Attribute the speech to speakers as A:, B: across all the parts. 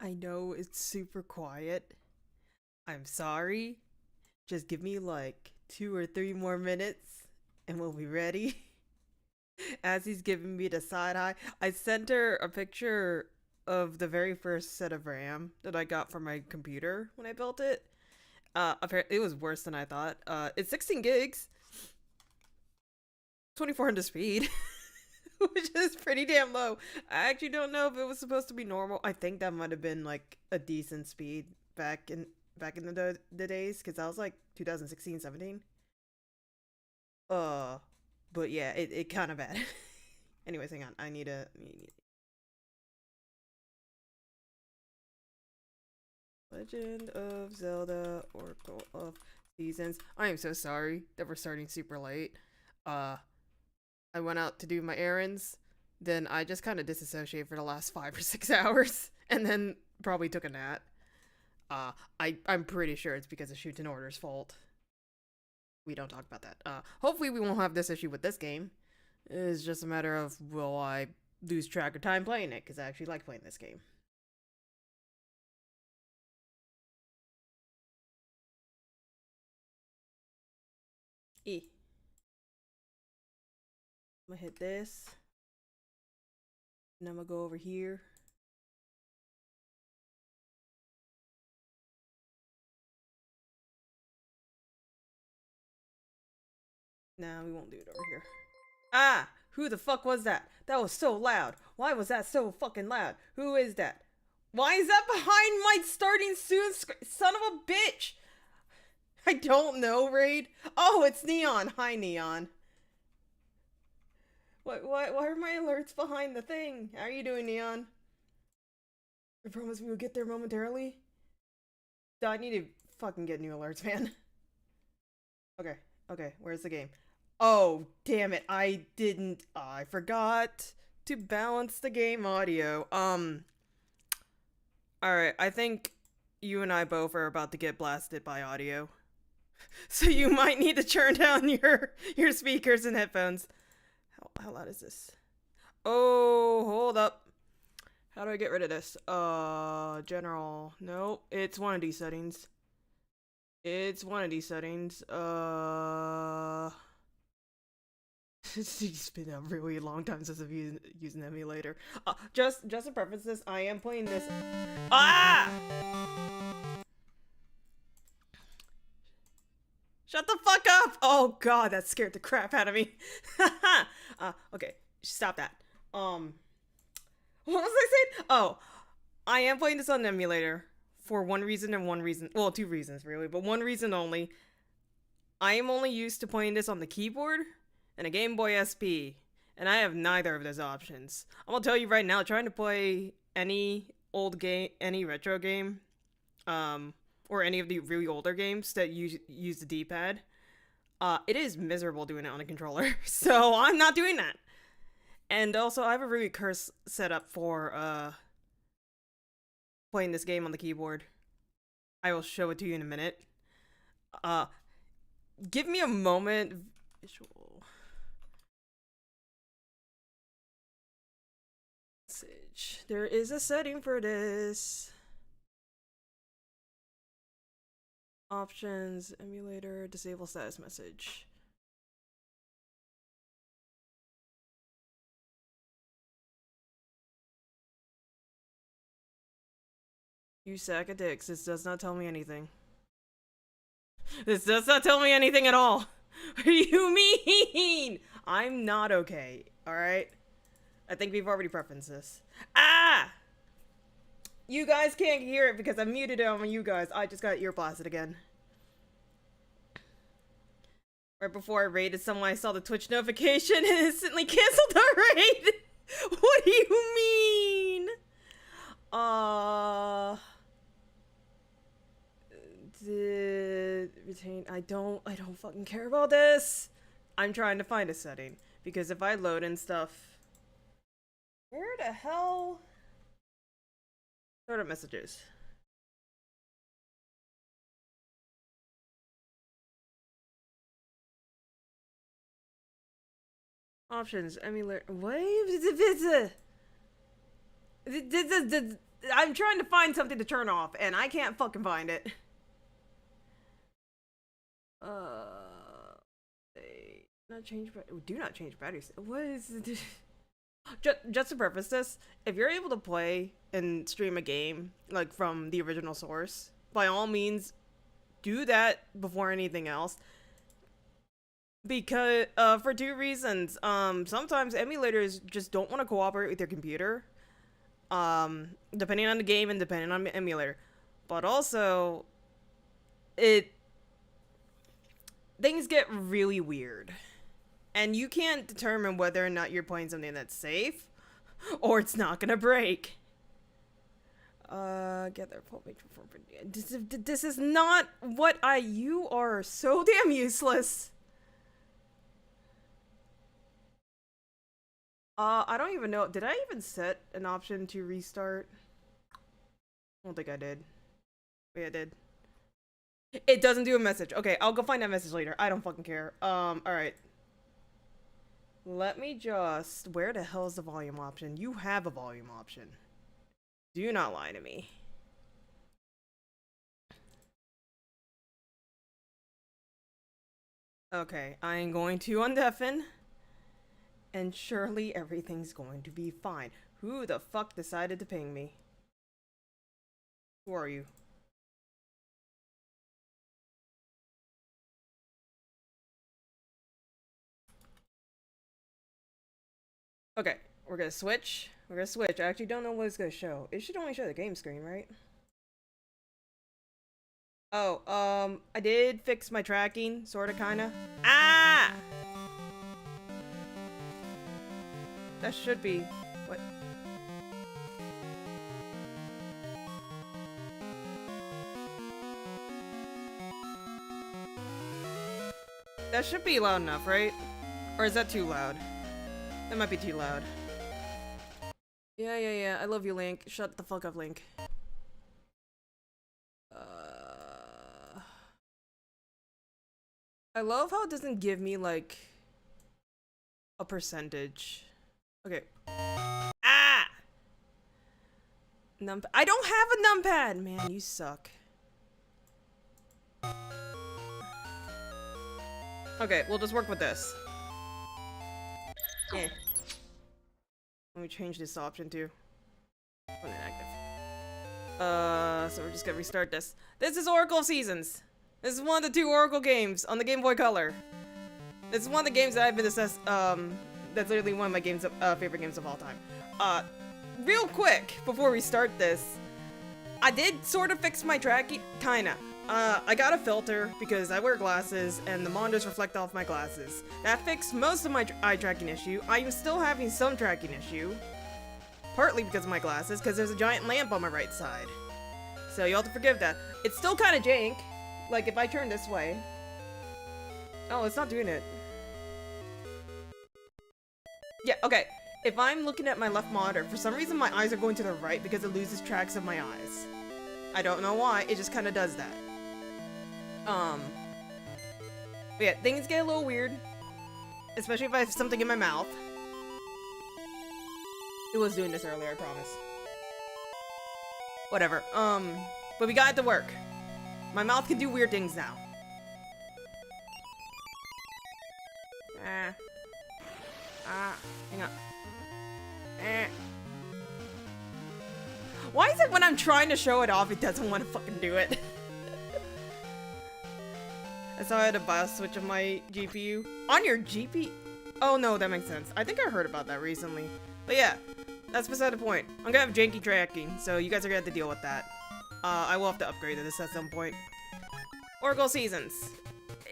A: I know it's super quiet. I'm sorry. Just give me like 2 or 3 more minutes and we'll be ready. As he's giving me the side eye, I sent her a picture of the very first set of RAM that I got for my computer when I built it. Apparently it was worse than I thought. It's 16 gigs, 2400 speed, which is pretty damn low. I actually don't know if it was supposed to be normal. I think that might have been like a decent speed back in the days, because that was like 2016, 17. Uh, but yeah, it kind of bad. Anyways, hang on. I need a Legend of Zelda Oracle of Seasons. I am so sorry that we're starting super late. Uh, I went out to do my errands, then I just kind of disassociated for the last 5 or 6 hours, and then probably took a nap. Uh, I'm pretty sure it's because of Shoot and Order's fault. We don't talk about that. Hopefully we won't have this issue with this game. It's just a matter of will I lose track of time playing it, because I actually like playing this game. E. I'm gonna hit this. And I'm gonna go over here. Nah, we won't do it over here. Ah! Who the fuck was that? That was so loud. Why was that so fucking loud? Who is that? Why is that behind my starting soon son of a bitch? I don't know, Raid. Oh, it's Neon. Hi, Neon. Why are my alerts behind the thing? How are you doing, Neon? I promise we will get there momentarily. I need to fucking get new alerts, man. Okay, where's the game? Oh, damn it. I forgot to balance the game audio. Alright, I think you and I both are about to get blasted by audio. So you might need to turn down your speakers and headphones. How loud is this? Oh, hold up. How do I get rid of this? General. Nope, it's one of these settings. It's one of these settings. It's been a really long time since I've used an emulator. Just to preface this, I am playing this. Ah! Shut the fuck up! Oh god, that scared the crap out of me. Okay, stop that. What was I saying? Oh, I am playing this on an emulator for one reason and one reason. Well, two reasons really, but one reason only. I am only used to playing this on the keyboard and a Game Boy SP, and I have neither of those options. I'm gonna tell you right now, trying to play any old game, any retro game, or any of the really older games that use the D-pad, it is miserable doing it on a controller. So I'm not doing that. And also, I have a really cursed setup for playing this game on the keyboard. I will show it to you in a minute. Give me a moment. Visual message. There is a setting for this. Options, emulator, disable status message. You sack of dicks. This does not tell me anything. This does not tell me anything at all. What do you mean? I'm not okay, alright? I think we've already preferenced this. Ah! You guys can't hear it because I muted it on you guys. I just got ear blasted again. Right before I raided someone, I saw the Twitch notification and instantly canceled the raid. What do you mean? Retain. I don't fucking care about this. I'm trying to find a setting because if I load in stuff, where the hell? Sort of messages. Options, emulator. What? I'm trying to find something to turn off, and I can't fucking find it. Not change, do not change batteries. What is it? Just to preface this, if you're able to play and stream a game like from the original source, by all means, do that before anything else. Because for two reasons. Sometimes emulators just don't want to cooperate with your computer. Depending on the game and depending on the emulator. But also, things get really weird. And you can't determine whether or not you're playing something that's safe, or it's not gonna break. Get their picture for this is not what you are so damn useless. I don't even know. Did I even set an option to restart? I don't think I did. Wait, I did. It doesn't do a message. Okay, I'll go find that message later. I don't fucking care. Alright. Let me just... Where the hell is the volume option? You have a volume option. Do not lie to me. Okay, I'm going to undeafen. And surely everything's going to be fine. Who the fuck decided to ping me? Who are you? Okay, we're gonna switch. We're gonna switch. I actually don't know what it's gonna show. It should only show the game screen, right? Oh, I did fix my tracking, sorta, kinda. Ah! That should be... What? That should be loud enough, right? Or is that too loud? That might be too loud. Yeah. I love you, Link. Shut the fuck up, Link. I love how it doesn't give me, like, a percentage. Okay. Ah! I don't have a numpad! Man, you suck. Okay, we'll just work with this. Yeah. Let me change this option to inactive. So we're just gonna restart this. This is Oracle of Seasons. This is one of the 2 Oracle games on the Game Boy Color. This is one of the games that I've been assessed, that's literally one of my favorite games of all time. Real quick, before we start this, I did sort of fix my tracking, kinda. I got a filter because I wear glasses and the monitors reflect off my glasses. That fixed most of my eye tracking issue. I am still having some tracking issue. Partly because of my glasses, because there's a giant lamp on my right side. So you'll have to forgive that. It's still kind of jank. Like if I turn this way. Oh, it's not doing it. Yeah, okay. If I'm looking at my left monitor, for some reason my eyes are going to the right because it loses tracks of my eyes. I don't know why, it just kind of does that. But yeah, things get a little weird. Especially if I have something in my mouth. It was doing this earlier, I promise. Whatever, but we got it to work. My mouth can do weird things now. Hang on. Why is it when I'm trying to show it off, it doesn't want to fucking do it? I saw I had a BIOS switch on my GPU. On your GPU? Oh no, that makes sense. I think I heard about that recently. But yeah, that's beside the point. I'm gonna have janky tracking, so you guys are gonna have to deal with that. I will have to upgrade this at some point. Oracle Seasons.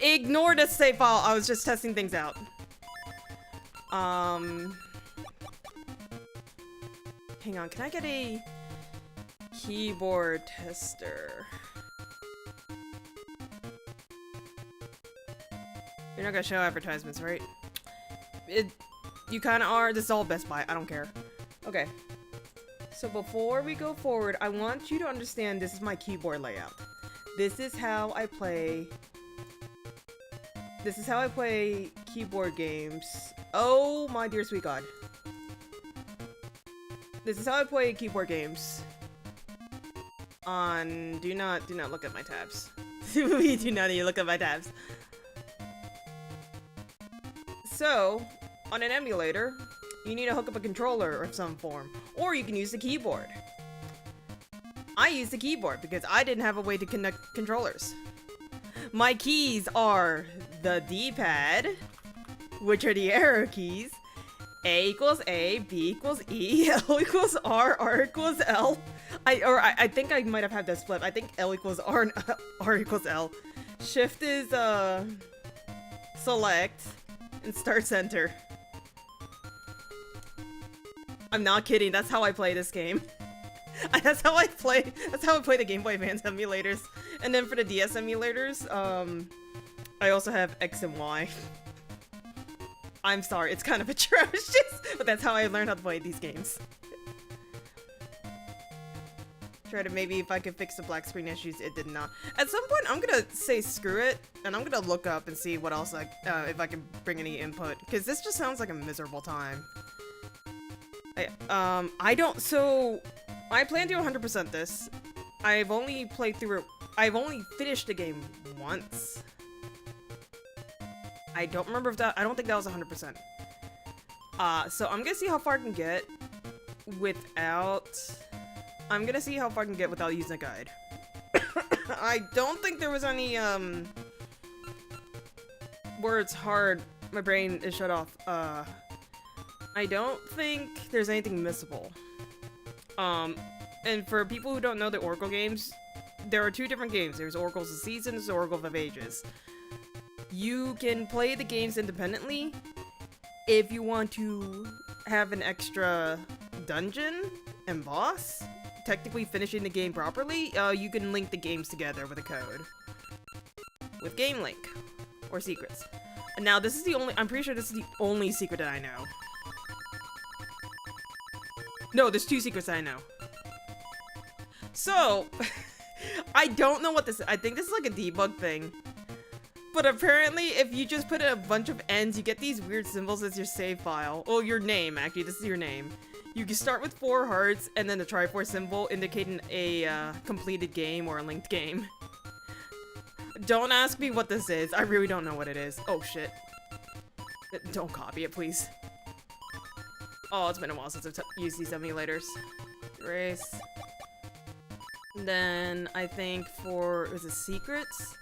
A: Ignore the save file, I was just testing things out. Hang on, can I get a keyboard tester? You're not gonna show advertisements, right? You kinda are. This is all Best Buy, I don't care. Okay. So before we go forward, I want you to understand this is my keyboard layout. This is how I play... This is how I play keyboard games. Oh my dear sweet god. This is how I play keyboard games on. Do not look at my tabs. We do not need to look at my tabs. So, on an emulator, you need to hook up a controller of some form, or you can use the keyboard. I use the keyboard because I didn't have a way to connect controllers. My keys are the D-pad, which are the arrow keys. A equals A, B equals E, L equals R, R equals L. I think I might have had this flip. I think L equals R and R equals L. Shift is select and start center. I'm not kidding. That's how I play this game. That's how I play the Game Boy Advance emulators. And then for the DS emulators, I also have X and Y. I'm sorry, it's kind of atrocious, but that's how I learned how to play these games. Try to maybe if I could fix the black screen issues, it did not. At some point, I'm gonna say screw it, and I'm gonna look up and see what else, if I can bring any input, because this just sounds like a miserable time. I plan to 100% this. I've only finished the game once. I don't remember if I don't think that was 100%. So I'm gonna see how far I can get without using a guide. I don't think there was any, where it's hard, my brain is shut off. I don't think there's anything missable. And for people who don't know the Oracle games, there are two different games. There's Oracles of Seasons, Oracle of Ages. You can play the games independently. If you want to have an extra dungeon and boss, technically finishing the game properly, you can link the games together with a code. With Game Link. Or secrets. And now this is I'm pretty sure this is the only secret that I know. No, there's two secrets that I know. So, I don't know what this is. I think this is like a debug thing. But apparently, if you just put in a bunch of N's, you get these weird symbols as your save file. Oh, your name, actually. This is your name. You can start with 4 hearts, and then the Triforce symbol indicating a completed game or a linked game. Don't ask me what this is. I really don't know what it is. Oh, shit. Don't copy it, please. Oh, it's been a while since I've used these emulators. Erase. Then, I think is it secrets?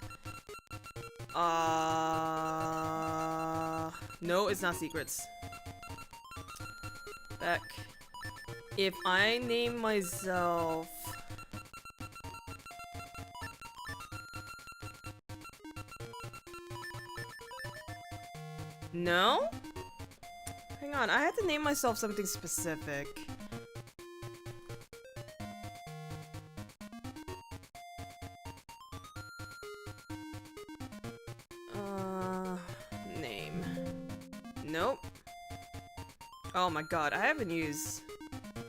A: No, it's not secrets. Back. If I name myself... No? Hang on, I had to name myself something specific. Name. Nope. Oh my god, I haven't used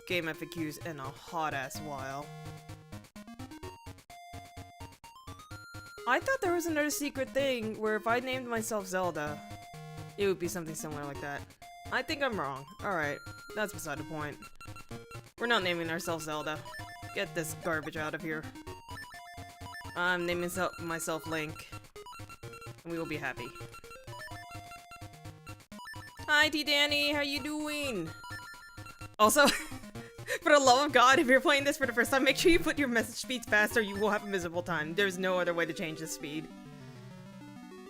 A: game FAQs in a hot-ass while. I thought there was another secret thing where if I named myself Zelda, it would be something similar like that. I think I'm wrong. Alright, that's beside the point. We're not naming ourselves Zelda. Get this garbage out of here. I'm naming myself Link. And we will be happy. Hi, T Danny, how you doing? Also, for the love of God, if you're playing this for the first time, make sure you put your message speeds faster. You will have a miserable time. There's no other way to change the speed.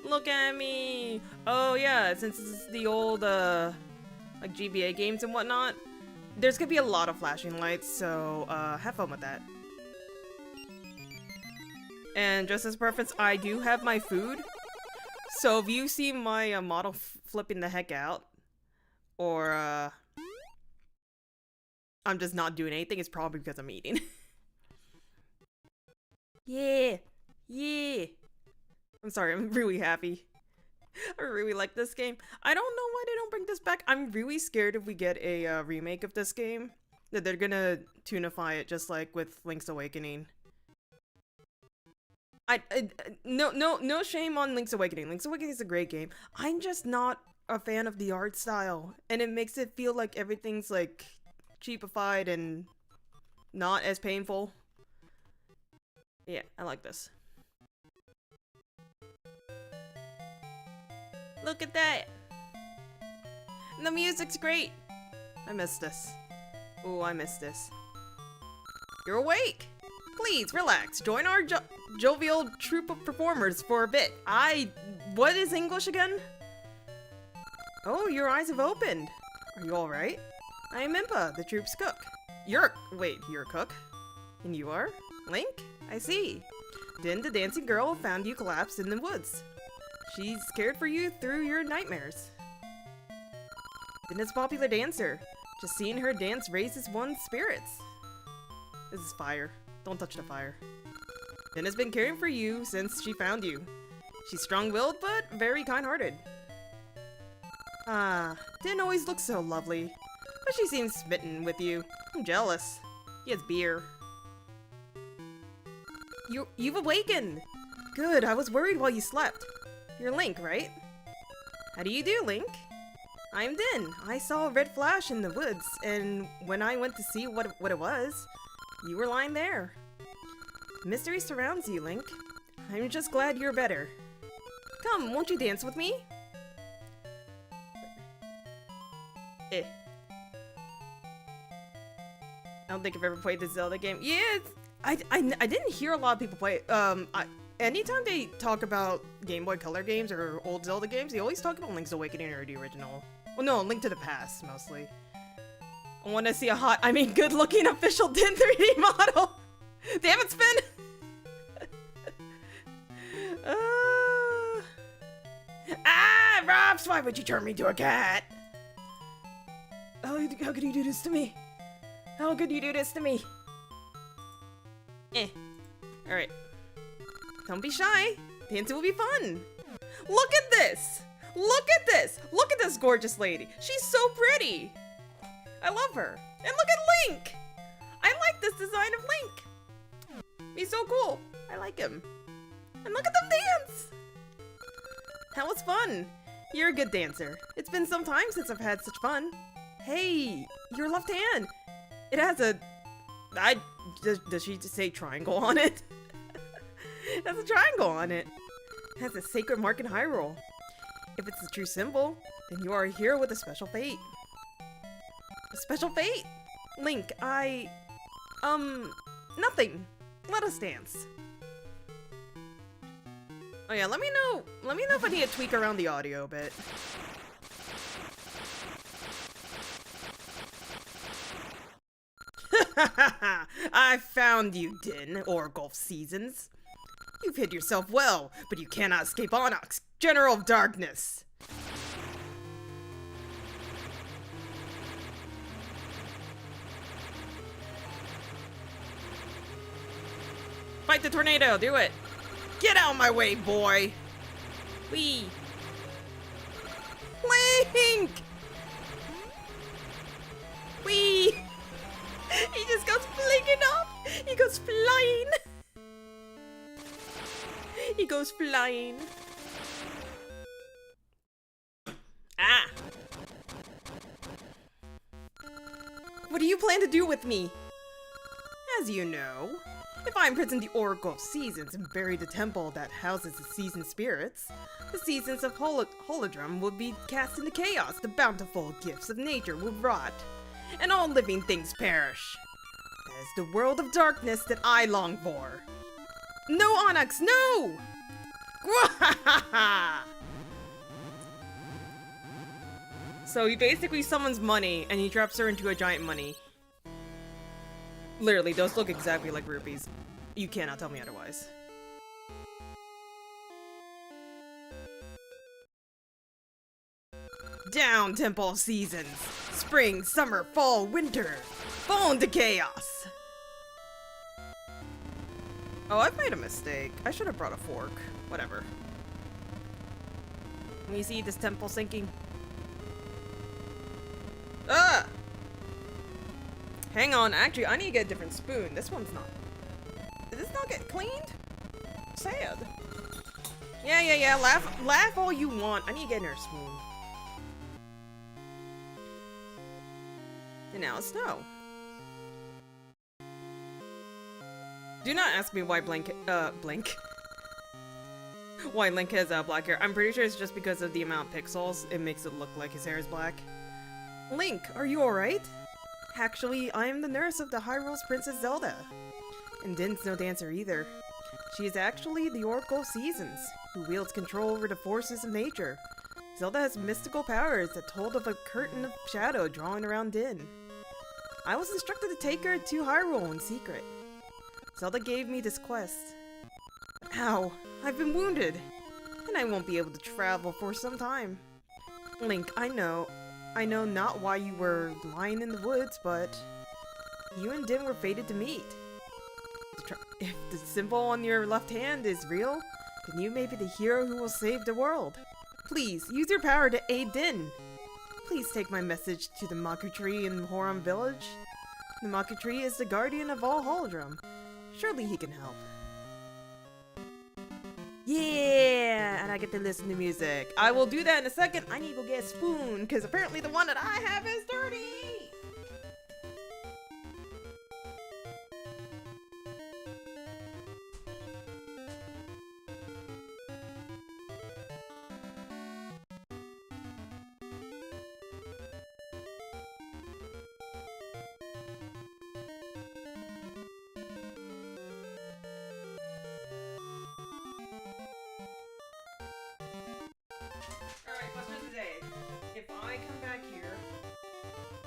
A: Look at me! Oh yeah, since this is the old, like GBA games and whatnot, there's gonna be a lot of flashing lights, so, have fun with that. And just as preference, I do have my food. So if you see my, model flipping the heck out, or, I'm just not doing anything, it's probably because I'm eating. Yeah! Yeah! I'm sorry, I'm really happy. I really like this game. I don't know why they don't bring this back. I'm really scared if we get a remake of this game, that they're gonna tunify it just like with Link's Awakening. No shame on Link's Awakening. Link's Awakening is a great game. I'm just not a fan of the art style, and it makes it feel like everything's like cheapified and not as painful. Yeah, I like this. Look at that! The music's great! I miss this. Ooh, I miss this. You're awake! Please, relax. Join our jovial troupe of performers for a bit. What is English again? Oh, your eyes have opened. Are you alright? I am Impa, the troupe's cook. Wait, you're a cook? And you are? Link? I see. Then the dancing girl found you collapsed in the woods. She's cared for you through your nightmares. Din's a popular dancer. Just seeing her dance raises one's spirits. This is fire. Don't touch the fire. Din has been caring for you since she found you. She's strong-willed, but very kind-hearted. Din always looks so lovely. But she seems smitten with you. I'm jealous. He has beer. You've awakened! Good, I was worried while you slept. You're Link, right? How do you do, Link? I'm Din. I saw a red flash in the woods, and when I went to see what it was, you were lying there. Mystery surrounds you, Link. I'm just glad you're better. Come, won't you dance with me? I don't think I've ever played the Zelda game. Yeah, I didn't hear a lot of people play it. Anytime they talk about Game Boy Color games or old Zelda games, they always talk about Link's Awakening or the original. Well, no, Link to the Past, mostly. I want to see a good-looking official Din 3D model! Damn it, Spin! Robs, why would you turn me into a cat? How could you do this to me? How could you do this to me? Alright. Don't be shy. Dancing will be fun. Look at this! Look at this! Look at this gorgeous lady. She's so pretty. I love her. And look at Link! I like this design of Link. He's so cool. I like him. And look at them dance! That was fun. You're a good dancer. It's been some time since I've had such fun. Hey, your left hand. It has a... does she just say triangle on it? It has a triangle on it. It has a sacred mark in Hyrule. If it's the true symbol, then you are a hero with a special fate. A special fate? Link, nothing. Let us dance. Oh yeah, let me know if I need to tweak around the audio a bit. I found you, Din, Oracle of Seasons. You've hid yourself well, but you cannot escape Onyx, General of Darkness. Fight the tornado, do it! Get out of my way, boy! Whee! Link! Whee! He just goes flicking up! He goes flying! He goes flying. Ah! What do you plan to do with me? As you know, if I imprison the Oracle of Seasons and bury the temple that houses the season spirits, the seasons of Holodrum will be cast into chaos, the bountiful gifts of nature will rot, and all living things perish. That is the world of darkness that I long for. No, Onyx, no! So he basically summons money, and he traps her into a giant money. Literally, those look exactly like rupees. You cannot tell me otherwise. Down, Temple of Seasons! Spring, summer, fall, winter! Fall into chaos! Oh, I've made a mistake. I should have brought a fork. Whatever. Can you see this temple sinking? Ah! Hang on, actually, I need to get a different spoon. This one's not. Did this not get cleaned? Sad. Yeah. Laugh all you want. I need to get another spoon. And now it's snow. Do not ask me why Blink. Why Link has black hair. I'm pretty sure it's just because of the amount of pixels. It makes it look like his hair is black. Link, are you alright? Actually, I am the nurse of the Hyrule's Princess Zelda. And Din's no dancer either. She is actually the Oracle of Seasons, who wields control over the forces of nature. Zelda has mystical powers that told of a curtain of shadow drawing around Din. I was instructed to take her to Hyrule in secret. Zelda gave me this quest. Ow, I've been wounded, and I won't be able to travel for some time. Link, I know not why you were lying in the woods, but you and Din were fated to meet. If the symbol on your left hand is real, then you may be the hero who will save the world. Please, use your power to aid Din. Please take my message to the Maku Tree in Horam Village. The Maku Tree is the guardian of all Holodrum. Surely he can help. Yeah, and I get to listen to music. I will do that in a second. I need to go get a spoon, because apparently the one that I have is dirty.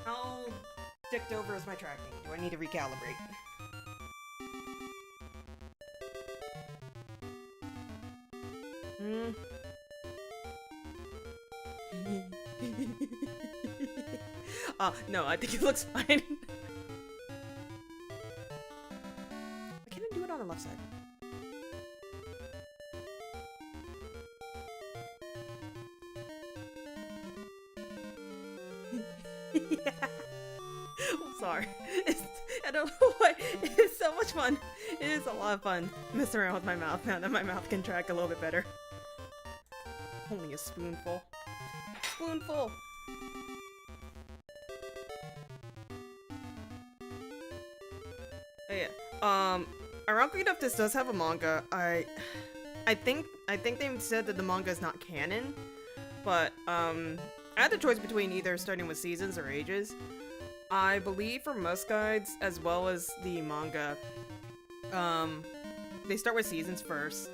A: How ticked over is my tracking? Do I need to recalibrate? No, I think it looks fine. Why can't I do it on the left side? Yeah. I'm sorry. I don't know why. It's so much fun. It is a lot of fun messing around with my mouth now that my mouth can track a little bit better. Only a spoonful. Spoonful! Oh yeah. Ironically enough, this does have a manga. I think they said that the manga is not canon, but I had the choice between either starting with seasons or ages. I believe for most guides, as well as the manga, they start with seasons first.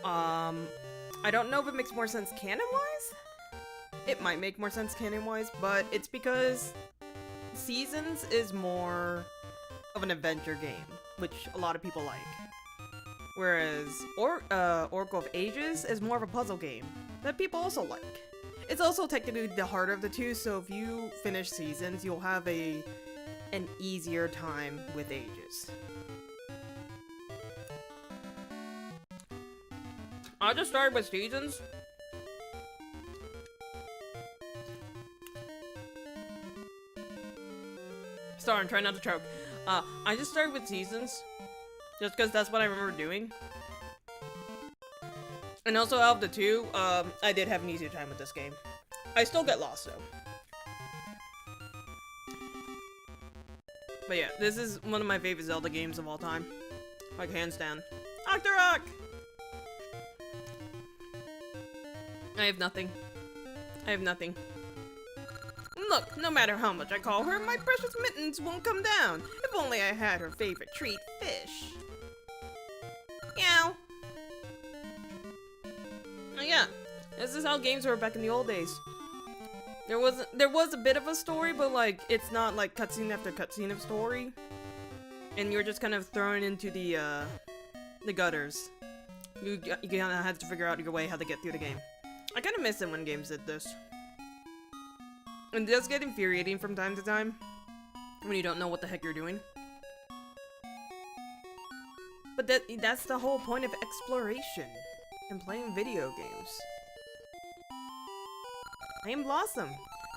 A: I don't know if it makes more sense canon-wise. It might make more sense canon-wise, but it's because seasons is more of an adventure game, which a lot of people like. Whereas Oracle of Ages is more of a puzzle game that people also like. It's also technically the harder of the two, so if you finish seasons, you'll have an easier time with ages. I just started with seasons. Sorry, I'm trying not to choke. I just started with seasons, just because that's what I remember doing. And also, out of the two, I did have an easier time with this game. I still get lost, though. But yeah, this is one of my favorite Zelda games of all time. Like, hands down. Octorok! I have nothing. I have nothing. Look, no matter how much I call her, my precious mittens won't come down. If only I had her favorite treat, fish. Meow. Oh yeah, this is how games were back in the old days. There was a bit of a story, but like it's not like cutscene after cutscene of story, and you're just kind of thrown into the gutters. You kind of have to figure out your way how to get through the game. I kind of miss it when games did this. And it does get infuriating from time to time when you don't know what the heck you're doing. But that's the whole point of exploration and playing video games. I am Blossom.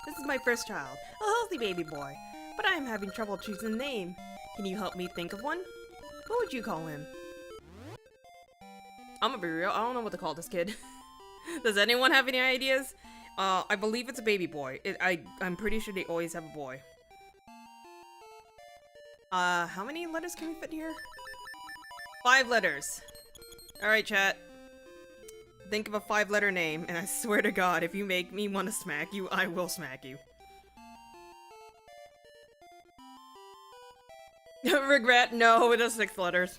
A: This is my first child, a healthy baby boy, but I am having trouble choosing a name. Can you help me think of one? What would you call him? I'm gonna be real, I don't know what to call this kid. Does anyone have any ideas? I believe it's a baby boy. I'm pretty sure they always have a boy. How many letters can we fit here? 5 letters. Alright, chat. Think of a 5-letter name, and I swear to God, if you make me want to smack you, I will smack you. Regret? No, it is 6 letters.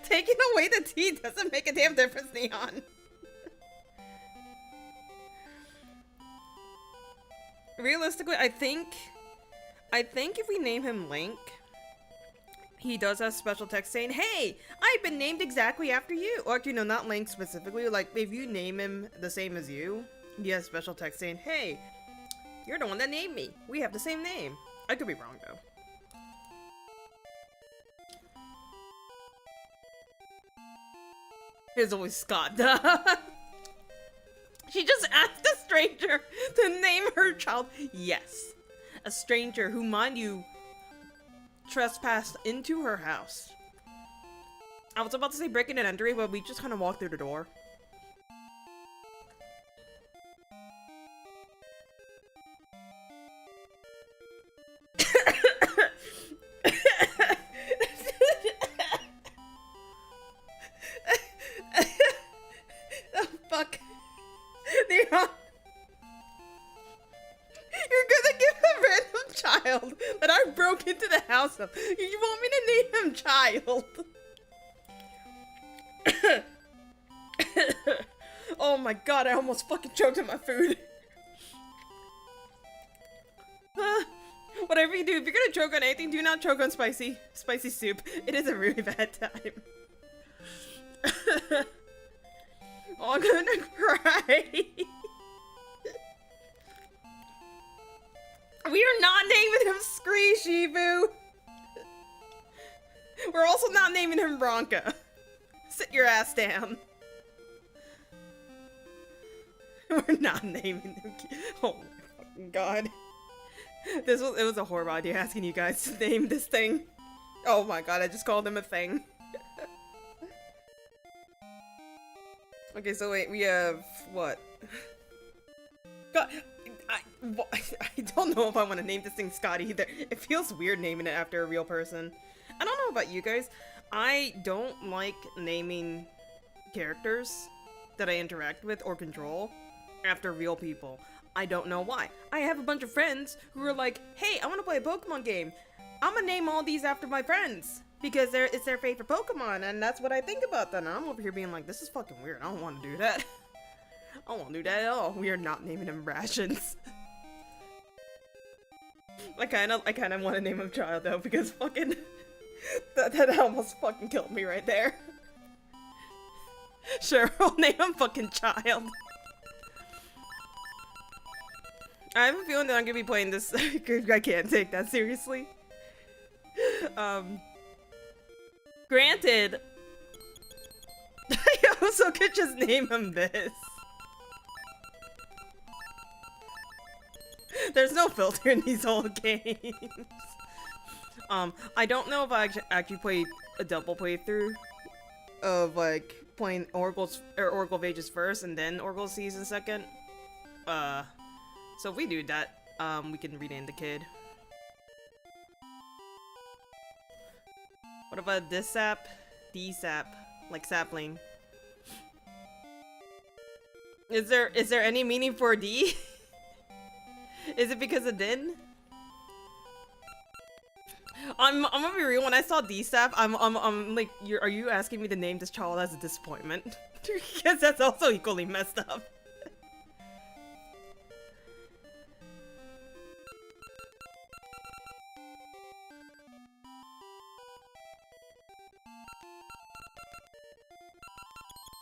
A: Taking away the T doesn't make a damn difference, Neon. Realistically, I think if we name him Link, he does have special text saying, "Hey, I've been named exactly after you." Or, you know, not Link specifically. Like, if you name him the same as you, he has special text saying, "Hey, you're the one that named me. We have the same name." I could be wrong, though. It's always Scott. She just asked a stranger to name her child. Yes. A stranger who, mind you, trespassed into her house. I was about to say breaking and entering, but we just kind of walked through the door. Oh, fuck. Neon. You're gonna give a random child that I broke into the house of. You want me to name him Child? Oh my god, I almost fucking choked on my food. Whatever you do, if you're gonna choke on anything, do not choke on spicy soup. It is a really bad time. Oh, I'm gonna cry. We are not naming him Shifu. We're also not naming him Bronca. Sit your ass down. We're not naming him. Oh my fucking god. It was a horrible idea asking you guys to name this thing. Oh my god, I just called him a thing. Okay, so wait, we have what? God, I don't know if I want to name this thing Scott either. It feels weird naming it after a real person. I don't know about you guys. I don't like naming characters that I interact with or control after real people. I don't know why. I have a bunch of friends who are like, "Hey, I want to play a Pokemon game. I'm gonna name all these after my friends because it's their favorite Pokemon," and that's what I think about them. I'm over here being like, "This is fucking weird. I don't want to do that. I don't want to do that at all." We are not naming him Rations. I kind of want to name him Child though, because fucking that almost fucking killed me right there. Sure, I'll name him fucking Child. I have a feeling that I'm gonna be playing this. I can't take that seriously. Granted, I also could just name him this. There's no filter in these old games. I don't know if I actually played a double playthrough of like playing Oracle of Ages first and then Oracle Season second. So if we do that, we can rename the kid. What about this sap? D-sap, like sapling. Is there any meaning for D? Is it because of Din? I'm gonna be real. When I saw D-sap, I'm like, are you asking me to name this child as a disappointment? Because that's also equally messed up.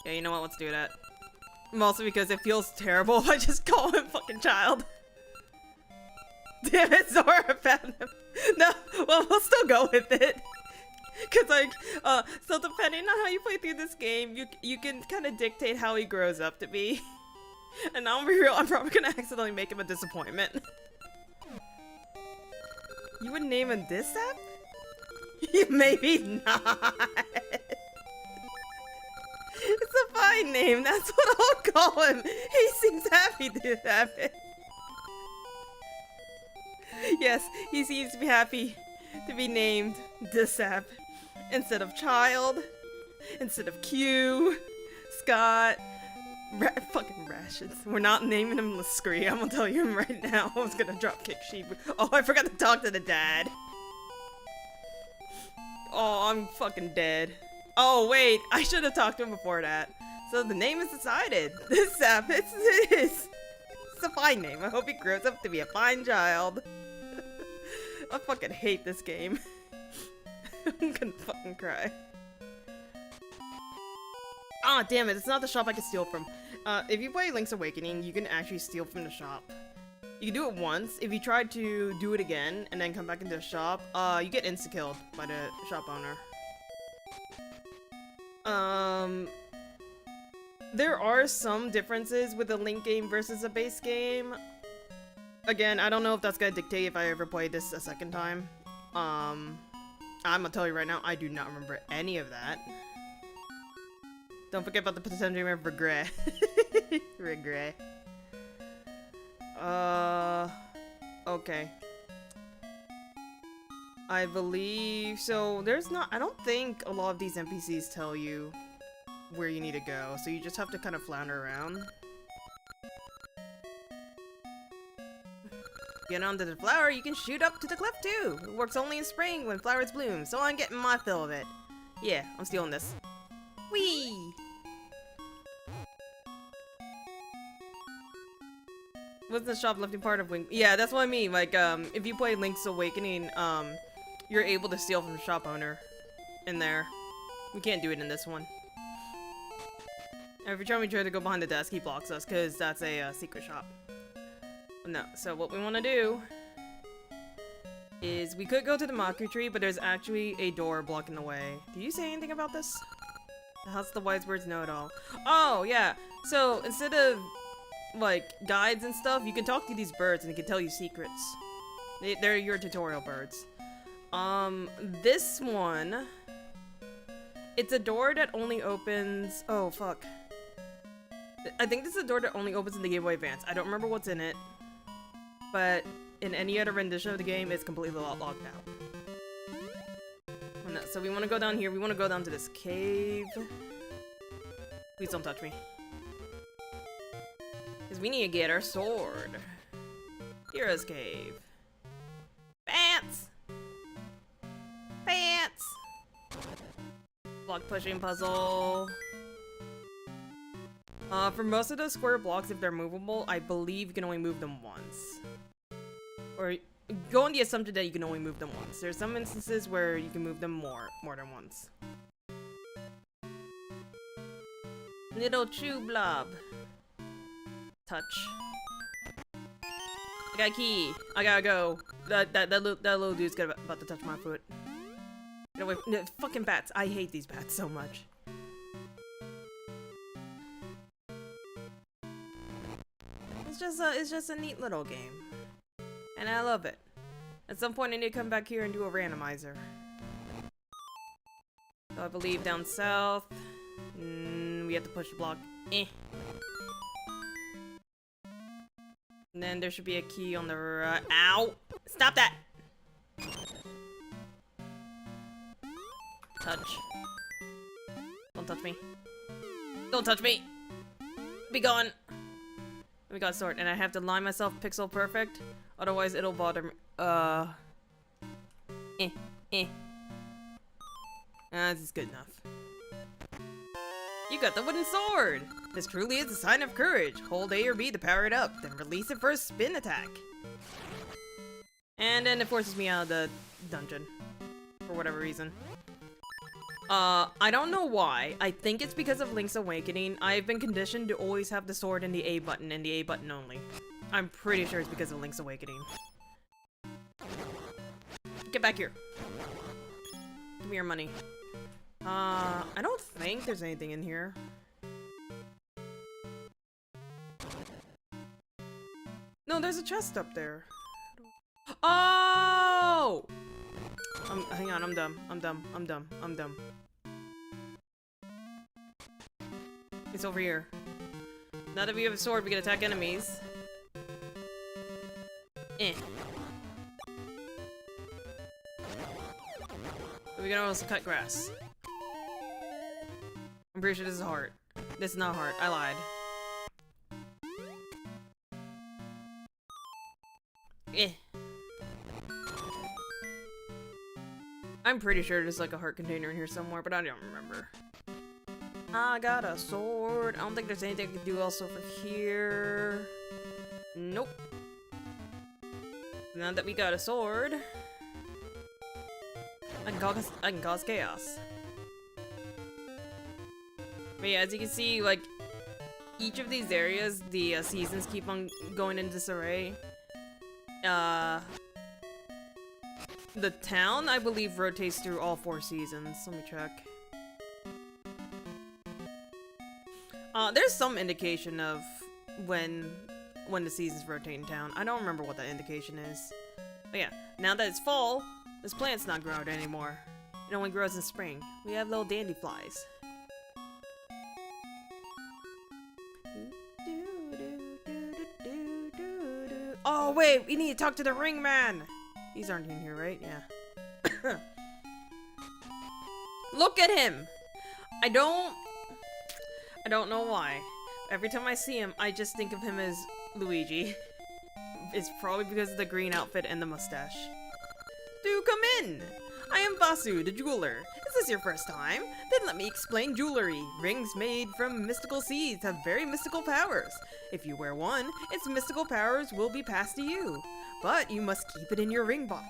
A: Yeah, you know what? Let's do that. Mostly because it feels terrible if I just call him fucking Child. Damn it, Zora found him. No, well, we'll still go with it. Cause like, so depending on how you play through this game, you can kind of dictate how he grows up to be. And I'll be real, I'm probably gonna accidentally make him a disappointment. You would name him this app? Maybe not. It's a fine name, that's what I'll call him. He seems happy to have it. Yes, he seems to be happy be named Disap instead of Child, instead of Q, Scott, fucking Rations. We're not naming him Lascree, I'm gonna tell you him right now. I was gonna drop kick sheep. Oh, I forgot to talk to the dad. Oh, I'm fucking dead. Oh, wait, I should have talked to him before that. So the name is decided. Disap, it's a fine name. I hope he grows up to be a fine child. I fucking hate this game. I'm gonna fucking cry. Ah, damn it, it's not the shop I can steal from. If you play Link's Awakening, you can actually steal from the shop. You can do it once. If you try to do it again and then come back into the shop, you get insta-killed by the shop owner. There are some differences with the Link game versus a base game. Again, I don't know if that's gonna dictate if I ever play this a second time. I'm gonna tell you right now, I do not remember any of that. Don't forget about the potential of regret. Regret. Okay. I believe, so there's not, I don't think a lot of these NPCs tell you where you need to go, so you just have to kind of flounder around. Get onto the flower, you can shoot up to the cliff too. It works only in spring when flowers bloom, so I'm getting my fill of it. Yeah, I'm stealing this. Whee! What's the shoplifting part of Wing? Yeah, that's what I mean. Like, if you play Link's Awakening, you're able to steal from the shop owner in there. We can't do it in this one. Every time we try to go behind the desk, he blocks us because that's a secret shop. No, so what we want to do is we could go to the Maku tree, but there's actually a door blocking the way. Do you say anything about this? How's the wise words know it all? Oh, yeah. So instead of like guides and stuff, you can talk to these birds and they can tell you secrets. They're your tutorial birds. This one, it's a door that only opens, oh fuck. I think this is a door that only opens in the Game Boy Advance. I don't remember what's in it, but in any other rendition of the game, it's completely locked out. No, so we want to go down here. We want to go down to this cave. Please don't touch me. Because we need to get our sword. Hero's Cave. Pants! Pants! Block pushing puzzle. For most of those square blocks, if they're movable, I believe you can only move them once. Or go on the assumption that you can only move them once. There's some instances where you can move them more than once. Little chew blob. Touch. I got a key. I gotta go. That little dude's about to touch my foot. Get away from fucking bats. I hate these bats so much. It's just a neat little game. And I love it. At some point I need to come back here and do a randomizer. So I believe down south, we have to push the block. And then there should be a key on the right. Ow! Stop that! Touch. Don't touch me. Don't touch me! Be gone! We got sword, and I have to line myself pixel perfect, otherwise it'll bother me. This is good enough. You got the wooden sword! This truly is a sign of courage. Hold A or B to power it up, then release it for a spin attack. And then it forces me out of the dungeon. For whatever reason. I don't know why. I think it's because of Link's Awakening. I've been conditioned to always have the sword and the A button and the A button only. I'm pretty sure it's because of Link's Awakening. Get back here. Give me your money. I don't think there's anything in here. No, there's a chest up there. Oh! Hang on, I'm dumb. It's over here. Now that we have a sword, we can attack enemies. We can also cut grass. I'm pretty sure this is a heart. This is not a heart. I lied. Eh. I'm pretty sure there's like a heart container in here somewhere, but I don't remember. I got a sword. I don't think there's anything I can do else over here. Nope. Now that we got a sword, I can cause chaos. But yeah, as you can see, like, each of these areas, the seasons keep on going in disarray. The town, I believe, rotates through all 4 seasons. Let me check. There's some indication of when the seasons rotate in town. I don't remember what that indication is. But yeah, now that it's fall, this plant's not growing anymore. It only grows in spring. We have little dandy flies. Oh wait, we need to talk to the ring man! These aren't in here, right? Yeah. Look at him! I don't know why. Every time I see him, I just think of him as Luigi. It's probably because of the green outfit and the mustache. Do come in! I am Vasu, the jeweler. Is this your first time? Then let me explain jewelry. Rings made from mystical seeds have very mystical powers. If you wear one, its mystical powers will be passed to you. But you must keep it in your ring box.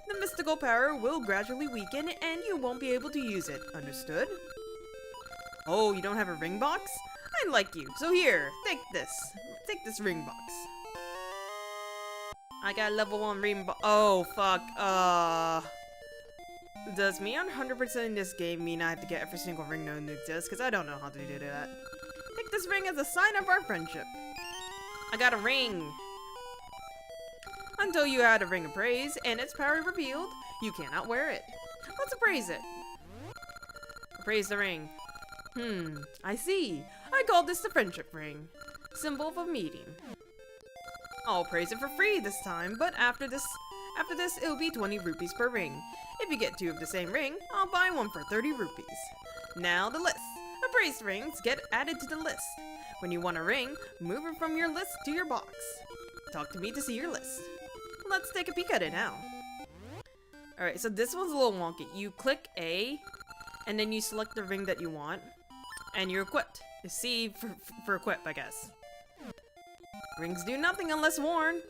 A: The mystical power will gradually weaken and you won't be able to use it. Understood? Oh, you don't have a ring box? I like you, so here, take this. Take this ring box. I got level 1 ring box. Oh, fuck. Does me 100% in this game mean I have to get every single ring known to exist? Because I don't know how to do that. Take this ring as a sign of our friendship. I got a ring. Until you had a ring appraised and its power revealed, you cannot wear it. Let's appraise it. Appraise the ring. I see. I call this the friendship ring. Symbol of a meeting. I'll praise it for free this time, but after this it'll be 20 rupees per ring. If you get 2 of the same ring, I'll buy one for 30 rupees. Now the list. Appraised rings get added to the list. When you want a ring, move it from your list to your box. Talk to me to see your list. Let's take a peek at it now. Alright, so this one's a little wonky. You click A, and then you select the ring that you want, and you're equipped. C for equip, I guess. Rings do nothing unless worn.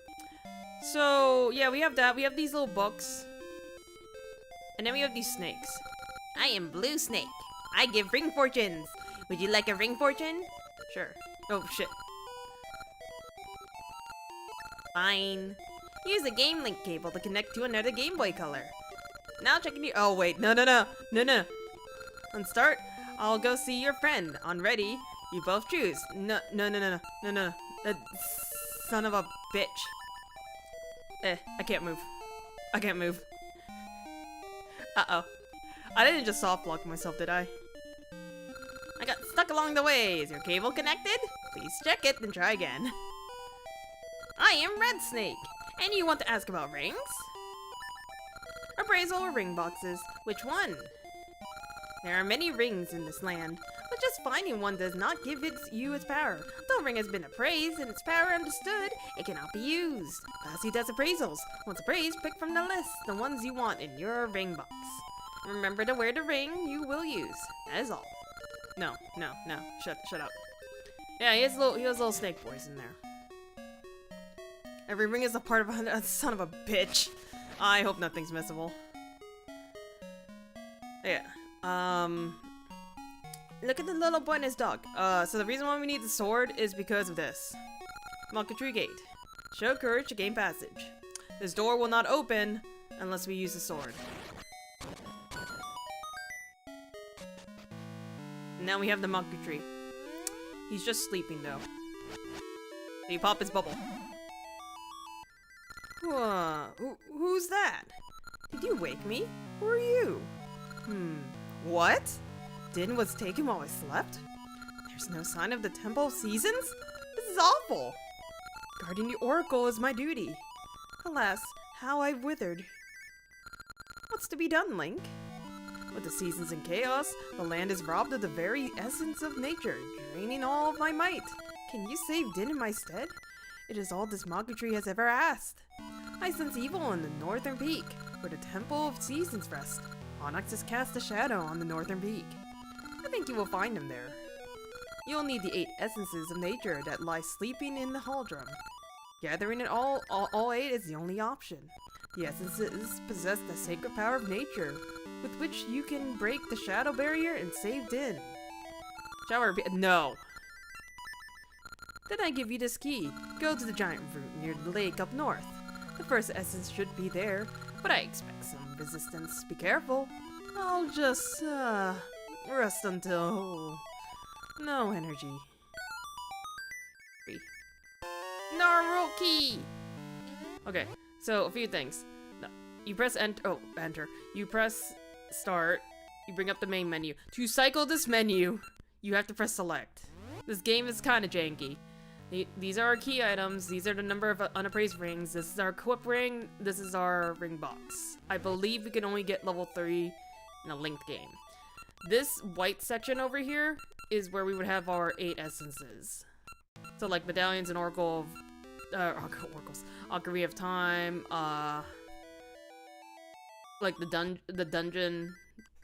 A: So, yeah, we have that. We have these little books. And then we have these snakes. I am Blue Snake. I give ring fortunes. Would you like a ring fortune? Sure. Oh, shit. Fine. Use a Game Link cable to connect to another Game Boy Color. Now checking you. Oh, wait. No. On start, I'll go see your friend. On ready, you both choose. No. Son of a bitch. I can't move. Uh-oh. I didn't just soft lock myself, did I? I got stuck along the way. Is your cable connected? Please check it, then try again. I am Red Snake, and you want to ask about rings? Appraisal or ring boxes? Which one? There are many rings in this land, but just finding one does not give you its power. Though a ring has been appraised and its power understood, it cannot be used. Backseat does appraisals. Once appraised, pick from the list the ones you want in your ring box. Remember to wear the ring you will use. That is all. No. Shut up. Yeah, he has little snake boys in there. Every ring is a part of a son of a bitch. I hope nothing's missable. Yeah. Look at the little boy and his dog. So the reason why we need the sword is because of this. Tree Gate. Show courage to gain passage. This door will not open unless we use the sword. Now we have the monkey tree. He's just sleeping though. So you pop his bubble. Who's that? Did you wake me? Who are you? What? Din was taken while I slept? There's no sign of the Temple of Seasons? This is awful! Guarding the Oracle is my duty. Alas, how I've withered. What's to be done, Link? With the seasons in chaos, the land is robbed of the very essence of nature, draining all of my might. Can you save Din in my stead? It is all this Mogatry has ever asked. I sense evil in the northern peak, where the Temple of Seasons rest. Onyx has cast a shadow on the northern peak. I think you will find him there. You will need the 8 essences of nature that lie sleeping in the Haldrum. Gathering it all 8 is the only option. The essences possess the sacred power of nature, with which you can break the shadow barrier and save Din. No. Then I give you this key. Go to the giant root near the lake up north. The first essence should be there, but I expect some resistance. Be careful. I'll just, rest until... no energy. Naruki! Okay, so a few things. You press enter. You press start. You bring up the main menu. To cycle this menu, you have to press select. This game is kind of janky. These are our key items. These are the number of unappraised rings. This is our equip ring. This is our ring box. I believe we can only get level 3 in a linked game. This white section over here is where we would have our 8 essences. So like medallions and oracles, Alchemy of Time, like the dungeon,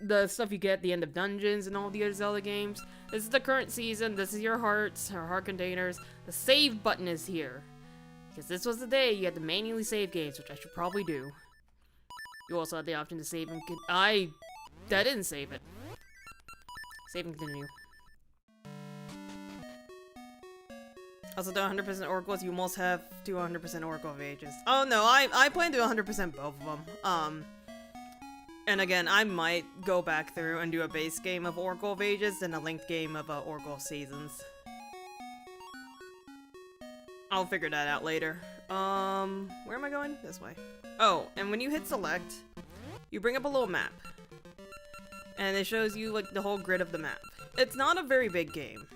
A: the stuff you get at the end of dungeons and all the other Zelda games. This is the current season. This is your hearts, or heart containers. The save button is here. Because this was the day you had to manually save games, which I should probably do. You also had the option to save and that didn't save it. Save and continue. Also, do 100% oracles. You almost have to 100% Oracle of Ages. Oh no, I plan to 100% both of them. And again, I might go back through and do a base game of Oracle of Ages and a linked game of Oracle of Seasons. I'll figure that out later. Where am I going? This way. Oh, and when you hit select, you bring up a little map. And it shows you, like, the whole grid of the map. It's not a very big game.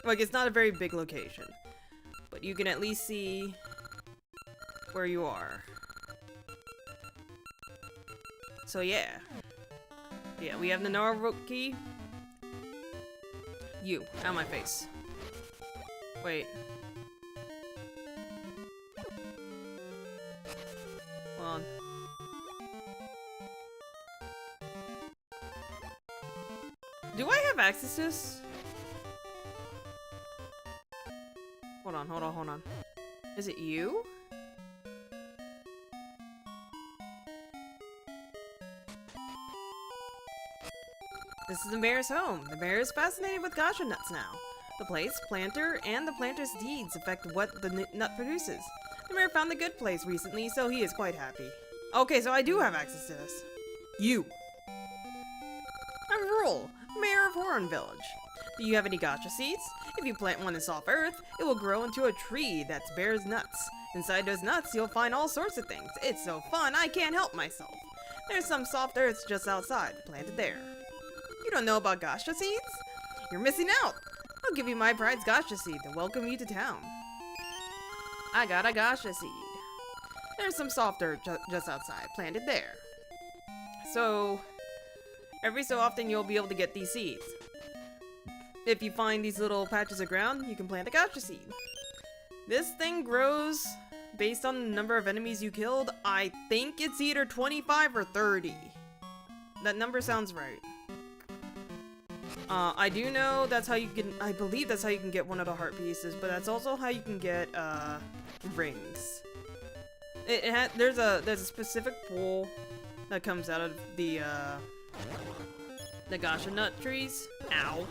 A: Like, it's not a very big location. But you can at least see where you are. So yeah. Yeah, we have the Naruki. You, out of my face. Wait. Hold on. Do I have access to this? Hold on. Is it you? This is the mayor's home. The mayor is fascinated with gacha nuts now. The place, planter, and the planter's deeds affect what the nut produces. The mayor found the good place recently, so he is quite happy. Okay, so I do have access to this. You. I'm Rule, mayor of Horan Village. Do you have any gacha seeds? If you plant one in soft earth, it will grow into a tree that bears nuts. Inside those nuts, you'll find all sorts of things. It's so fun, I can't help myself. There's some soft earths just outside, planted there. You don't know about gacha seeds? You're missing out. I'll give you my pride's gacha seed to welcome you to town. I got a gacha seed. There's some soft earth just outside, planted there. So, every so often you'll be able to get these seeds. If you find these little patches of ground, you can plant a gacha seed. This thing grows based on the number of enemies you killed. I think it's either 25 or 30. That number sounds right. I do know that's how you can, I believe that's how you can get one of the heart pieces, but that's also how you can get, rings. There's a specific pool that comes out of the gacha nut trees. Ow.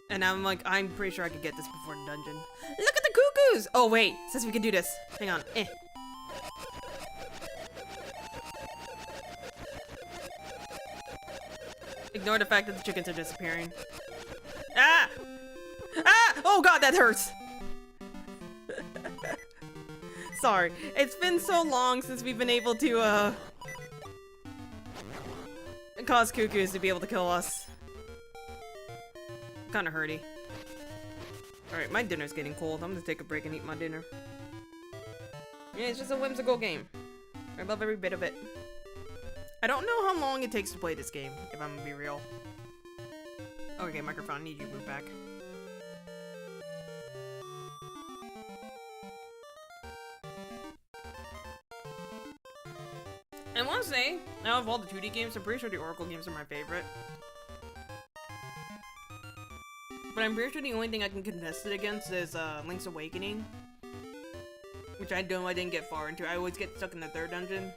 A: And I'm pretty sure I could get this before the dungeon. Look at the cuckoos! Oh wait, says we can do this. Hang on. Ignore the fact that the chickens are disappearing. Ah! Ah! Oh god, that hurts! Sorry. It's been so long since we've been able to, cause cuckoos to be able to kill us. Kinda hurty. Alright, my dinner's getting cold. I'm gonna take a break and eat my dinner. Yeah, it's just a whimsical game. I love every bit of it. I don't know how long it takes to play this game, if I'm gonna be real. Okay, microphone, I need you to move back. I want to say, out of all the 2D games, I'm pretty sure the Oracle games are my favorite. But I'm pretty sure the only thing I can contest it against is Link's Awakening. Which I didn't get far into. I always get stuck in the 3rd dungeon.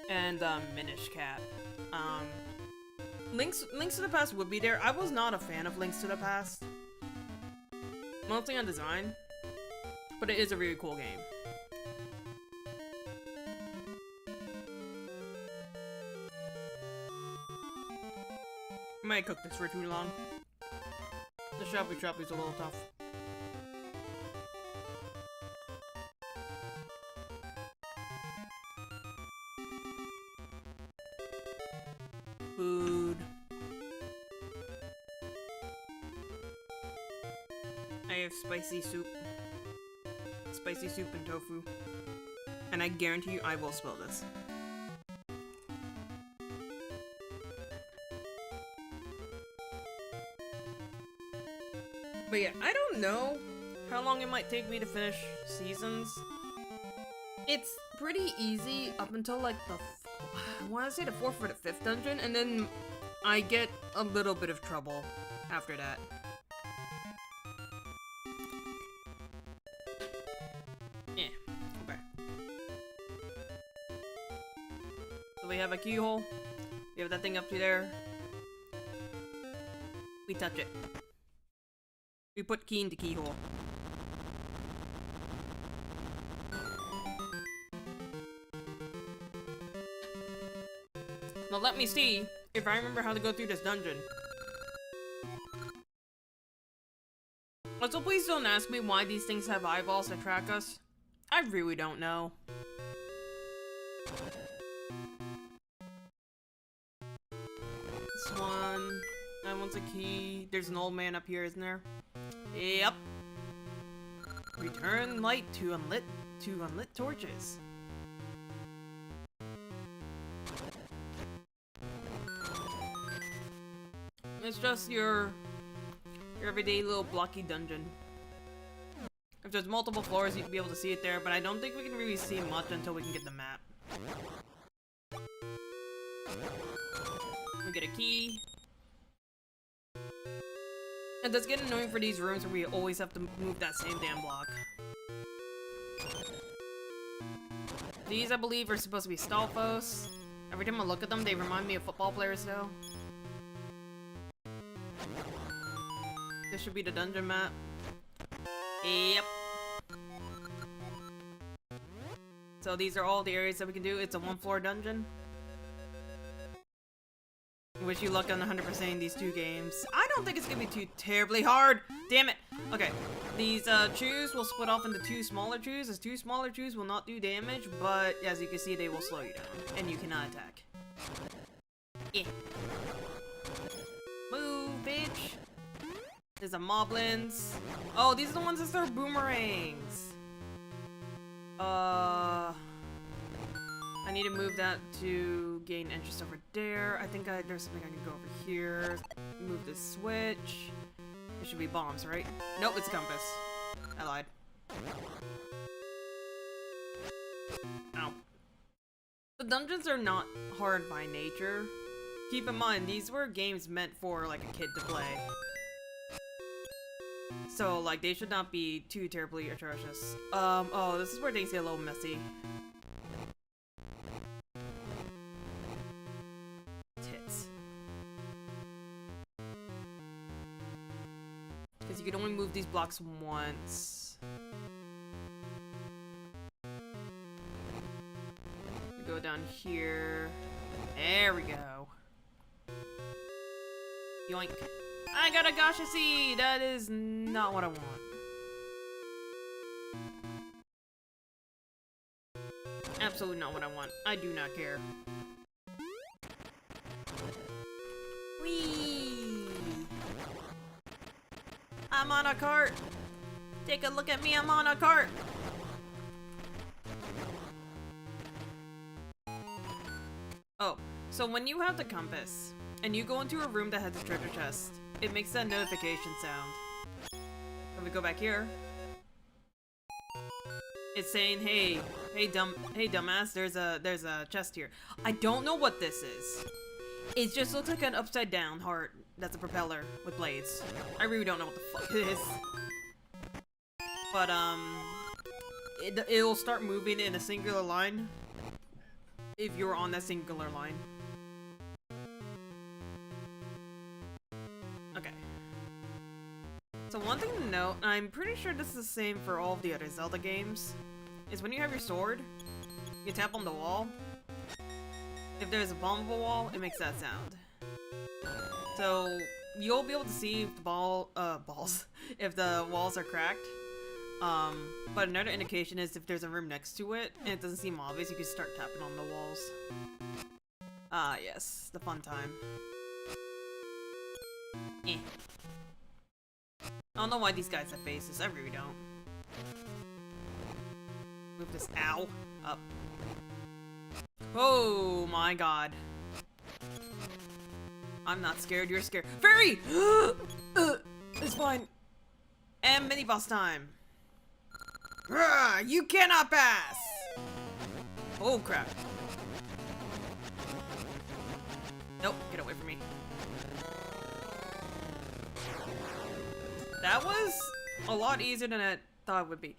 A: And Minish Cap. Links to the Past would be there. I was not a fan of Links to the Past. Mostly on design. But it is a really cool game. I might cook this for too long. The Shoppy is a little tough. Food. I have spicy soup. Spicy soup and tofu. And I guarantee you I will spill this. But yeah, I don't know how long it might take me to finish seasons. It's pretty easy up until like the, I want to say the 4th or the 5th dungeon, and then I get a little bit of trouble after that. Yeah, okay. So we have a keyhole. We have that thing up to there. We touch it. We put key into keyhole. Now let me see if I remember how to go through this dungeon. Also, please don't ask me why these things have eyeballs that track us. I really don't know. This one. That one's a key. There's an old man up here, isn't there? Yep. Return light to unlit torches. It's just your everyday little blocky dungeon. If there's multiple floors, you can be able to see it there, but I don't think we can really see much until we can get the map. We get a key. It does get annoying for these rooms where we always have to move that same damn block. These, I believe, are supposed to be Stalfos. Every time I look at them, they remind me of football players, though. This should be the dungeon map. Yep. So these are all the areas that we can do. It's a 1-floor dungeon. Wish you luck on 100%ing these 2 games. I don't think it's gonna be too terribly hard. Damn it. Okay. These chews will split off into 2 smaller chews. As 2 smaller chews will not do damage, but as you can see, they will slow you down. And you cannot attack. Yeah. Move, bitch. There's a moblins. Oh, these are the ones that throw boomerangs. I need to move that to gain interest over there. I think there's something I can go over here. Move this switch. It should be bombs, right? Nope, it's a compass. I lied. Ow. The dungeons are not hard by nature. Keep in mind, these were games meant for, like, a kid to play. So, like, they should not be too terribly atrocious. Oh, this is where things get a little messy. Tits. Because you can only move these blocks once. We go down here. There we go. Yoink. I got a gacha seed! That is not what I want. Absolutely not what I want. I do not care. Whee! I'm on a cart! Take a look at me, I'm on a cart! So when you have the compass, and you go into a room that has a treasure chest, it makes that notification sound. If we go back here, it's saying, hey dumbass, there's a chest here. I don't know what this is. It just looks like an upside down heart that's a propeller with blades. I really don't know what the fuck it is. But it'll start moving in a singular line if you're on that singular line. Okay. So one thing to note, and I'm pretty sure this is the same for all of the other Zelda games, is when you have your sword, you tap on the wall. If there's a bomb of a wall, it makes that sound. So you'll be able to see if the if the walls are cracked. But another indication is if there's a room next to it and it doesn't seem obvious, you can start tapping on the walls. Ah, yes, the fun time. Eh. I don't know why these guys have faces. I really don't. Move this up. Oh my god. I'm not scared, you're scared. Fairy! It's fine. And mini boss time. You cannot pass! Oh crap. Nope, get away from me. That was a lot easier than I thought it would be.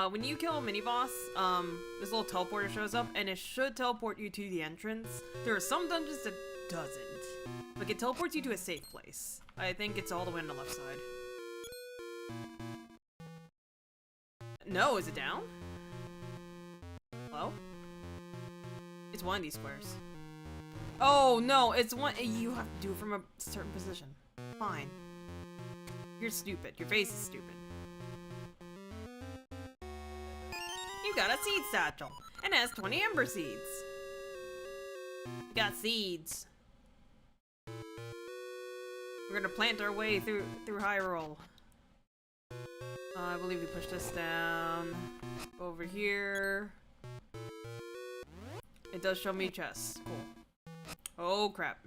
A: When you kill a mini-boss, this little teleporter shows up, and it should teleport you to the entrance. There are some dungeons that doesn't. Like, it teleports you to a safe place. I think it's all the way on the left side. No, is it down? Hello? It's one of these squares. Oh, no, it's one- you have to do it from a certain position. Fine. You're stupid. Your face is stupid. You got a seed satchel, and it has 20 ember seeds. You got seeds. We're gonna plant our way through Hyrule. I believe we push this down over here. It does show me chests. Cool. Oh crap.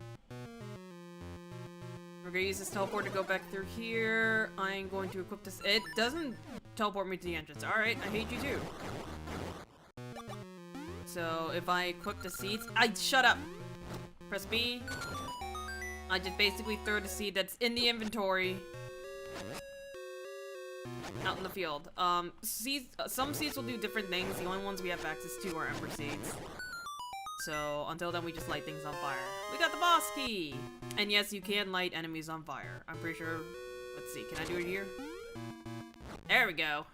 A: We're gonna use this teleport to go back through here. I'm going to equip this. It doesn't teleport me to the entrance. Alright, I hate you too. So if I equip the seeds, shut up! Press B. I just basically throw the seed that's in the inventory out in the field. Seeds, some seeds will do different things. The only ones we have access to are ember seeds. So until then, we just light things on fire. We got the boss key! And yes, you can light enemies on fire. I'm pretty sure. Let's see, can I do it here? There we go.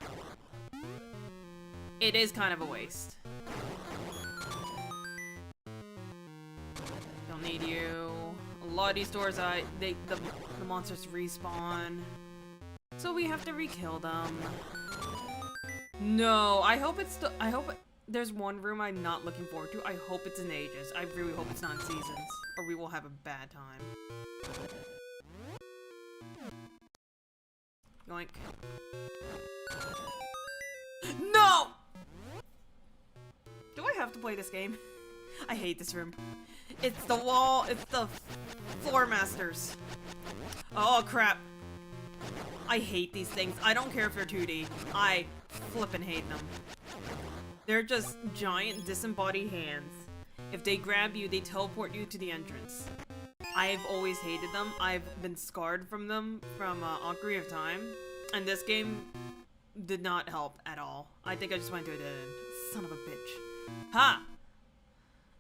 A: It is kind of a waste. Don't need you. A lot of these doors, the monsters respawn. So we have to re-kill them. No, I hope there's one room I'm not looking forward to. I hope it's in Ages. I really hope it's not in Seasons, or we will have a bad time. Yoink. No! Do I have to play this game? I hate this room. It's the wall, it's the floor masters. Oh crap. I hate these things. I don't care if they're 2D. I flippin' hate them. They're just giant disembodied hands. If they grab you, they teleport you to the entrance. I've always hated them. I've been scarred from them from Ocarina of Time. And this game did not help at all. I think I just went to a dead end. Son of a bitch. Ha!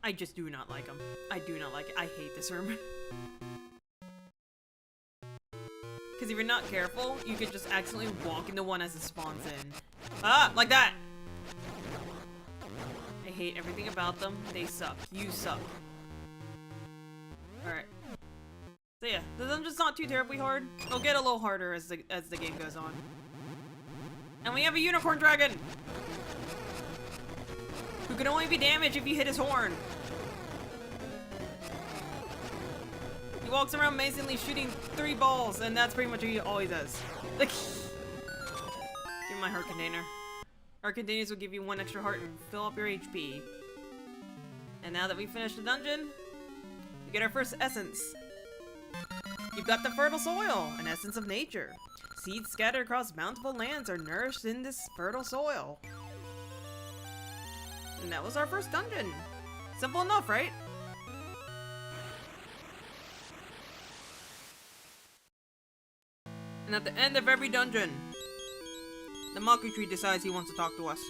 A: I just do not like them. I do not like it. I hate this room. Because if you're not careful, you could just accidentally walk into one as it spawns in. Ah! Like that! I hate everything about them. They suck. You suck. Alright. So yeah, the dungeon's not too terribly hard. It'll get a little harder as the game goes on. And we have a unicorn dragon! Who can only be damaged if you hit his horn. He walks around amazingly shooting 3 balls, and that's pretty much what he always does. Like, give me my heart container. Heart containers will give you 1 extra heart and fill up your HP. And now that we finished the dungeon, We get our first essence. You've got the fertile soil, an essence of nature. Seeds scattered across bountiful lands are nourished in this fertile soil. And that was our first dungeon. Simple enough, right? And at the end of every dungeon, the Mockery Tree decides he wants to talk to us.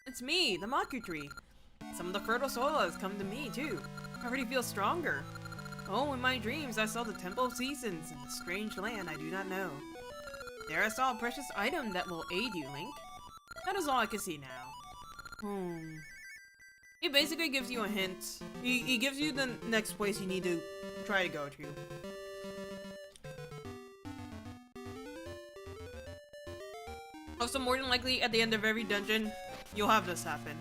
A: It's me, the Mockery Tree. Some of the fertile soil has come to me, too. I already feel stronger. Oh, in my dreams, I saw the Temple of Seasons in a strange land I do not know. There I saw a precious item that will aid you, Link. That is all I can see now. He basically gives you a hint. He gives you the next place you need to try to go to. Also, more than likely, at the end of every dungeon, you'll have this happen.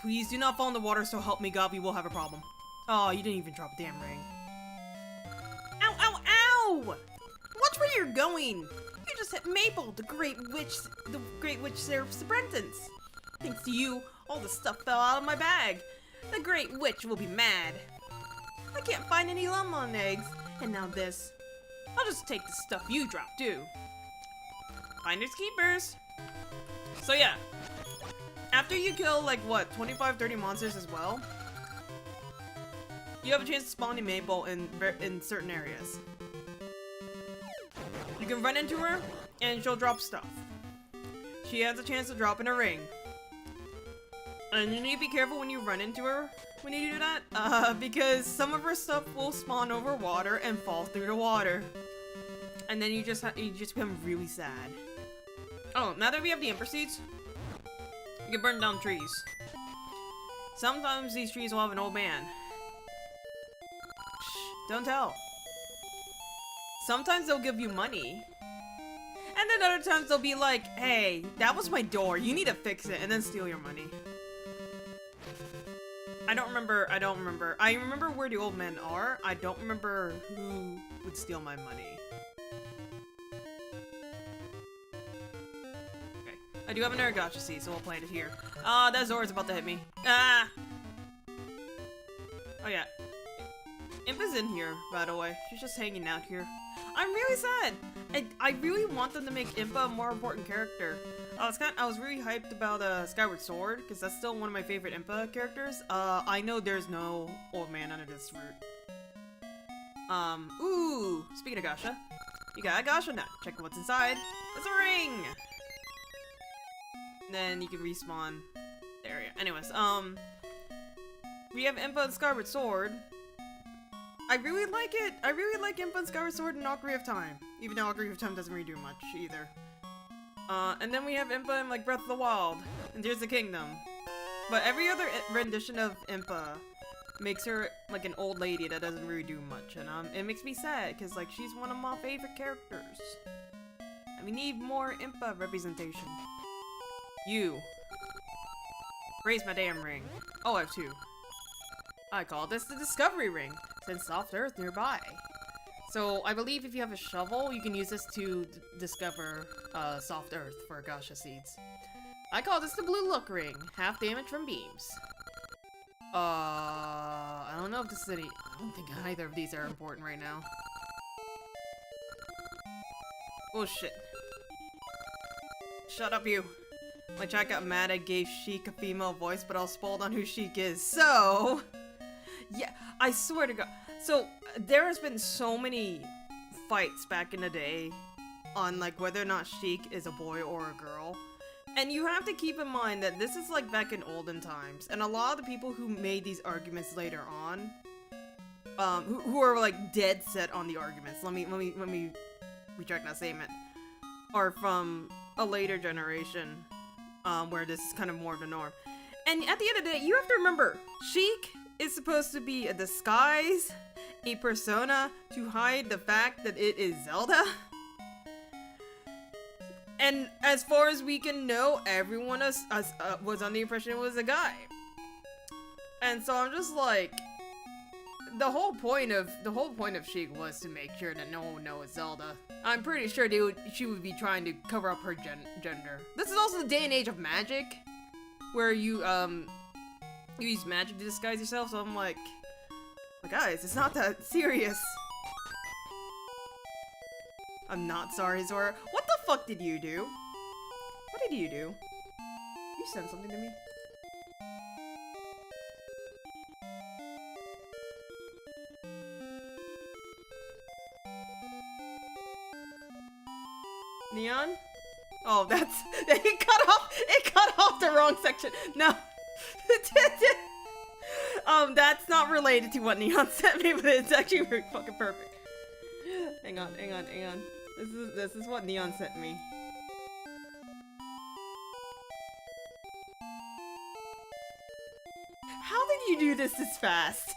A: Please do not fall in the water, so help me God, we will have a problem. Oh, you didn't even drop a damn ring. Ow, ow, ow! Watch where you're going! You just hit Maple, the Great Witch serves Brentons. Thanks to you, all the stuff fell out of my bag. The Great Witch will be mad. I can't find any lemon eggs, and now this. I'll just take the stuff you dropped, too. Finders keepers. So yeah, after you kill, like, what, 25, 30 monsters as well, you have a chance to spawn in Maple in certain areas. You can run into her, and she'll drop stuff. She has a chance to drop in a ring. And you need to be careful when you run into her when you do that, because some of her stuff will spawn over water and fall through the water. And then you just become really sad. Oh, now that we have the Emperor Seeds, you can burn down trees. Sometimes these trees will have an old man. Shh, don't tell. Sometimes they'll give you money. And then other times they'll be like, hey, that was my door, you need to fix it, and then steal your money. I don't remember. I remember where the old men are. I don't remember who would steal my money. Okay. I do have another gacha seed, so we'll plant it here. Ah, that Zora's about to hit me. Ah! Oh yeah. Impa's in here, by the way. She's just hanging out here. I'm really sad. I really want them to make Impa a more important character. I was really hyped about Skyward Sword, because that's still one of my favorite Impa characters. I know there's no old man under this root. Ooh, speaking of gacha, you got a gacha nut. Check what's inside. It's a ring! And then you can respawn the area. Anyways, we have Impa and Skyward Sword. I really like it. I really like Impa and Skyward Sword and Ocarina of Time. Even though Ocarina of Time doesn't really do much either. And then we have Impa in like Breath of the Wild and Tears of the Kingdom. But every other rendition of Impa makes her like an old lady that doesn't really do much. And it makes me sad because like she's one of my favorite characters. And we need more Impa representation. You. Raise my damn ring. Oh, I have two. I call this the Discovery Ring, since soft earth nearby. So, I believe if you have a shovel, you can use this to discover soft earth for gacha seeds. I call this the Blue Look Ring, half damage from beams. I don't know if this is any— I don't think either of these are important right now. Oh shit. Shut up, you. My chat got mad I gave Sheik a female voice, but I was spoiled on who Sheik is, so— yeah, I swear to God. So, there has been so many fights back in the day on, like, whether or not Sheik is a boy or a girl. And you have to keep in mind that this is, like, back in olden times. And a lot of the people who made these arguments later on, who are, like, dead set on the arguments, let me retract that statement, are from a later generation, where this is kind of more of the norm. And at the end of the day, you have to remember, Sheik is supposed to be a disguise, a persona to hide the fact that it is Zelda. And as far as we can know, everyone was on the impression it was a guy. And so I'm just like, the whole point of Sheik was to make sure that no one would know it's Zelda. I'm pretty sure she would be trying to cover up her gender. This is also the day and age of magic. where you use magic to disguise yourself, so I'm like, guys, it's not that serious. I'm not sorry, Zora. What the fuck did you do? What did you do? You sent something to me? Neon? Oh, that's it cut off the wrong section. No. That's not related to what Neon sent me, but it's actually very fucking perfect. Hang on. This is what Neon sent me. How did you do this fast?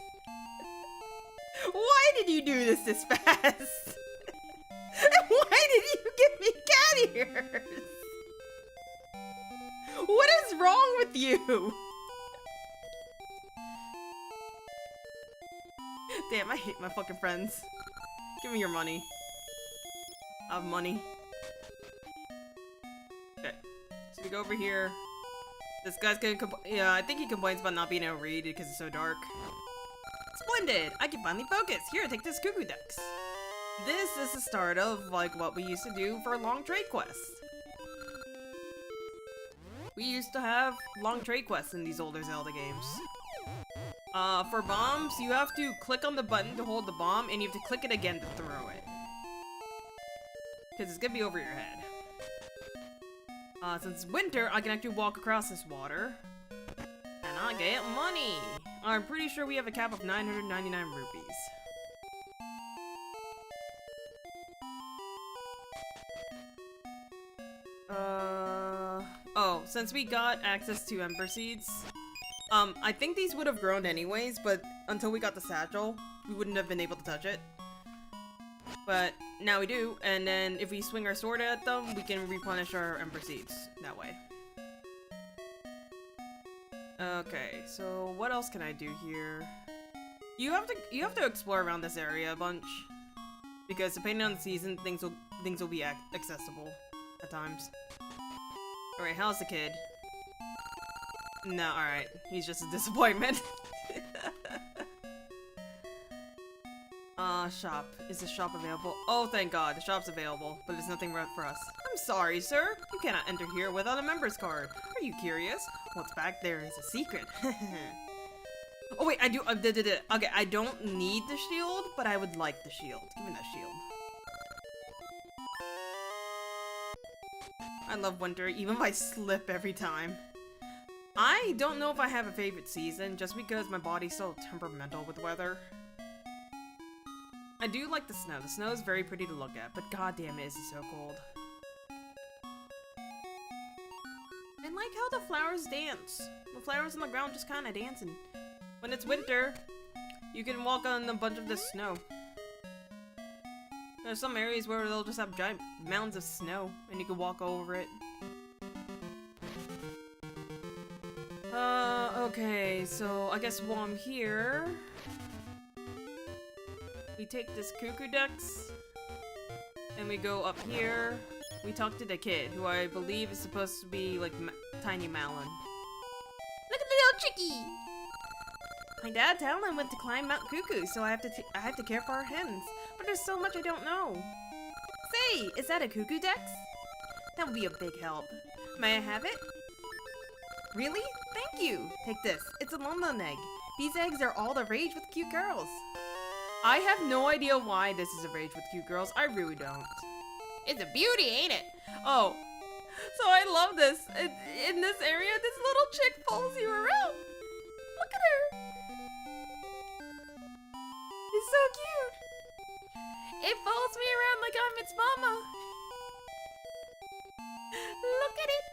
A: Why did you do this fast? Why did you give me cat ears? What is wrong with you? Damn, I hate my fucking friends. Give me your money. I have money. Okay. So we go over here. This guy's gonna yeah, I think he complains about not being able to read because it's so dark. Splendid! I can finally focus! Here, take this cuckoo ducks. This is the start of, like, what we used to do for long trade quests. We used to have long trade quests in these older Zelda games. For bombs, you have to click on the button to hold the bomb, and you have to click it again to throw it. Because it's gonna be over your head. Since it's winter, I can actually walk across this water. And I get money! I'm pretty sure we have a cap of 999 rupees. Oh, since we got access to Ember Seeds, I think these would have grown anyways, but until we got the satchel, we wouldn't have been able to touch it. But now we do, and then if we swing our sword at them, we can replenish our Ember Seeds that way. Okay, so what else can I do here? You have to explore around this area a bunch, because depending on the season, things will be accessible at times. All right, how's the kid? No, all right, he's just a disappointment. Shop. Is the shop available? Oh, thank God, the shop's available, but there's nothing for us. I'm sorry, sir. You cannot enter here without a member's card. Are you curious? What's back there is a secret. Oh wait, I do. Okay, I don't need the shield, but I would like the shield. Give me that shield. I love winter, even if I slip every time. I don't know if I have a favorite season, just because my body's so temperamental with weather. I do like the snow. The snow is very pretty to look at, but goddamn it, is it so cold. And like how the flowers dance. The flowers on the ground just kind of dancing. When it's winter, you can walk on a bunch of this snow. There's some areas where they'll just have giant mounds of snow, and you can walk over it. Okay, so I guess while I'm here, we take this cuckoo ducks, and we go up here. We talk to the kid, who I believe is supposed to be like Tiny Malin. Look at the little chickie! My dad Talon went to climb Mount Cuckoo, so I have to care for our hens. But there's so much I don't know. Say, is that a cuckoo duck? That would be a big help. May I have it? Really? Thank you! Take this. It's a London egg. These eggs are all the rage with cute girls. I have no idea why this is a rage with cute girls. I really don't. It's a beauty, ain't it? Oh. So I love this. In this area, this little chick follows you around. Look at her. It's so cute. It follows me around like I'm its mama. Look at it.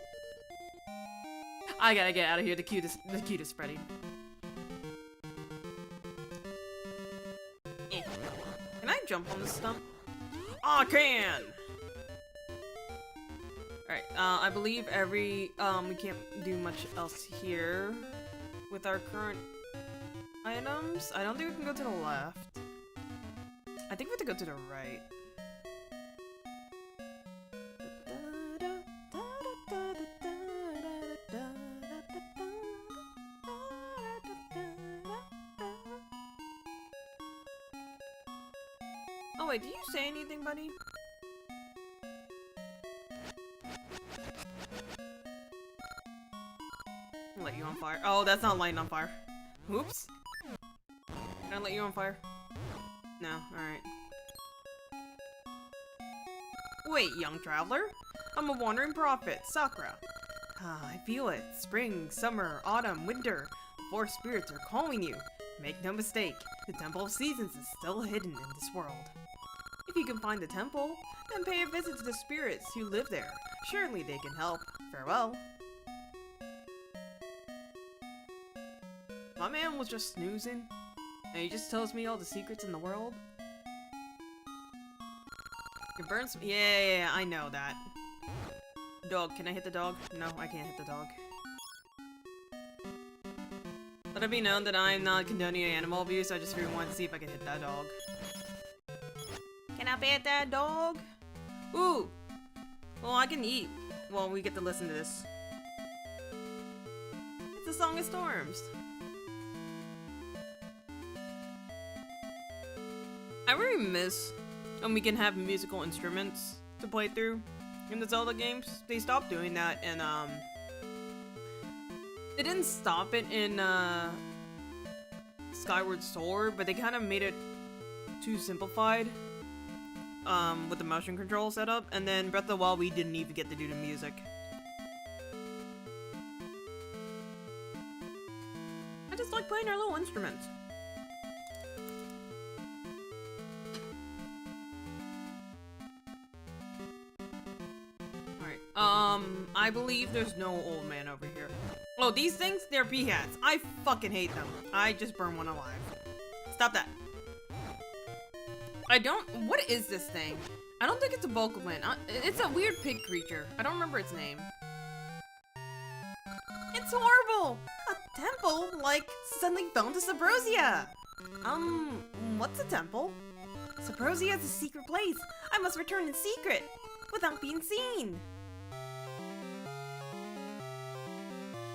A: I gotta get out of here. The cutest Freddy. Can I jump on this stump? I can! Alright, I believe we can't do much else here with our current items. I don't think we can go to the left. I think we have to go to the right. Oh wait, did you say anything, buddy? I'll let you on fire. Oh, that's not lighting on fire. Oops. Can I let you on fire? No, alright. Wait, young traveler? I'm a wandering prophet, Sakura. Ah, I feel it. Spring, summer, autumn, winter. The four spirits are calling you. Make no mistake, the Temple of Seasons is still hidden in this world. If you can find the temple, then pay a visit to the spirits who live there. Surely they can help. Farewell. My man was just snoozing, and he just tells me all the secrets in the world. It burns. Yeah, I know that. Dog, can I hit the dog? No, I can't hit the dog. Let it be known that I'm not condoning animal abuse, I just really wanted to see if I could hit that dog. Can I pet that dog? Ooh! Well, I can eat. Well, we get to listen to this. It's a Song of Storms. I really miss when we can have musical instruments to play through in the Zelda games. They stopped doing that, and they didn't stop it in Skyward Sword, but they kind of made it too simplified with the motion control setup. And then Breath of the Wild, we didn't even get to do the music. I just like playing our little instruments. I believe there's no old man over here. Oh, these things? They're pea-hats. I fucking hate them. I just burned one alive. Stop that. I don't... What is this thing? I don't think it's a Bokoblin. It's a weird pig creature. I don't remember its name. It's horrible! A temple? Like, suddenly fell into Subrosia! What's a temple? Subrosia is a secret place. I must return in secret, without being seen.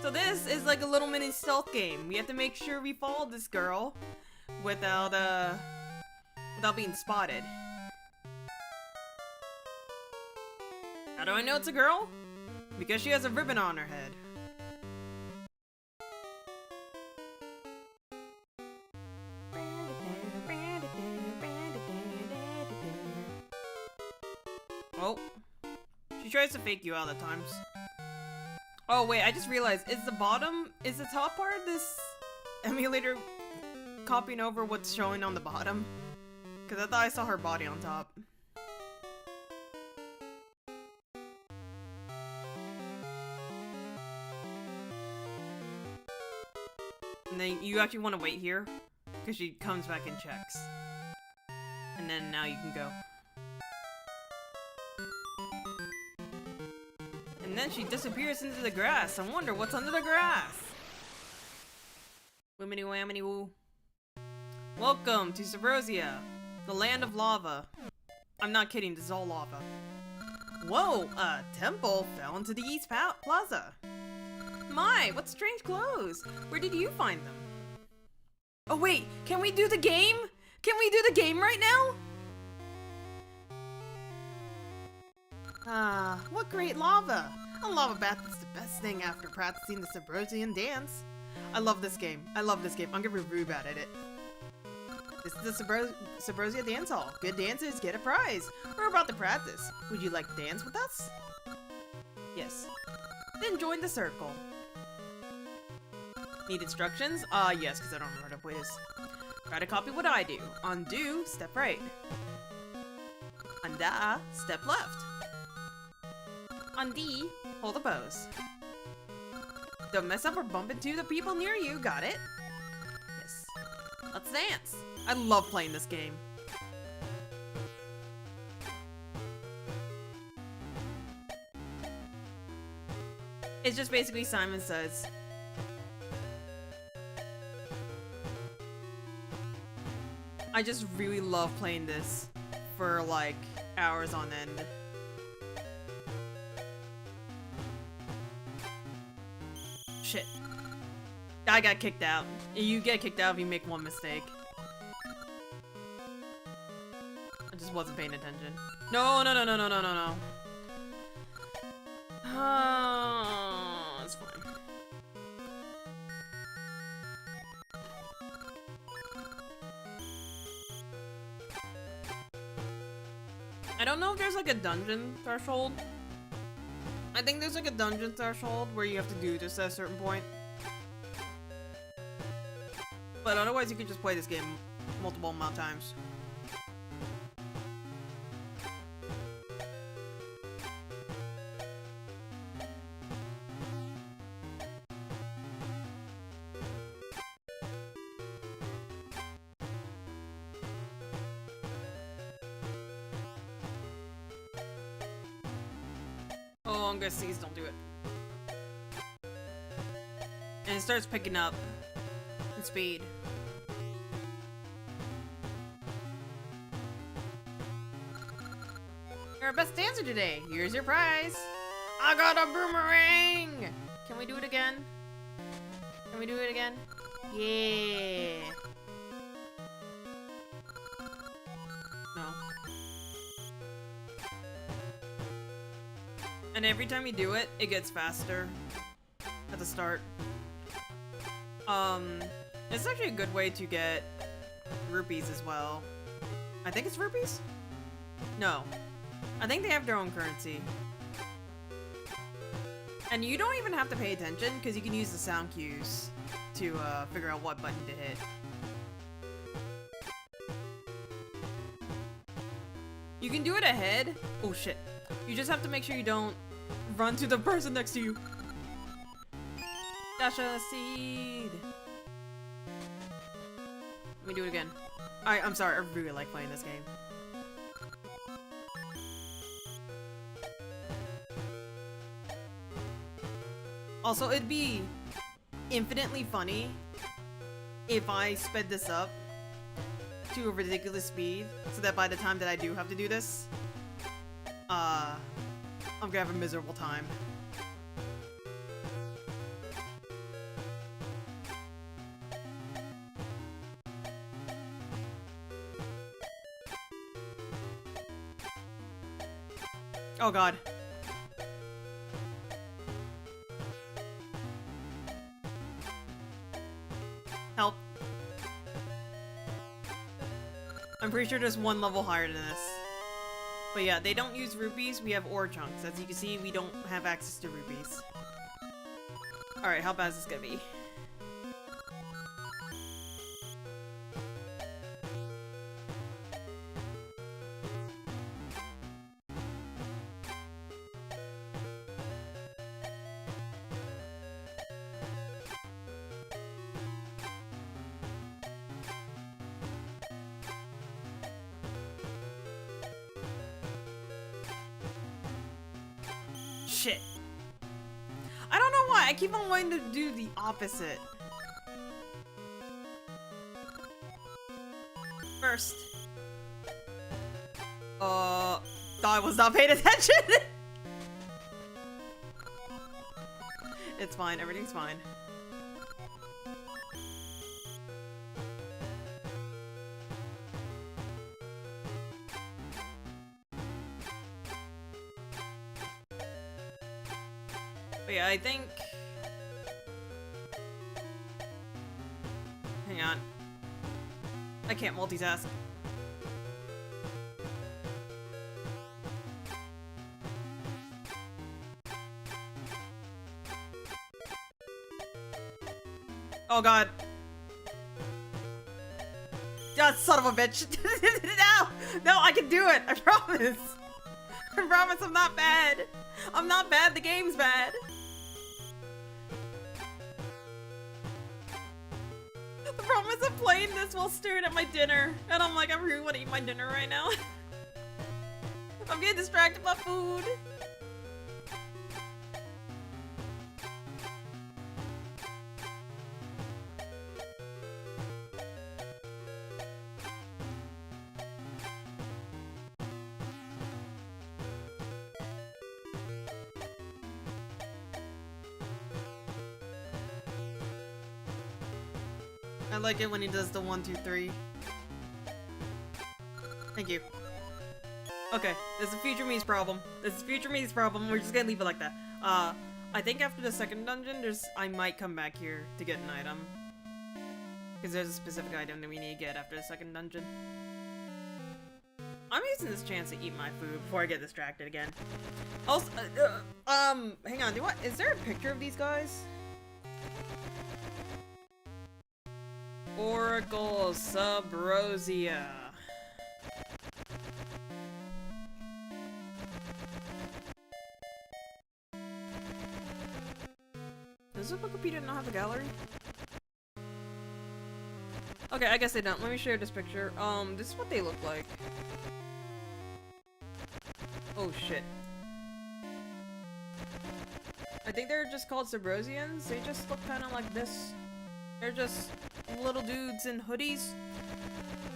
A: So this is like a little mini stealth game. We have to make sure we follow this girl without being spotted. How do I know it's a girl? Because she has a ribbon on her head. Oh. She tries to fake you out at times. Oh wait, I just realized, is the top part of this emulator copying over what's showing on the bottom? Because I thought I saw her body on top. And then you actually want to wait here, because she comes back and checks. And then now you can go. And then she disappears into the grass. I wonder what's under the grass. Wimmity whammity woo. Welcome to Subrosia, the land of lava. I'm not kidding, this is all lava. Whoa, a temple fell into the East Plaza. My, what strange clothes. Where did you find them? Oh wait, can we do the game? Can we do the game right now? Ah, what great lava! A lava bath is the best thing after practicing the Subrosian dance. I love this game. I love this game. I'm gonna be rude at it. This is the Subrosia Dance Hall. Good dancers get a prize. We're about to practice. Would you like to dance with us? Yes. Then join the circle. Need instructions? Yes, because I don't remember how to play this. Try to copy what I do. Undo, step right. Unda, step left. Undi, hold the pose. Don't mess up or bump into the people near you, got it? Yes. Let's dance. I love playing this game. It's just basically Simon Says. I just really love playing this for like hours on end. Shit. I got kicked out. You get kicked out if you make one mistake. just wasn't paying attention. No, no, no, no, no, no, no, no. It's fine. I don't know if there's like a dungeon threshold. I think there's like a dungeon threshold where you have to do this at a certain point. But otherwise you can just play this game multiple amount of times. Oh, I'm gonna seize, don't do it. And it starts picking up in speed. You're our best dancer today. Here's your prize. I got a boomerang! Can we do it again? Can we do it again? Yeah. No. And every time you do it, it gets faster at the start. It's actually a good way to get rupees as well. I think it's rupees? No. I think they have their own currency. And you don't even have to pay attention, because you can use the sound cues to figure out what button to hit. You can do it ahead. Oh shit. You just have to make sure you don't run to the person next to you. Dash a seed. Let me do it again. I'm sorry, I really like playing this game. Also, it'd be infinitely funny if I sped this up to a ridiculous speed, so that by the time that I do have to do this, I'm gonna have a miserable time. Oh god. Help. I'm pretty sure there's one level higher than this. But yeah, they don't use rupees, we have ore chunks. As you can see, we don't have access to rupees. Alright, how bad is this gonna be? Shit. I don't know why, I keep on wanting to do the opposite. First. I was not paying attention! It's fine, everything's fine. But yeah, I think... Hang on. I can't multitask. Oh god. God, son of a bitch. No! No, I can do it! I promise! I promise I'm not bad! I'm not bad, the game's bad! The problem is I'm playing this while staring at my dinner, and I'm like, I really want to eat my dinner right now. I'm getting distracted by food. I like it when he does the 1, 2, 3. Thank you. Okay, this is future me's problem. This is future me's problem. We're just gonna leave it like that. I think after the second dungeon, I might come back here to get an item. Because there's a specific item that we need to get after the second dungeon. I'm using this chance to eat my food before I get distracted again. Also, hang on, is there a picture of these guys? Oracle Subrosia. Does the Wikipedia not have a gallery? Okay, I guess they don't. Let me share this picture. This is what they look like. Oh shit. I think they're just called Subrosians. They just look kind of like this. They're just little dudes in hoodies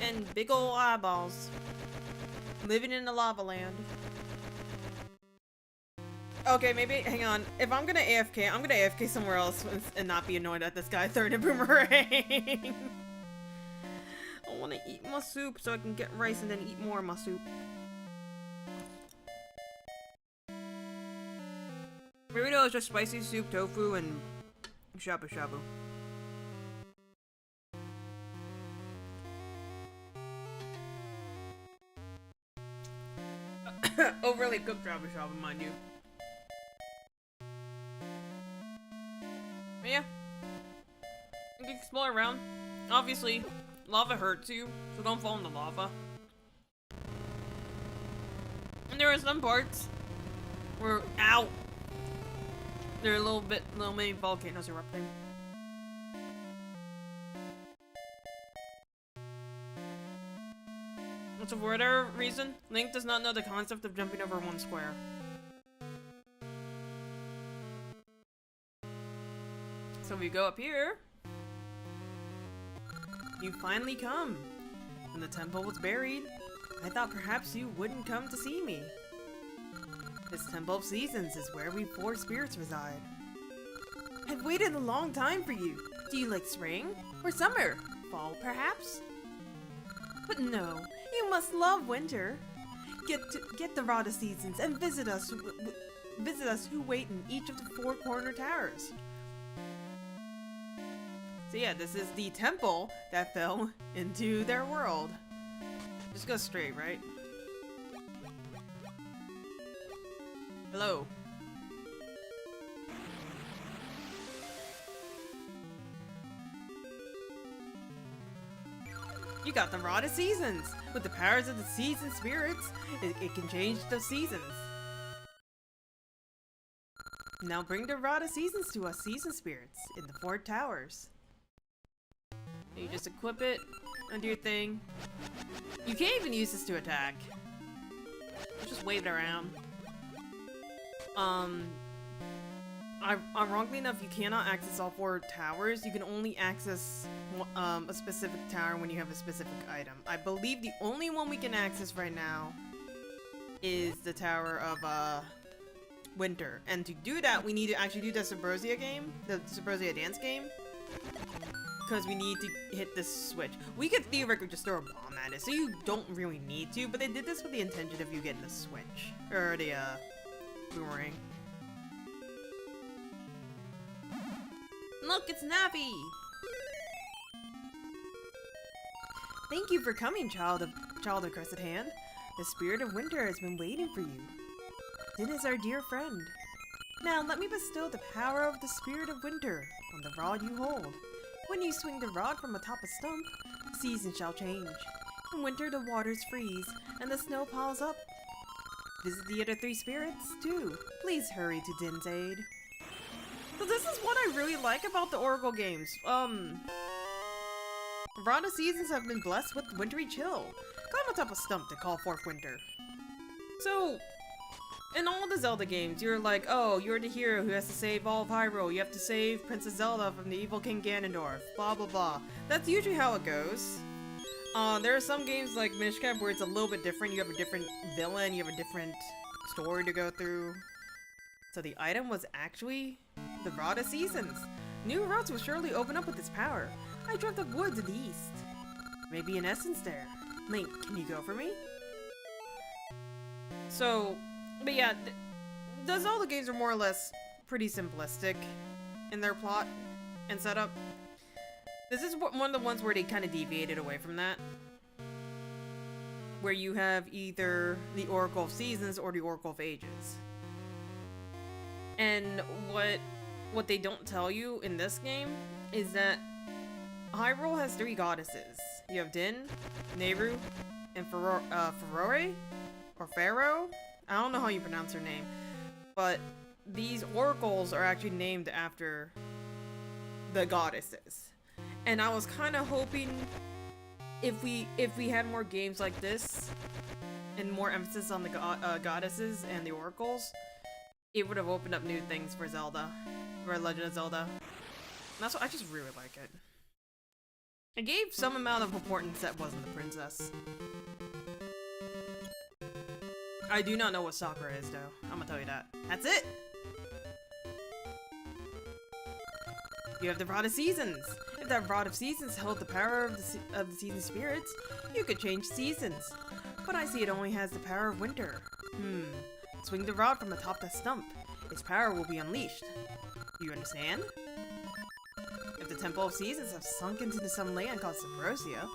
A: and big ol' eyeballs living in the lava land. Okay, maybe, hang on. If I'm gonna AFK, I'm gonna AFK somewhere else and not be annoyed at this guy throwing a boomerang. I wanna eat my soup so I can get rice and then eat more of my soup. Burrito is just spicy soup, tofu, and shabu shabu. Overly cooked shabu shabu, mind you. But yeah, you can explore around. Obviously, lava hurts you, so don't fall in the lava. And there are some parts where, ow! There are little mini volcanoes erupting. So for whatever reason, Link does not know the concept of jumping over one square. So we go up here. You finally come. When the temple was buried, I thought perhaps you wouldn't come to see me. This Temple of Seasons is where we four spirits reside. I've waited a long time for you. Do you like spring? Or summer? Fall, perhaps? But no, you must love winter. Get the Rada Seasons and visit us who wait in each of the four corner towers. So yeah, this is the temple that fell into their world. Just go straight, right? Hello. You got the Rada Seasons! With the powers of the season spirits, it can change the seasons. Now bring the Rada Seasons to us season spirits in the four towers. You just equip it, and do your thing. You can't even use this to attack. Just wave it around. Ironically enough, you cannot access all four towers. You can only access a specific tower when you have a specific item. I believe the only one we can access right now is the Tower of Winter. And to do that, we need to actually do the Subrosia game, the Subrosia dance game, because we need to hit this switch. We could theoretically just throw a bomb at it, so you don't really need to, but they did this with the intention of you getting the switch, or the boomerang. Look, it's Navi! Thank you for coming, child of Crescent Hand. The Spirit of Winter has been waiting for you. Din is our dear friend. Now let me bestow the power of the Spirit of Winter on the rod you hold. When you swing the rod from atop a stump, the seasons shall change. In winter the waters freeze, and the snow piles up. Visit the other three spirits, too. Please hurry to Din's aid. So this is what I really like about the Oracle games. Rada Seasons have been blessed with wintry chill. Climb atop a stump to call forth winter. So, in all the Zelda games, you're like, oh, you're the hero who has to save all of Hyrule. You have to save Princess Zelda from the evil King Ganondorf. Blah, blah, blah. That's usually how it goes. There are some games like Minish Cap where it's a little bit different. You have a different villain, you have a different story to go through. So the item was actually the Rada Seasons. New routes will surely open up with its power. I dreamt of woods in the east. Maybe an essence there. Link, can you go for me? So, but yeah, the Zelda games are more or less pretty simplistic in their plot and setup. This is one of the ones where they kind of deviated away from that. Where you have either the Oracle of Seasons or the Oracle of Ages. And what they don't tell you in this game is that Hyrule has 3 goddesses. You have Din, Nehru, and Ferore? Or Pharaoh? I don't know how you pronounce her name. But these oracles are actually named after the goddesses. And I was kind of hoping if we had more games like this and more emphasis on the goddesses and the oracles, it would have opened up new things for Zelda, for Legend of Zelda. And that's what I just really like it. It gave some amount of importance that wasn't the princess. I do not know what Sakura is, though. I'm gonna tell you that. That's it! You have the Rod of Seasons. If that Rod of Seasons held the power of the season spirits, you could change seasons. But I see it only has the power of winter. Swing the rod from atop the stump. Its power will be unleashed. Do you understand? If the Temple of Seasons have sunk into some land called Subrosia,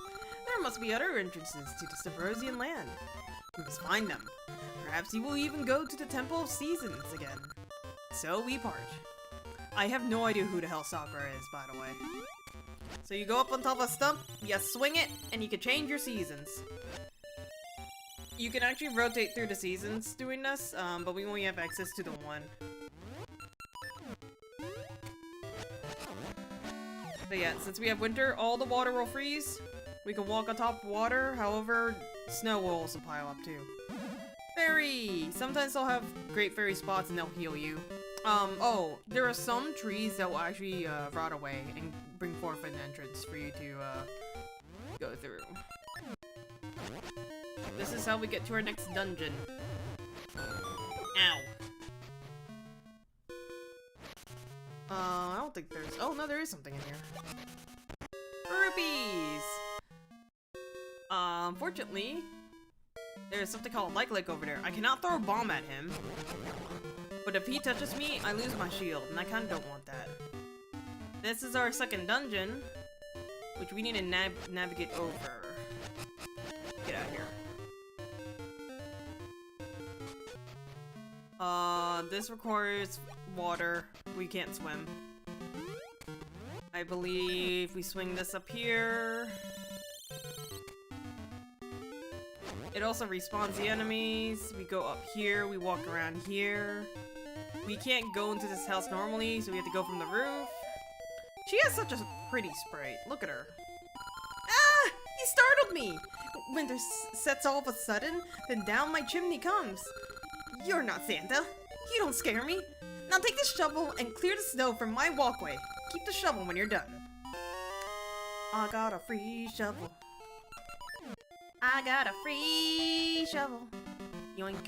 A: there must be other entrances to the Subrosian land. We must find them. Perhaps you will even go to the Temple of Seasons again. So we part. I have no idea who the hell Sakura is, by the way. So you go up on top of a stump, you swing it, and you can change your seasons. You can actually rotate through the seasons doing this, but we only have access to the one. But yeah, since we have winter, all the water will freeze. We can walk on top of water, however, snow will also pile up too. Fairy! Sometimes they'll have great fairy spots and they'll heal you. Oh, there are some trees that will actually, rot away and bring forth an entrance for you to, go through. This is how we get to our next dungeon. Ow. I don't think there's- oh no, there is something in here. Rupees! Unfortunately, there's something called like over there. I cannot throw a bomb at him. But if he touches me, I lose my shield, and I kinda don't want that. This is our second dungeon, which we need to navigate over. Get out of here. This requires water. We can't swim. I believe we swing this up here. It also respawns the enemies. We go up here, we walk around here. We can't go into this house normally, so we have to go from the roof. She has such a pretty sprite. Look at her. Ah! He startled me! Winter sets all of a sudden, then down my chimney comes. You're not Santa. You don't scare me. Now take this shovel and clear the snow from my walkway. Keep the shovel when you're done. I got a free shovel. I got a free shovel. Yoink.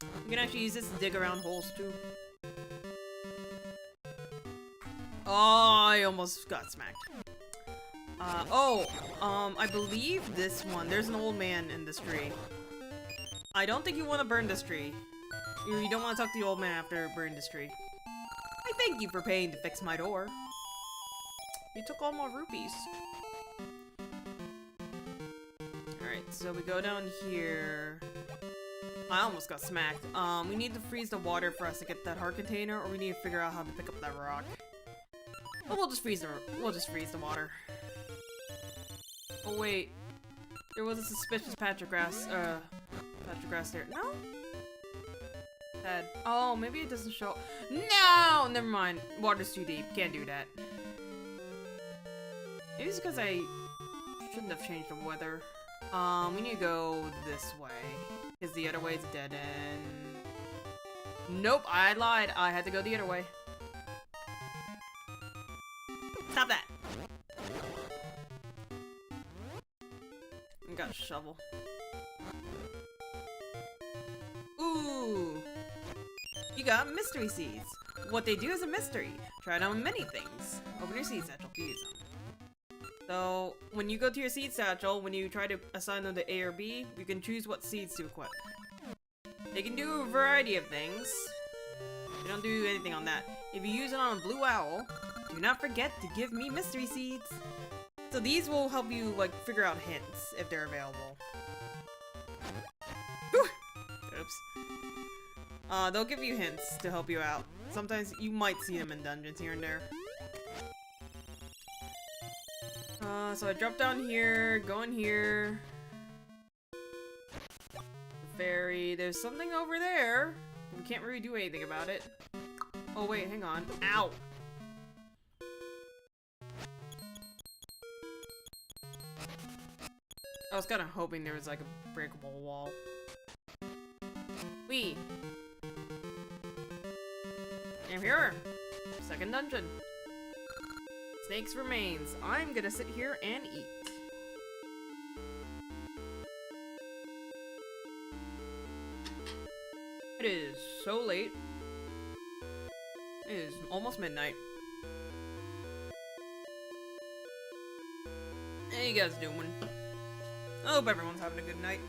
A: You can actually use this to dig around holes too. Oh, I almost got smacked. I believe this one. There's an old man in this tree. I don't think you want to burn this tree. You don't want to talk to the old man after burning this tree. I thank you for paying to fix my door. You took all my rupees. Alright, so we go down here. I almost got smacked. We need to freeze the water for us to get that heart container, or we need to figure out how to pick up that rock. But we'll just freeze the water. Oh wait. There was a suspicious patch of grass there. No? Oh, maybe it doesn't show. No! Never mind. Water's too deep. Can't do that. Maybe it's because I shouldn't have changed the weather. We need to go this way. Because the other way is a dead end. Nope, I lied. I had to go the other way. Stop that! I got a shovel. Ooh! You got mystery seeds. What they do is a mystery. Try it on many things. Open your seed satchel to use them. So, when you go to your seed satchel, when you try to assign them to A or B, you can choose what seeds to equip. They can do a variety of things. They don't do anything on that. If you use it on a blue owl, do not forget to give me mystery seeds. So these will help you, like, figure out hints if they're available. Whew. Oops. They'll give you hints to help you out. Sometimes you might see them in dungeons here and there. So I drop down here, go in here. Fairy, there's something over there. We can't really do anything about it. Oh wait, hang on. Ow! I was kind of hoping there was like a breakable wall. Wee! I'm here! Second dungeon. Snake's remains. I'm gonna sit here and eat. It is so late. It is almost midnight. How you guys doing? I hope everyone's having a good night.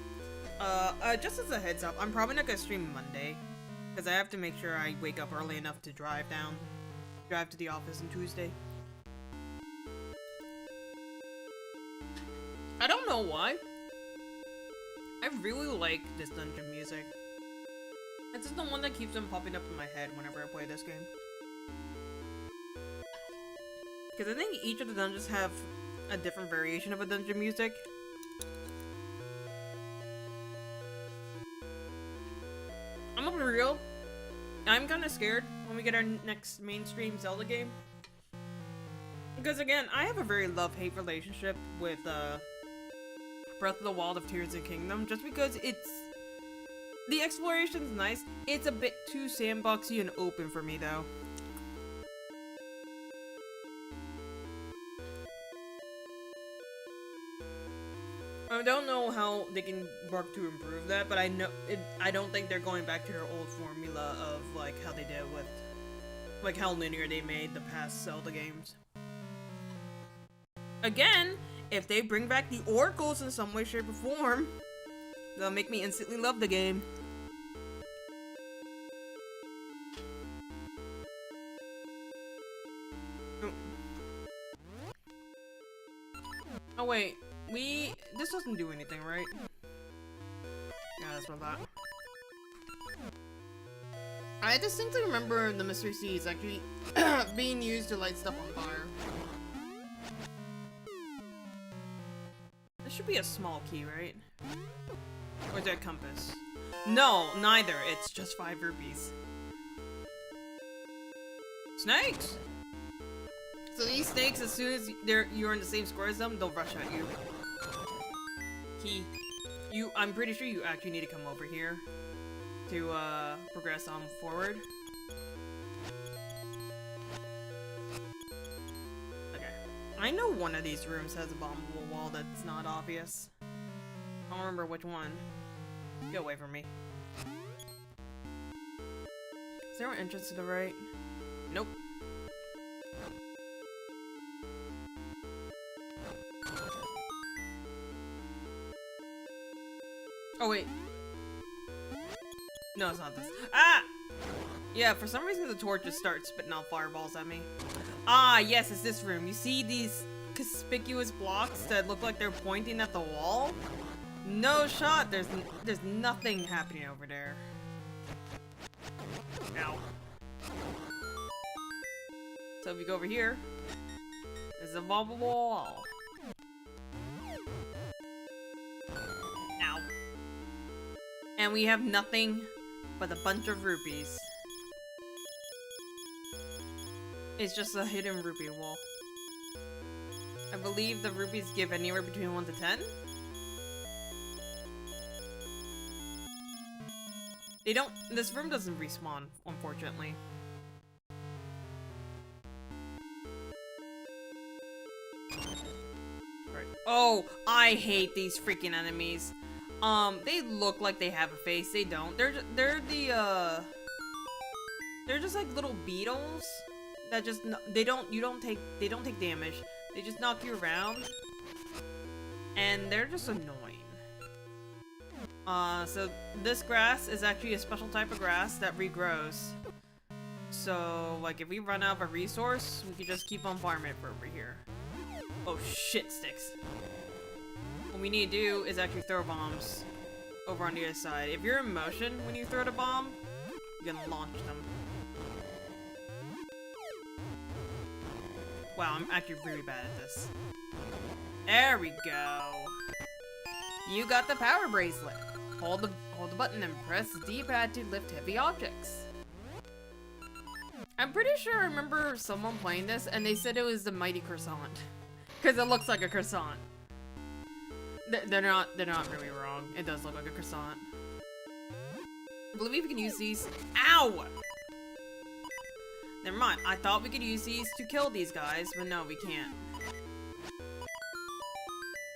A: Just as a heads up, I'm probably not gonna stream Monday. Because I have to make sure I wake up early enough to drive to the office on Tuesday. I don't know why. I really like this dungeon music. It's just the one that keeps on popping up in my head whenever I play this game. Because I think each of the dungeons have a different variation of a dungeon music. I'm gonna be real. I'm kind of scared when we get our next mainstream Zelda game. Because again, I have a very love-hate relationship with Breath of the Wild of Tears of the Kingdom, just because the exploration's nice. It's a bit too sandboxy and open for me, though. I don't know how they can work to improve that, but I don't think they're going back to their old formula of like how they did with like how linear they made the past Zelda games. Again, if they bring back the oracles in some way, shape, or form, they'll make me instantly love the game. Oh wait, this doesn't do anything, right? Yeah, that's what I thought. I distinctly remember the mystery seeds actually being used to light stuff on fire. There should be a small key, right? Or is there a compass? No, neither. It's just 5 rupees. Snakes! So these snakes, as soon as you're in the same square as them, they'll rush at you. Key. I'm pretty sure you actually need to come over here to progress on forward. Okay. I know one of these rooms has a bombable wall that's not obvious. I don't remember which one. Get away from me. Is there an entrance to the right? Nope. Oh wait. No, it's not this. Ah! Yeah, for some reason the torch just starts spitting out fireballs at me. Ah, yes, it's this room. You see these conspicuous blocks that look like they're pointing at the wall? No shot. There's nothing happening over there. Ow. So if you go over here, there's a bombable wall. Ow. And we have nothing but a bunch of rupees. It's just a hidden rupee wall. I believe the rupees give anywhere between 1 to 10. This room doesn't respawn, unfortunately. Right. Oh, I hate these freaking enemies. They look like they have a face. They don't. They're just like little beetles that just they don't take damage. They just knock you around, and they're just annoying. So this grass is actually a special type of grass that regrows. So, like, if we run out of a resource, we can just keep on farming it for over here. Oh shit, sticks. What we need to do is actually throw bombs over on the other side. If you're in motion when you throw the bomb, you can launch them. Wow, I'm actually really bad at this. There we go. You got the power bracelet. Hold the button and press the D-pad to lift heavy objects. I'm pretty sure I remember someone playing this and they said it was the mighty croissant. Because it looks like a croissant. They're not really wrong. It does look like a croissant. I believe we can use these. Ow! Never mind. I thought we could use these to kill these guys, but no, we can't.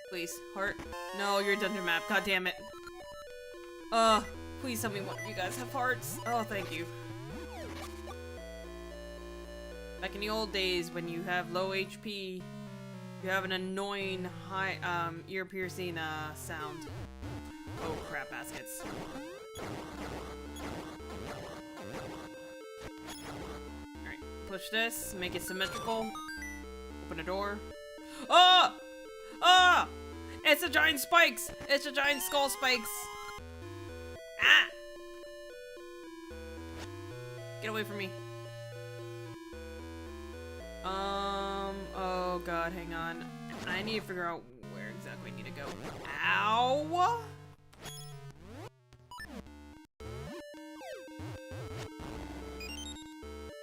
A: Please, heart. No, you're a dungeon map. God damn it. Please tell me one of you guys have hearts. Oh, thank you. Back in the old days when you have low HP, you have an annoying high, ear-piercing, sound. Oh crap, baskets. Alright, push this, make it symmetrical. Open a door. Oh! Ah! It's a giant spikes! It's a giant skull spikes! Ah! Get away from me. Oh god, hang on. I need to figure out where exactly I need to go. Ow!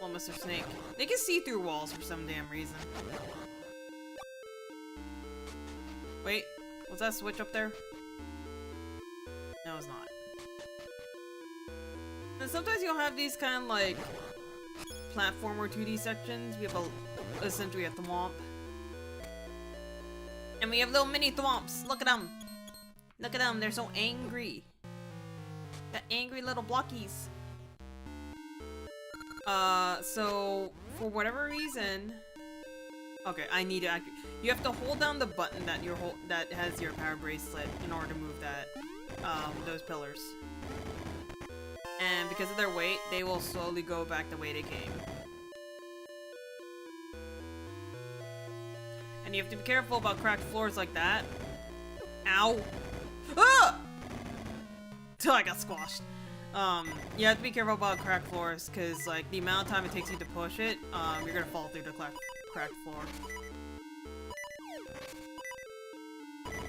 A: Well, Mr. Snake. They can see through walls for some damn reason. Wait, was that a switch up there? No, it's not. And sometimes you'll have these kind of like platformer 2D sections. We have essentially a thwomp. And we have little mini thwomps. Look at them. Look at them. They're so angry. The angry little blockies. So for whatever reason, okay, I need to you have to hold down the button that that has your power bracelet in order to move that those pillars. And because of their weight, they will slowly go back the way they came. And you have to be careful about cracked floors like that. Ow! Ah! Till I got squashed. You have to be careful about cracked floors, because like the amount of time it takes you to push it, you're gonna fall through the cracked floor.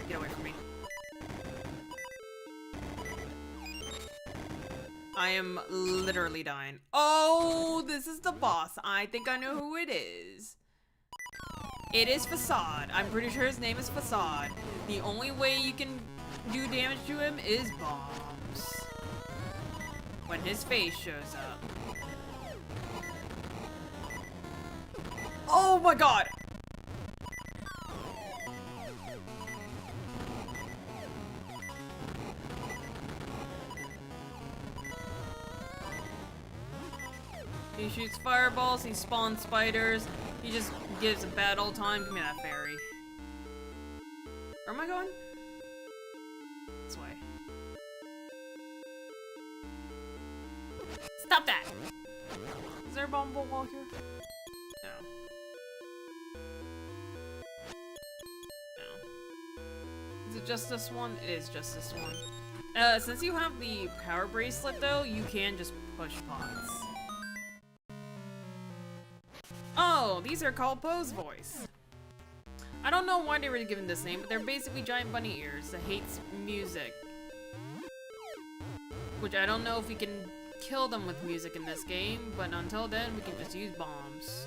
A: Get away from me. I am literally dying. Oh, this is the boss. I think I know who it is. It is Facade. I'm pretty sure his name is Facade. The only way you can do damage to him is bombs. When his face shows up. Oh my god! He shoots fireballs, he spawns spiders, he just gives a bad old time. Give me that fairy. Where am I going? This way. Stop that! Is there a bomb wall here? No. No. Is it just this one? It is just this one. Since you have the power bracelet though, you can just push pots. Oh, these are called Poe's Voice. I don't know why they were given this name, but they're basically giant bunny ears that hates music. Which I don't know if we can kill them with music in this game, but until then, we can just use bombs.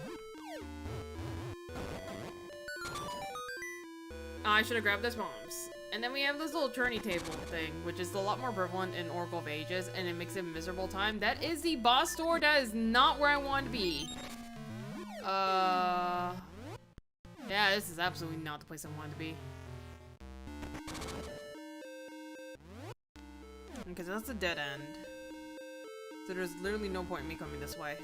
A: I should have grabbed those bombs. And then we have this little turning table thing, which is a lot more prevalent in Oracle of Ages, and it makes it a miserable time. That is the boss door. That is not where I want to be. Yeah, this is absolutely not the place I wanted to be. Because that's a dead end. So there's literally no point in me coming this way.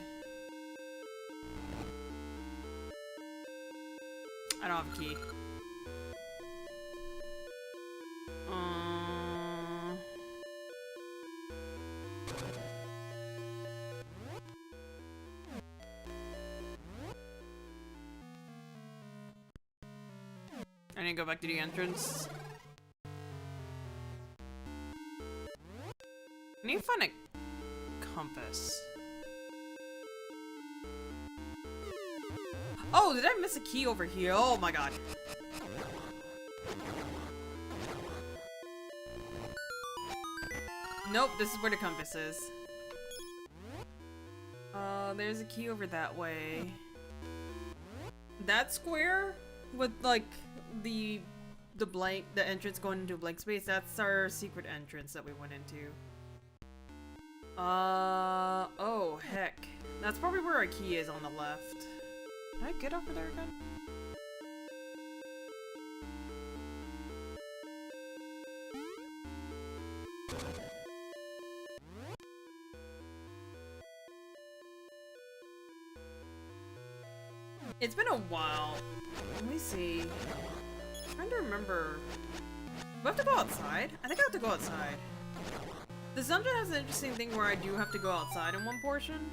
A: I don't have a key. need to go back to the entrance. I need to find a compass. Oh, did I miss a key over here? Oh my god. Nope, this is where the compass is. There's a key over that way. That square with like the entrance going into a blank space, that's our secret entrance that we went into. Oh heck. That's probably where our key is on the left. Did I get over there again? It's been a while. Let me see. I'm trying to remember. Do I have to go outside? I think I have to go outside. This dungeon has an interesting thing where I do have to go outside in one portion.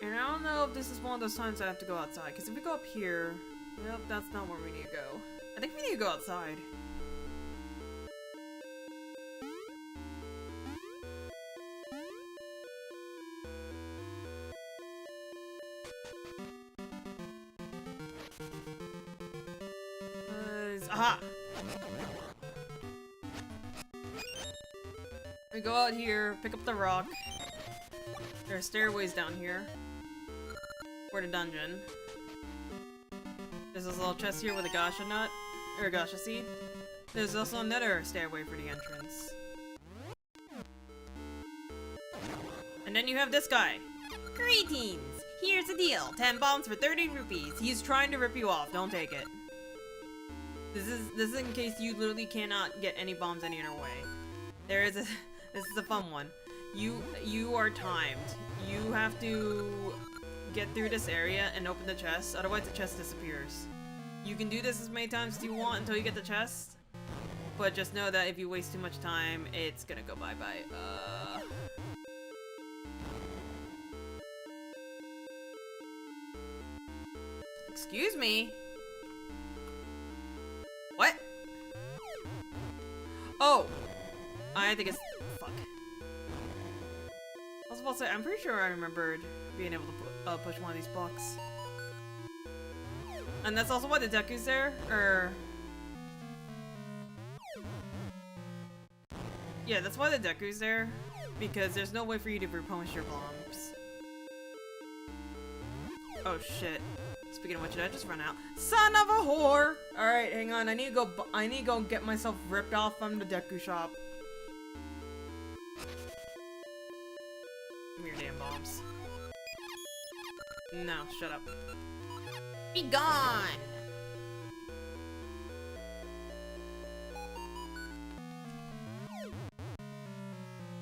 A: And I don't know if this is one of those times I have to go outside. Because if we go up here, yep, that's not where we need to go. I think we need to go outside. Aha! We go out here, pick up the rock. There are stairways down here. For the dungeon. There's this little chest here with a gacha nut. Or a gacha seed. There's also another stairway for the entrance. And then you have this guy. Greetings! Here's the deal. 10 bombs for 30 rupees. He's trying to rip you off. Don't take it. This is in case you literally cannot get any bombs any other way. This is a fun one. You are timed. You have to get through this area and open the chest, otherwise the chest disappears. You can do this as many times as you want until you get the chest, but just know that if you waste too much time, it's gonna go bye-bye. Excuse me? What? Oh! I think it's... Fuck. I was about to say, I'm pretty sure I remembered being able to push one of these blocks. And that's also why the Deku's there, or... Yeah, that's why the Deku's there, because there's no way for you to replenish your bombs. Oh shit. Speaking of which, did I just run out? Son of a whore! Alright, hang on, I need to go get myself ripped off from the Deku shop. Give me your damn bombs. No, shut up. Be gone!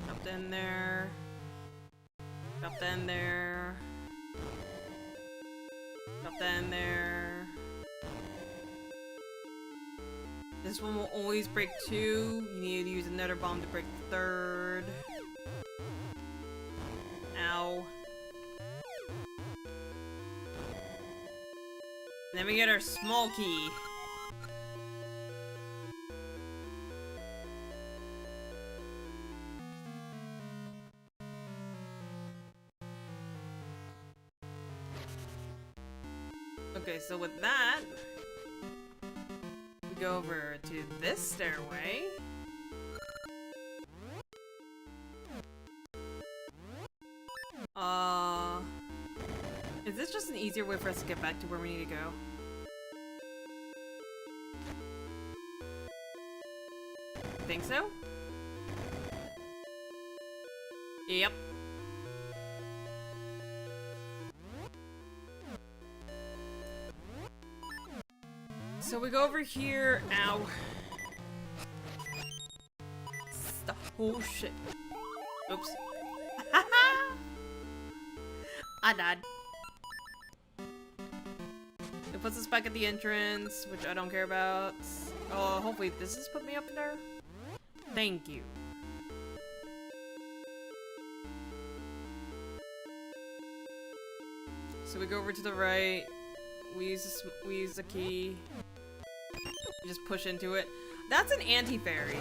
A: Jumped in there. Jumped in there. Jumped in there. This one will always break 2. You need to use another bomb to break the 3rd. Ow. And then we get our small key. Okay, so with that, we go over to this stairway. Is this just an easier way for us to get back to where we need to go? Think so? Yep. So we go over here. Ow. Stop. Oh shit. Oops. I died. It puts us back at the entrance, which I don't care about. Oh, hopefully this has put me up there. Thank you. So we go over to the right. we use the key. We just push into it. That's an anti-fairy.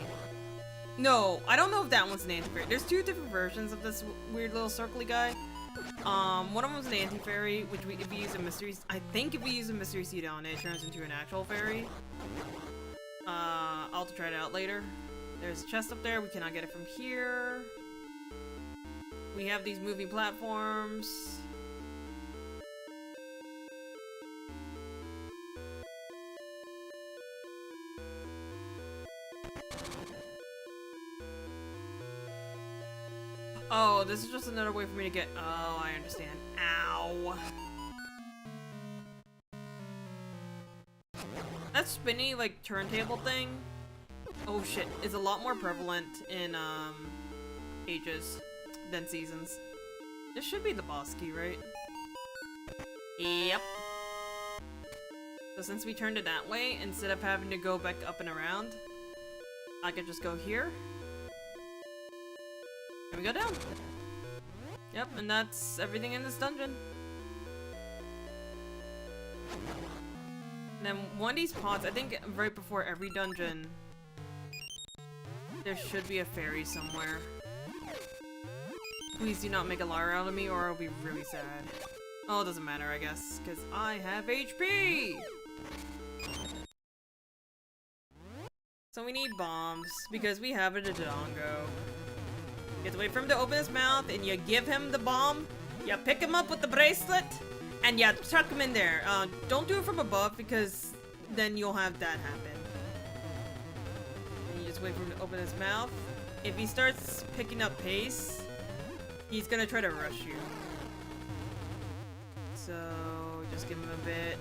A: No, I don't know if that one's an anti-fairy. There's two different versions of this weird little circly guy. One of them was an anti-fairy, which if we use a mystery, I think if we use a mystery seed on it, it turns into an actual fairy. I'll have to try it out later. There's a chest up there. We cannot get it from here. We have these moving platforms. Oh, this is just another way for me to get... Oh, I understand. Ow. That spinny, like, turntable thing, oh shit, is a lot more prevalent in, ages than seasons. This should be the boss key, right? Yep. So since we turned it that way, instead of having to go back up and around, I could just go here. And we go down. Yep, and that's everything in this dungeon. And then one of these pods, I think right before every dungeon, there should be a fairy somewhere. Please do not make a liar out of me or I'll be really sad. Oh, it doesn't matter, I guess, because I have HP! So we need bombs, because we have a Dodongo. You have to wait for him to open his mouth, and you give him the bomb, you pick him up with the bracelet, and you chuck him in there. Don't do it from above, because then you'll have that happen. And you just wait for him to open his mouth. If he starts picking up pace, he's gonna try to rush you. So, just give him a bit.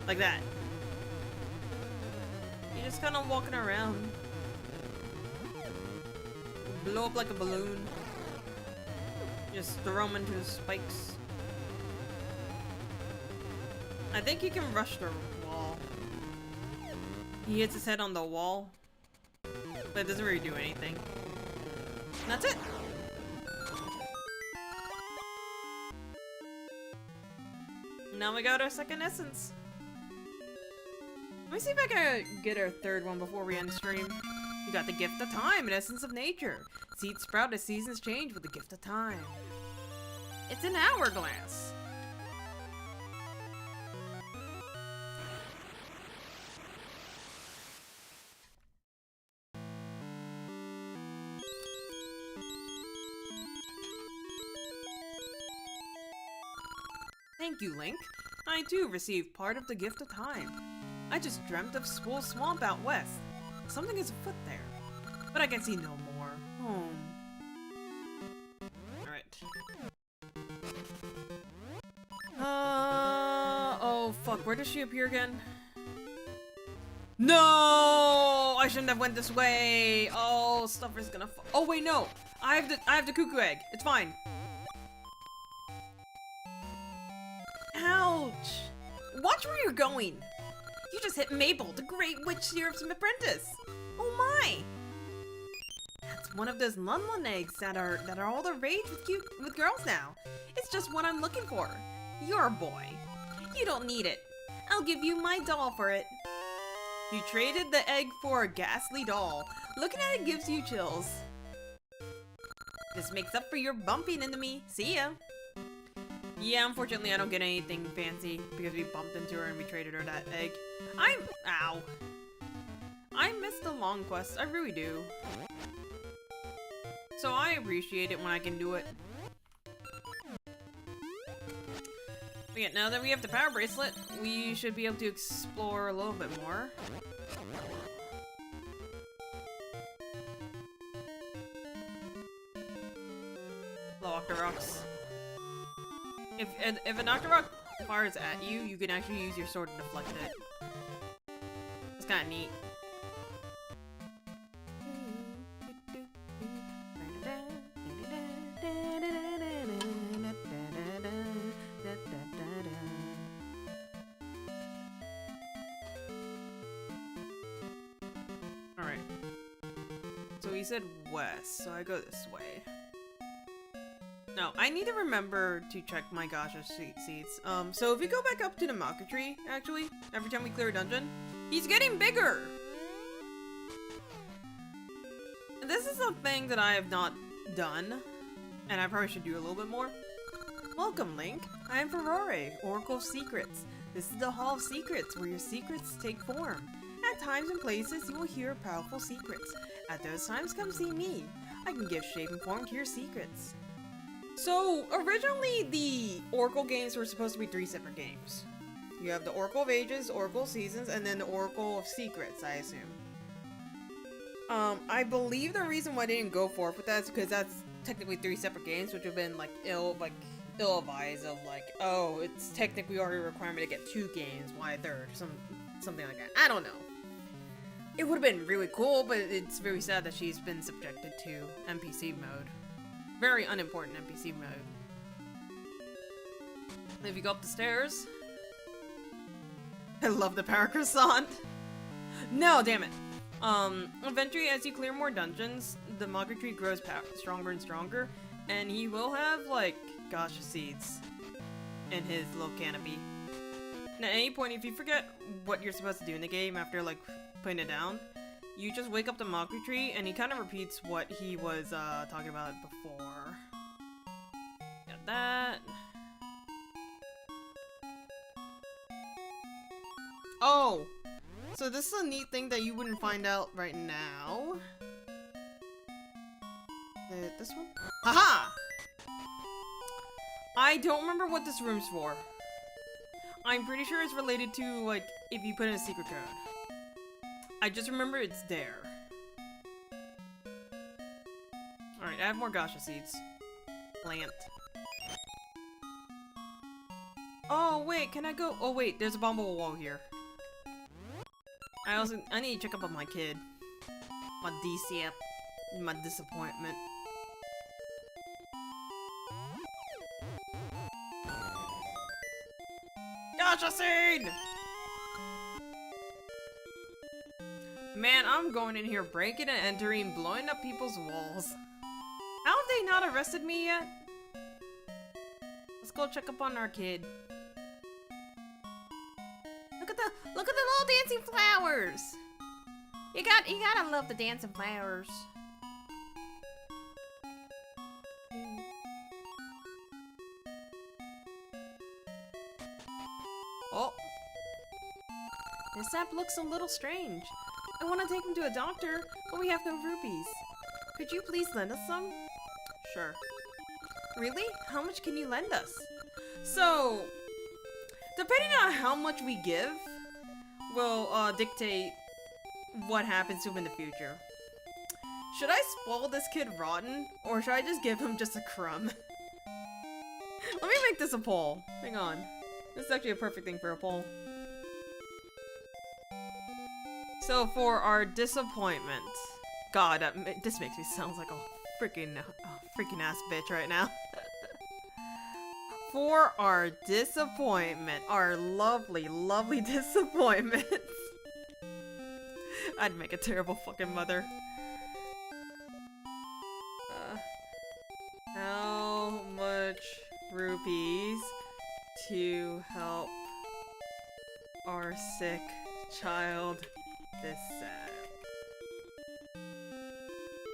A: Like that. You're just kind of walking around. Blow up like a balloon. Just throw him into the spikes. I think he can rush the wall. He hits his head on the wall, but it doesn't really do anything. And that's it! Now we got our second essence. Let me see if I can get our third one before we end stream. You got the gift of time, an essence of nature. Seeds sprout as seasons change with the gift of time. It's an hourglass. Thank you, Link. I too received part of the gift of time. I just dreamt of Spool Swamp out west. Something is afoot there, but I can see no more. Home. Alright. Oh fuck, where does she appear again? No! I shouldn't have went this way! Oh, stuff is gonna oh wait, no! I have the cuckoo egg. It's fine. Ouch! Watch where you're going! You just hit Mabel, the great witch syrup's apprentice! Oh my! That's one of those Lun eggs that are all the rage with girls now. It's just what I'm looking for. You're a boy. You don't need it. I'll give you my doll for it. You traded the egg for a ghastly doll. Looking at it gives you chills. This makes up for your bumping into me. See ya! Yeah, unfortunately I don't get anything fancy because we bumped into her and we traded her that egg. Ow. I miss the long quest, I really do. So I appreciate it when I can do it. But yeah, now that we have the power bracelet, we should be able to explore a little bit more. Blow Octoroks. If an Octorok fires at you, you can actually use your sword to deflect it. It's kind of neat. Alright. So he said west, so I go this way. No, I need to remember to check my gacha seats. So if we go back up to the Maka tree, actually, every time we clear a dungeon, he's getting bigger! This is a thing that I have not done, and I probably should do a little bit more. Welcome, Link. I am Ferrare, Oracle of Secrets. This is the Hall of Secrets, where your secrets take form. At times and places, you will hear powerful secrets. At those times, come see me. I can give shape and form to your secrets. So, originally, the Oracle games were supposed to be 3 separate games. You have the Oracle of Ages, Oracle of Seasons, and then the Oracle of Secrets, I assume. I believe the reason why they didn't go forth with that is because that's technically 3 separate games, which have been, like, ill-advised of, like, oh, it's technically already a requirement to get 2 games, why a third? Something like that. I don't know. It would have been really cool, but it's very sad that she's been subjected to NPC mode. Very unimportant NPC mode. If you go up the stairs... I love the power croissant! No, damn it! Eventually, as you clear more dungeons, the Maka tree grows stronger and stronger, and he will have, like, gacha seeds in his little canopy. And at any point, if you forget what you're supposed to do in the game after, like, putting it down, you just wake up the Maka tree, and he kind of repeats what he was, talking about before. Got that. Oh! So this is a neat thing that you wouldn't find out right now. This one? Haha! I don't remember what this room's for. I'm pretty sure it's related to, like, if you put in a secret code. I just remember it's there. Alright, I have more gacha seeds. Plant. Oh, wait, can I go? Oh, wait, there's a bombable wall here. I need to check up on my kid. My DCF. My disappointment. Gacha seed! Man, I'm going in here breaking and entering, blowing up people's walls. How have they not arrested me yet? Let's go check up on our kid. Look at the little dancing flowers! You gotta love the dancing flowers. Oh. This app looks a little strange. I want to take him to a doctor, but we have no rupees. Could you please lend us some? Sure. Really? How much can you lend us? So, depending on how much we give, will dictate what happens to him in the future. Should I spoil this kid rotten, or should I just give him just a crumb? Let me make this a poll. Hang on. This is actually a perfect thing for a poll. So for our disappointment, God, this makes me sound like a freaking ass bitch right now. For our disappointment, our lovely, lovely disappointment. I'd make a terrible fucking mother. How much rupees to help our sick child this sad?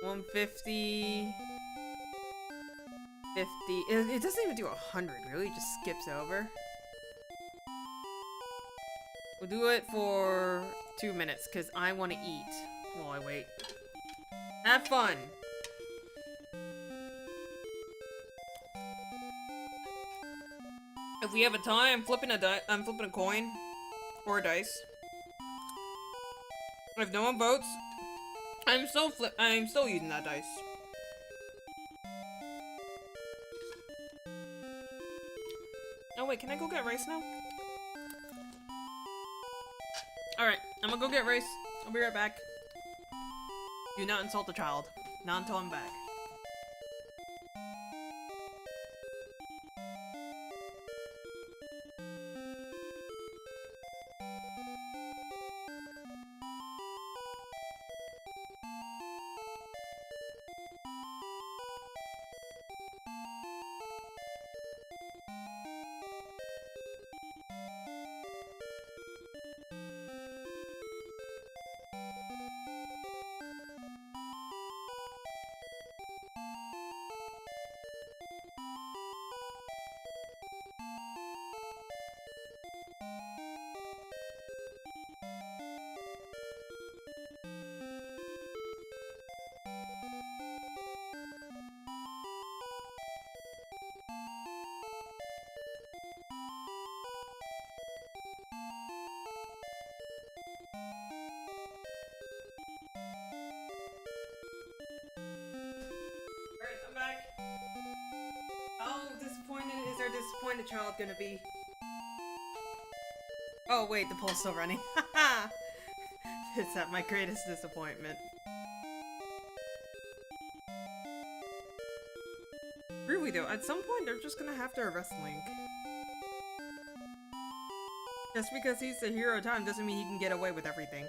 A: 150. 50. It doesn't even do 100, really. It just skips over. We'll do it for 2 minutes, because I want to eat while I wait. Have fun! If we have a tie, I'm flipping a coin. Or a dice. If no one votes, I'm still using that dice. Oh wait, can I go get rice now? Alright, I'm gonna go get rice. I'll be right back. Do not insult the child. Not until I'm back. disappointed child gonna be? Oh wait, the poll's still running. Haha! It's at my greatest disappointment. Really though, at some point they're just gonna have to arrest Link. Just because he's the hero of time doesn't mean he can get away with everything.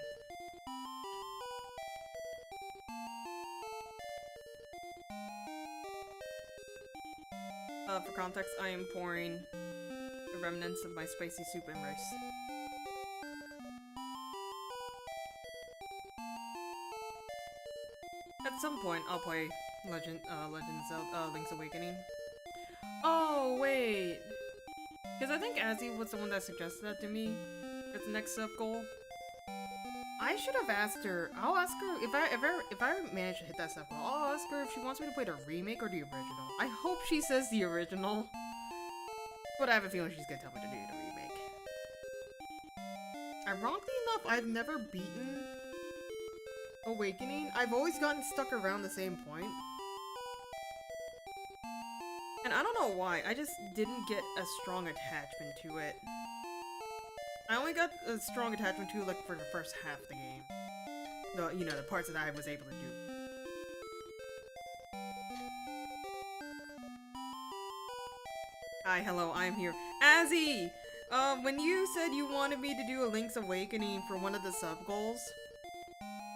A: For context, I am pouring the remnants of my spicy soup and rice. At some point, I'll play Legend of Zelda, Link's Awakening. Oh, wait! Because I think Azzy was the one that suggested that to me. It's the next sub-goal. I should have asked her. I'll ask her if I manage to hit that sub-goal. I'll ask her if she wants me to play the remake or the original. I hope she says the original. But I have a feeling she's gonna tell me to do the remake. Ironically enough, I've never beaten Awakening. I've always gotten stuck around the same point. And I don't know why, I just didn't get a strong attachment to it. I only got a strong attachment to it like for the first half of the game. You know, the parts that I was able to do. Hi, hello, I'm here. Azzy! When you said you wanted me to do a Link's Awakening for one of the sub-goals,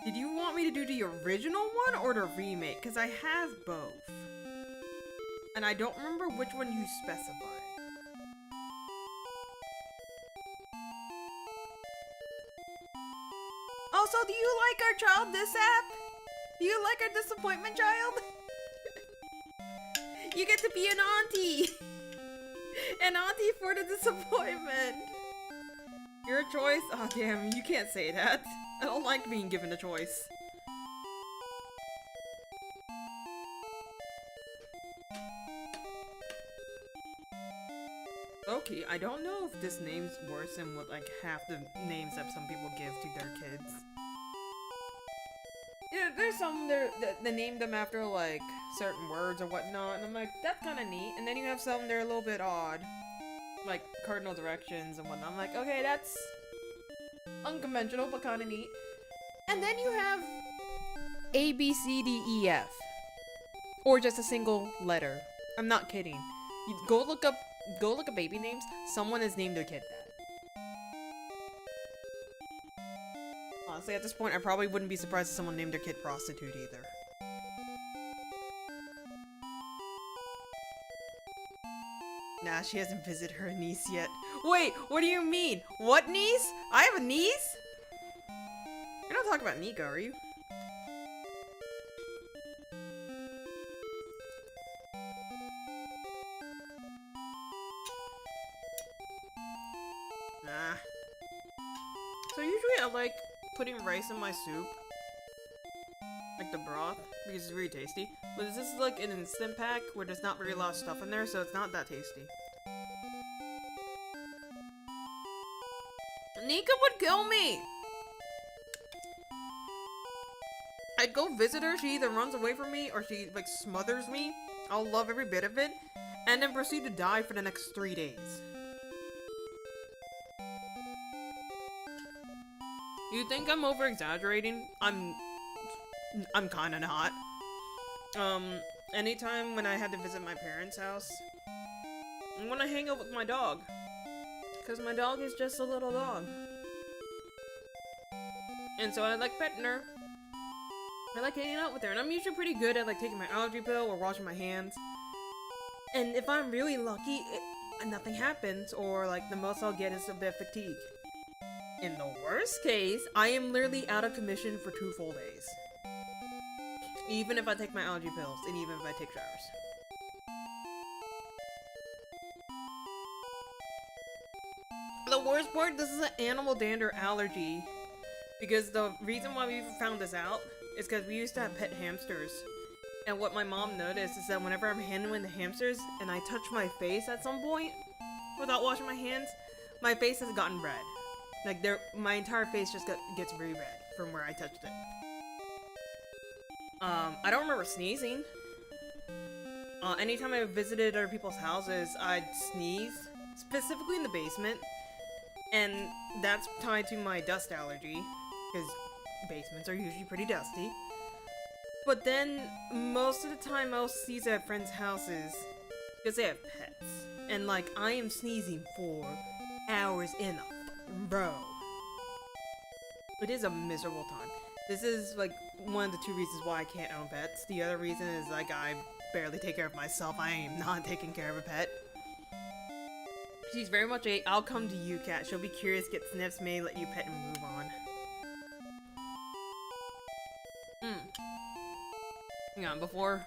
A: did you want me to do the original one or the remake? Because I have both. And I don't remember which one you specified. Also, do you like our child this app? Do you like our disappointment child? You get to be an auntie! An auntie for the disappointment! Your choice? Oh damn, you can't say that. I don't like being given a choice. Okay, I don't know if this name's worse than what like half the names that some people give to their kids. Yeah, there's some that name them after like certain words or whatnot, and I'm like, that's kind of neat. And then you have some that are a little bit odd, like cardinal directions and whatnot. I'm like, okay, that's unconventional but kind of neat. And then you have A, B, C, D, E, F, or just a single letter. I'm not kidding. You go look up baby names. Someone has named their kid that. Honestly, at this point, I probably wouldn't be surprised if someone named their kid prostitute either. Nah, she hasn't visited her niece yet. Wait, what do you mean? What niece? I have a niece? You're not talking about Nico, are you? Nah. So usually I like putting rice in my soup. Like the broth, because it's really tasty. But this is like an instant pack where there's not really a lot of stuff in there, so it's not that tasty. Nika would kill me! I'd go visit her, she either runs away from me or she like smothers me. I'll love every bit of it, and then proceed to die for the next 3 days. You think I'm over-exaggerating? I'm kinda not. Anytime when I had to visit my parents' house, I'm gonna hang out with my dog. Because my dog is just a little dog. And so I like petting her. I like hanging out with her. And I'm usually pretty good at like taking my allergy pill or washing my hands. And if I'm really lucky, nothing happens. Or like the most I'll get is a bit of fatigue. In the worst case, I am literally out of commission for 2 full days. Even if I take my allergy pills, and even if I take showers. The worst part, this is an animal dander allergy. Because the reason why we found this out is because we used to have pet hamsters. And what my mom noticed is that whenever I'm handling the hamsters, and I touch my face at some point, without washing my hands, my face has gotten red. Like, my entire face just gets really red from where I touched it. I don't remember sneezing. Anytime I visited other people's houses, I'd sneeze, specifically in the basement, and that's tied to my dust allergy, because basements are usually pretty dusty. But then, most of the time I'll sneeze at friends' houses, because they have pets, and like, I am sneezing for hours in a row. It is a miserable time. This is like one of the 2 reasons why I can't own pets. The other reason is like I barely take care of myself. I am not taking care of a pet. She's very much a I'll come to you cat. She'll be curious, get sniffs, may let you pet and move on. Hang on, before...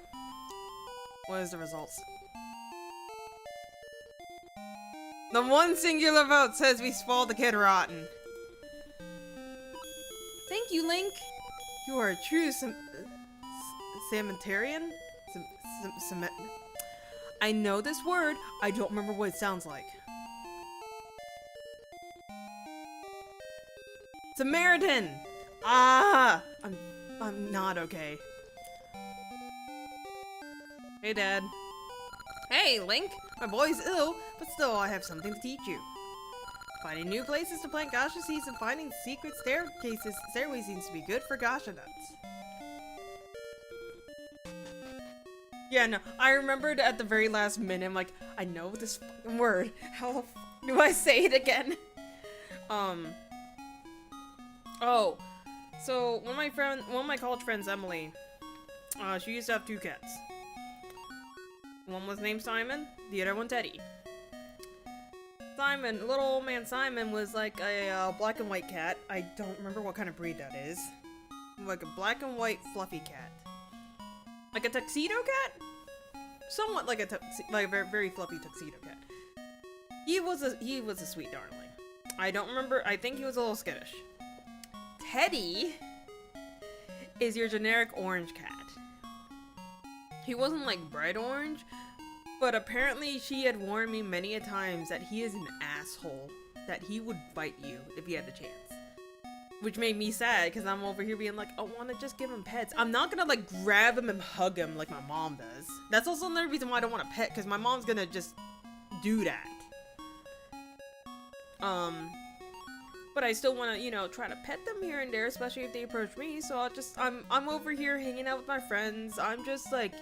A: What is the results? The one singular vote says we spoiled the kid rotten. Thank you, Link. You are a true Samentarian? I know this word. I don't remember what it sounds like. Samaritan! Ah! I'm not okay. Hey, Dad. Hey, Link! My boy's ill, but still I have something to teach you. Finding new places to plant gacha seeds and finding secret stairways seems to be good for gacha nuts. Yeah, no, I remembered at the very last minute, I'm like, I know this fucking word. How the f do I say it again? Oh, so one of my college friends, Emily, she used to have 2 cats. One was named Simon, the other one Teddy. Simon, little old man Simon was like a black and white cat. I don't remember what kind of breed that is. Like a black and white fluffy cat. Like a tuxedo cat? Somewhat like a very, very fluffy tuxedo cat. He was a sweet darling. I don't remember, I think he was a little skittish. Teddy is your generic orange cat. He wasn't like bright orange, but apparently she had warned me many a times that he is an asshole, that he would bite you if he had the chance. Which made me sad, because I'm over here being like, I want to just give him pets. I'm not gonna like grab him and hug him like my mom does. That's also another reason why I don't want a pet, because my mom's gonna just do that. But I still want to, you know, try to pet them here and there, especially if they approach me. So I'm over here hanging out with my friends. I'm just like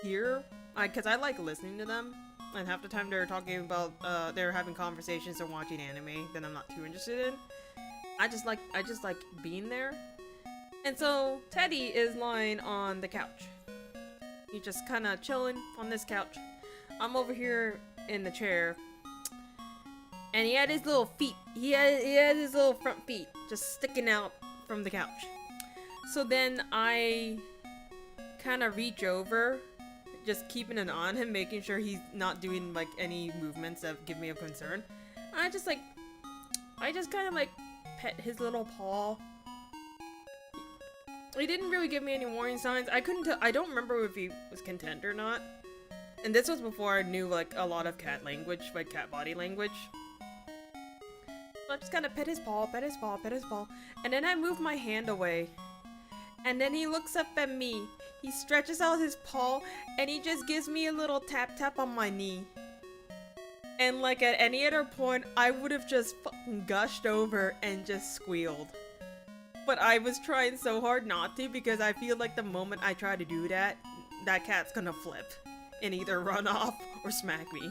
A: here, because I like listening to them. And half the time they're talking about, they're having conversations or watching anime that I'm not too interested in. I just like being there. And so Teddy is lying on the couch. He's just kind of chilling on this couch. I'm over here in the chair. And he had his little feet. He had his little front feet just sticking out from the couch. So then I kind of reach over, just keeping an eye on him, making sure he's not doing like any movements that give me a concern. I just kind of like pet his little paw. He didn't really give me any warning signs. I couldn't tell. I don't remember if he was content or not. And this was before I knew like a lot of cat language, like cat body language. So I just kind of pet his paw, pet his paw, pet his paw. And then I move my hand away. And then he looks up at me. He stretches out his paw and he just gives me a little tap tap on my knee. And like at any other point, I would have just fucking gushed over and just squealed. But I was trying so hard not to, because I feel like the moment I try to do that, that cat's gonna flip and either run off or smack me.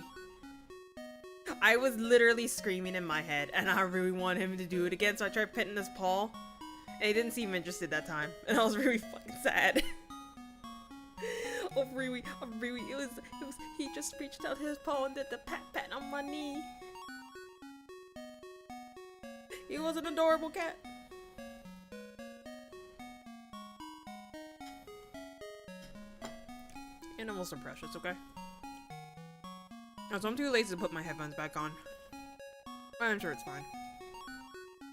A: I was literally screaming in my head, and I really wanted him to do it again, so I tried petting his paw. And he didn't seem interested that time, and I was really fucking sad. He just reached out his paw and did the pat pat on my knee. He was an adorable cat. Animals are precious, okay? So I'm too lazy to put my headphones back on. I'm sure it's fine.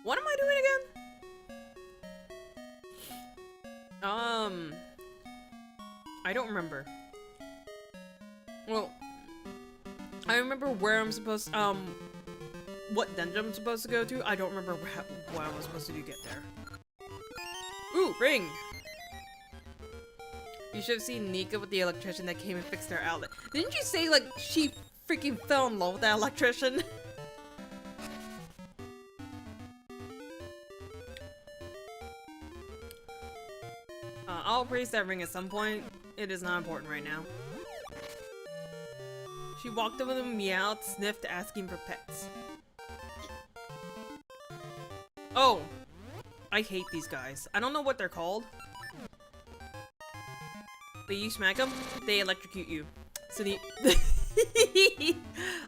A: What am I doing again? I don't remember. Well, I remember where I'm supposed to, what dungeon I'm supposed to go to. I don't remember what I was supposed to do to get there. Ooh, ring! You should have seen Nika with the electrician that came and fixed her outlet. Didn't you say, like, she freaking fell in love with that electrician? I'll praise that ring at some point. It is not important right now. She walked over them, meowed, sniffed, asking for pets. Oh! I hate these guys. I don't know what they're called. But you smack them, they electrocute you. So the...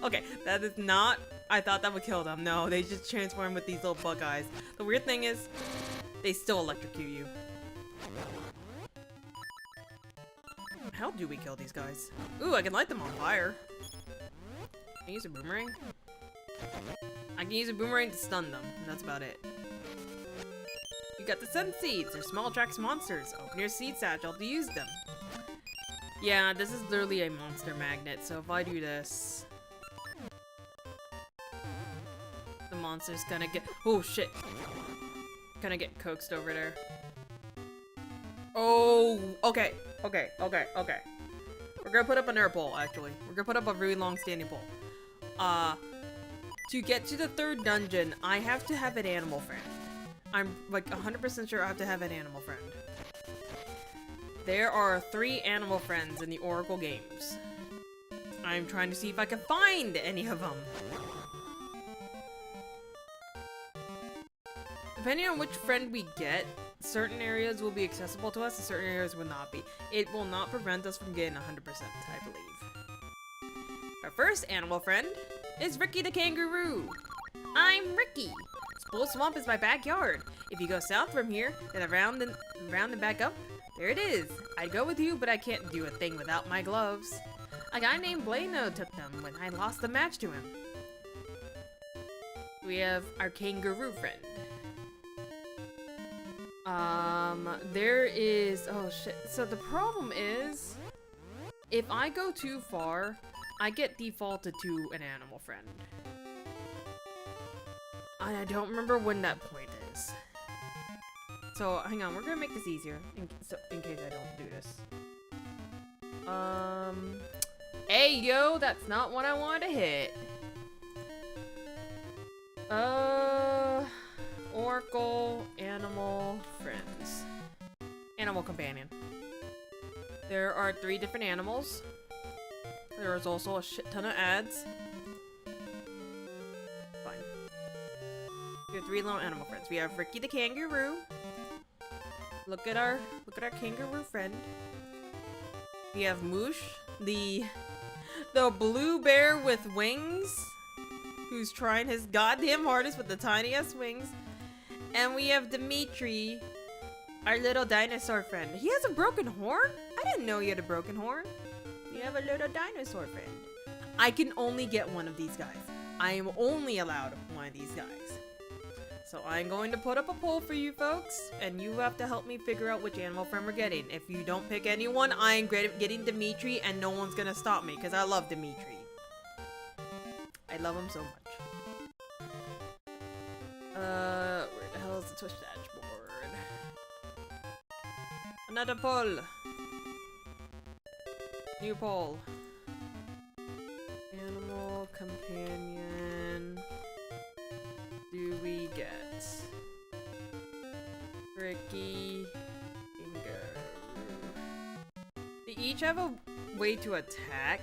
A: Okay, that is not... I thought that would kill them. No, they just transform with these little bug eyes. The weird thing is, they still electrocute you. How do we kill these guys? Ooh, I can light them on fire. Can I use a boomerang? I can use a boomerang to stun them, and that's about it. You got the sun seeds. They're small attracts monsters. Open your seed satchel to use them. Yeah, this is literally a monster magnet, so if I do this... The monster's gonna get... Oh, shit. Gonna get coaxed over there. Oh, okay. Okay. We're gonna put up an air pole, actually. We're gonna put up a really long standing pole. To get to the 3rd dungeon, I have to have an animal friend. I'm like 100% sure I have to have an animal friend. There are 3 animal friends in the Oracle games. I'm trying to see if I can find any of them. Depending on which friend we get, certain areas will be accessible to us and certain areas will not be. It will not prevent us from getting 100%, I believe. Our first animal friend is Ricky the kangaroo. I'm Ricky. Spool Swamp is my backyard. If you go south from here, then around and back up, there it is. I'd go with you, but I can't do a thing without my gloves. A guy named Blano took them when I lost the match to him. We have our kangaroo friend. There is... Oh, shit. So the problem is, if I go too far, I get defaulted to an animal friend. I don't remember when that point is. So, hang on. We're gonna make this easier, in case I don't do this. Hey, yo! That's not what I wanted to hit. Oracle, animal, friends. Animal companion. There are 3 different animals. There is also a shit ton of ads. Fine. We have 3 little animal friends. We have Ricky the kangaroo. Look at our kangaroo friend. We have Moosh, the blue bear with wings, who's trying his goddamn hardest with the tiniest wings. And we have Dimitri, our little dinosaur friend. He has a broken horn? I didn't know he had a broken horn. We have a little dinosaur friend. I can only get one of these guys. I am only allowed one of these guys. So I'm going to put up a poll for you folks, and you have to help me figure out which animal friend we're getting. If you don't pick anyone, I'm getting Dimitri, and no one's gonna stop me, because I love Dimitri. I love him so much. Where the hell is the Twitch dashboard? Another poll! New poll. Animal companion. Do we get Ricky, kangaroo? They each have a way to attack.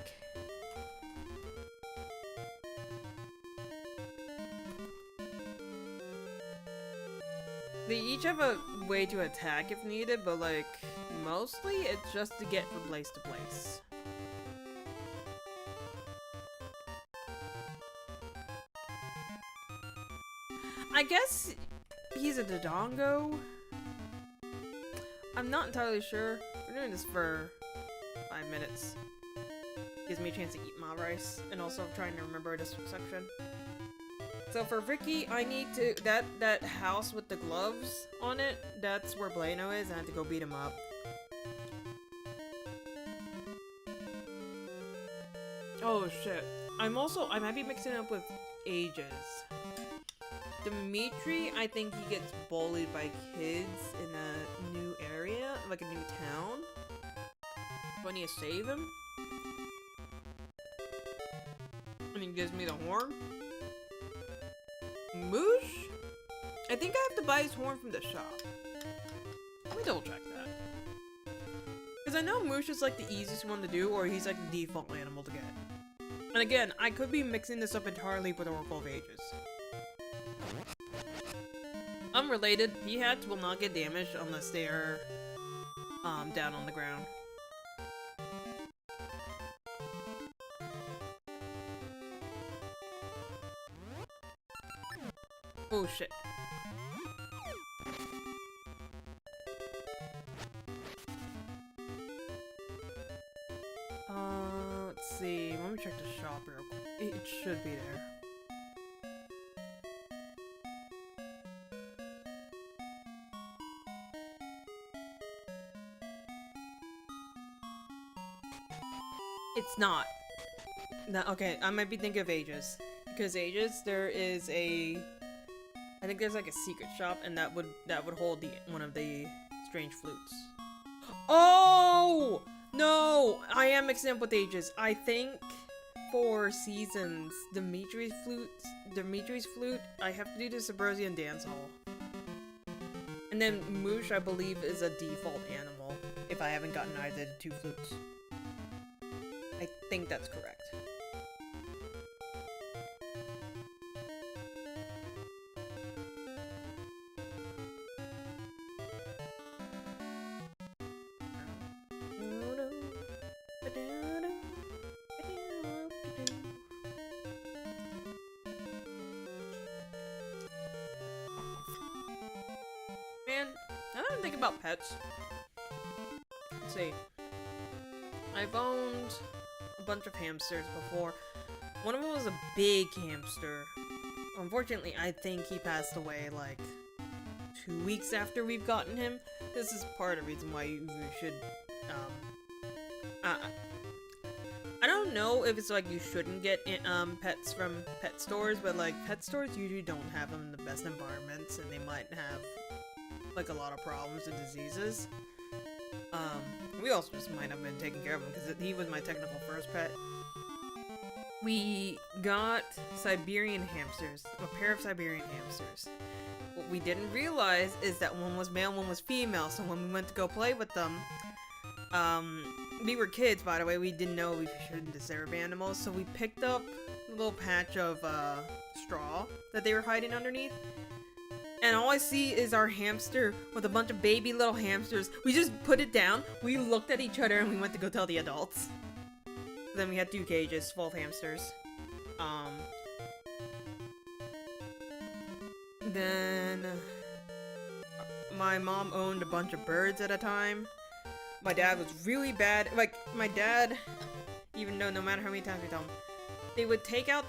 A: They each have a way to attack if needed, but like, mostly it's just to get from place to place. I guess he's a Dodongo? I'm not entirely sure. We're doing this for 5 minutes. Gives me a chance to eat my rice, and also I'm trying to remember this section. So for Ricky, I need to... That house with the gloves on it, that's where Blano is, and I have to go beat him up. Oh shit. I might be mixing it up with ages. Dimitri, I think he gets bullied by kids in a new area, like a new town. Do I need to save him? And he gives me the horn? Moosh? I think I have to buy his horn from the shop. Let me double check that. Because I know Moosh is like the easiest one to do, or he's like the default animal to get. And again, I could be mixing this up entirely with Oracle of Ages. Unrelated, Peahats will not get damaged unless they are down on the ground. Oh shit. Let's see. Let me check the shop real quick. It should be there. It's not. No, okay, I might be thinking of Ages. Because Ages, there is a... I think there's like a secret shop, and that would hold one of the strange flutes. Oh! No! I am mixing up with Ages. I think for seasons, Dimitri's flute, I have to do the Suburban Dance Hall. And then Moosh, I believe, is a default animal, if I haven't gotten either of the two flutes. I think that's correct. Man, I don't think about pets. Let's see. I've owned a bunch of hamsters before. One of them was a big hamster. Unfortunately, I think he passed away like 2 weeks after we've gotten him. This is part of the reason why you should, I don't know if it's like you shouldn't get pets from pet stores, but like pet stores usually don't have them in the best environments, and they might have like a lot of problems and diseases. We also just might have been taking care of him because he was my technical first pet. We got Siberian hamsters, a pair of Siberian hamsters. What we didn't realize is that one was male, one was female, so when we went to go play with them, we were kids, by the way, we didn't know we shouldn't disturb animals, so we picked up a little patch of straw that they were hiding underneath. And all I see is our hamster with a bunch of baby little hamsters. We just put it down, we looked at each other, and we went to go tell the adults. Then we had 2 cages full of hamsters. Then my mom owned a bunch of birds at a time. My dad was really bad. Like, my dad, even though no matter how many times we tell him, they would take out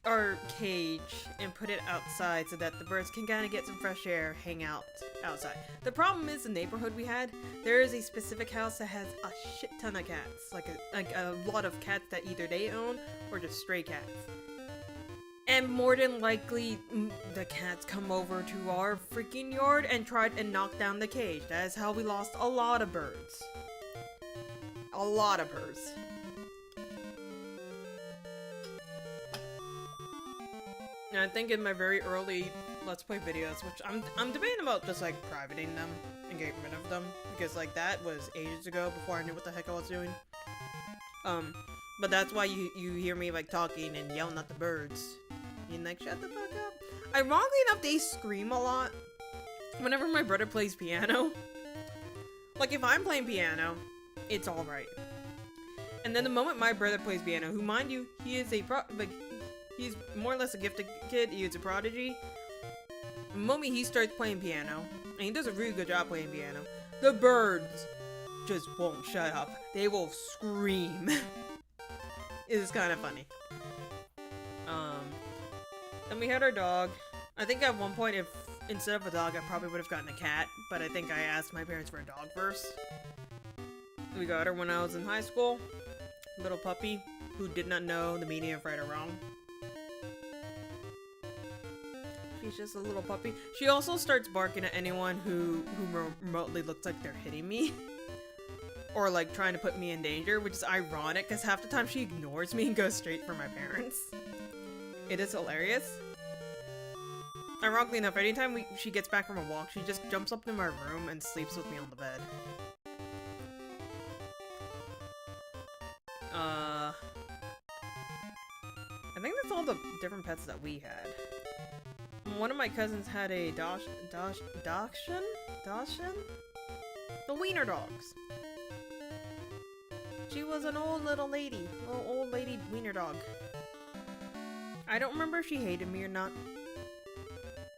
A: our cage and put it outside so that the birds can kind of get some fresh air, hang out outside. The problem is the neighborhood we had, there is a specific house that has a shit ton of cats. Like a lot of cats that either they own or just stray cats. And more than likely, the cats come over to our freaking yard and tried and knock down the cage. That is how we lost a lot of birds. A lot of birds. And I think in my very early Let's Play videos, which I'm debating about just like privating them and getting rid of them, because like that was ages ago before I knew what the heck I was doing. But that's why you hear me like talking and yelling at the birds. Being like, shut the fuck up. Ironically enough, they scream a lot whenever my brother plays piano. Like if I'm playing piano, it's alright. And then the moment my brother plays piano, who mind you, he is a he's more or less a gifted kid, he is a prodigy. The moment he starts playing piano, and he does a really good job playing piano, the birds just won't shut up. They will scream. It is kind of funny. Then we had our dog. I think at one point, if instead of a dog, I probably would have gotten a cat, but I think I asked my parents for a dog first. We got her when I was in high school. Little puppy who did not know the meaning of right or wrong. She's just a little puppy. She also starts barking at anyone who remotely looks like they're hitting me. or like trying to put me in danger, which is ironic because half the time she ignores me and goes straight for my parents. It is hilarious. Ironically enough, anytime she gets back from a walk, she just jumps up in my room and sleeps with me on the bed. I think that's all the different pets that we had. One of my cousins had a Dachshund? The wiener dogs. She was an old little lady. Old lady wiener dog. I don't remember if she hated me or not.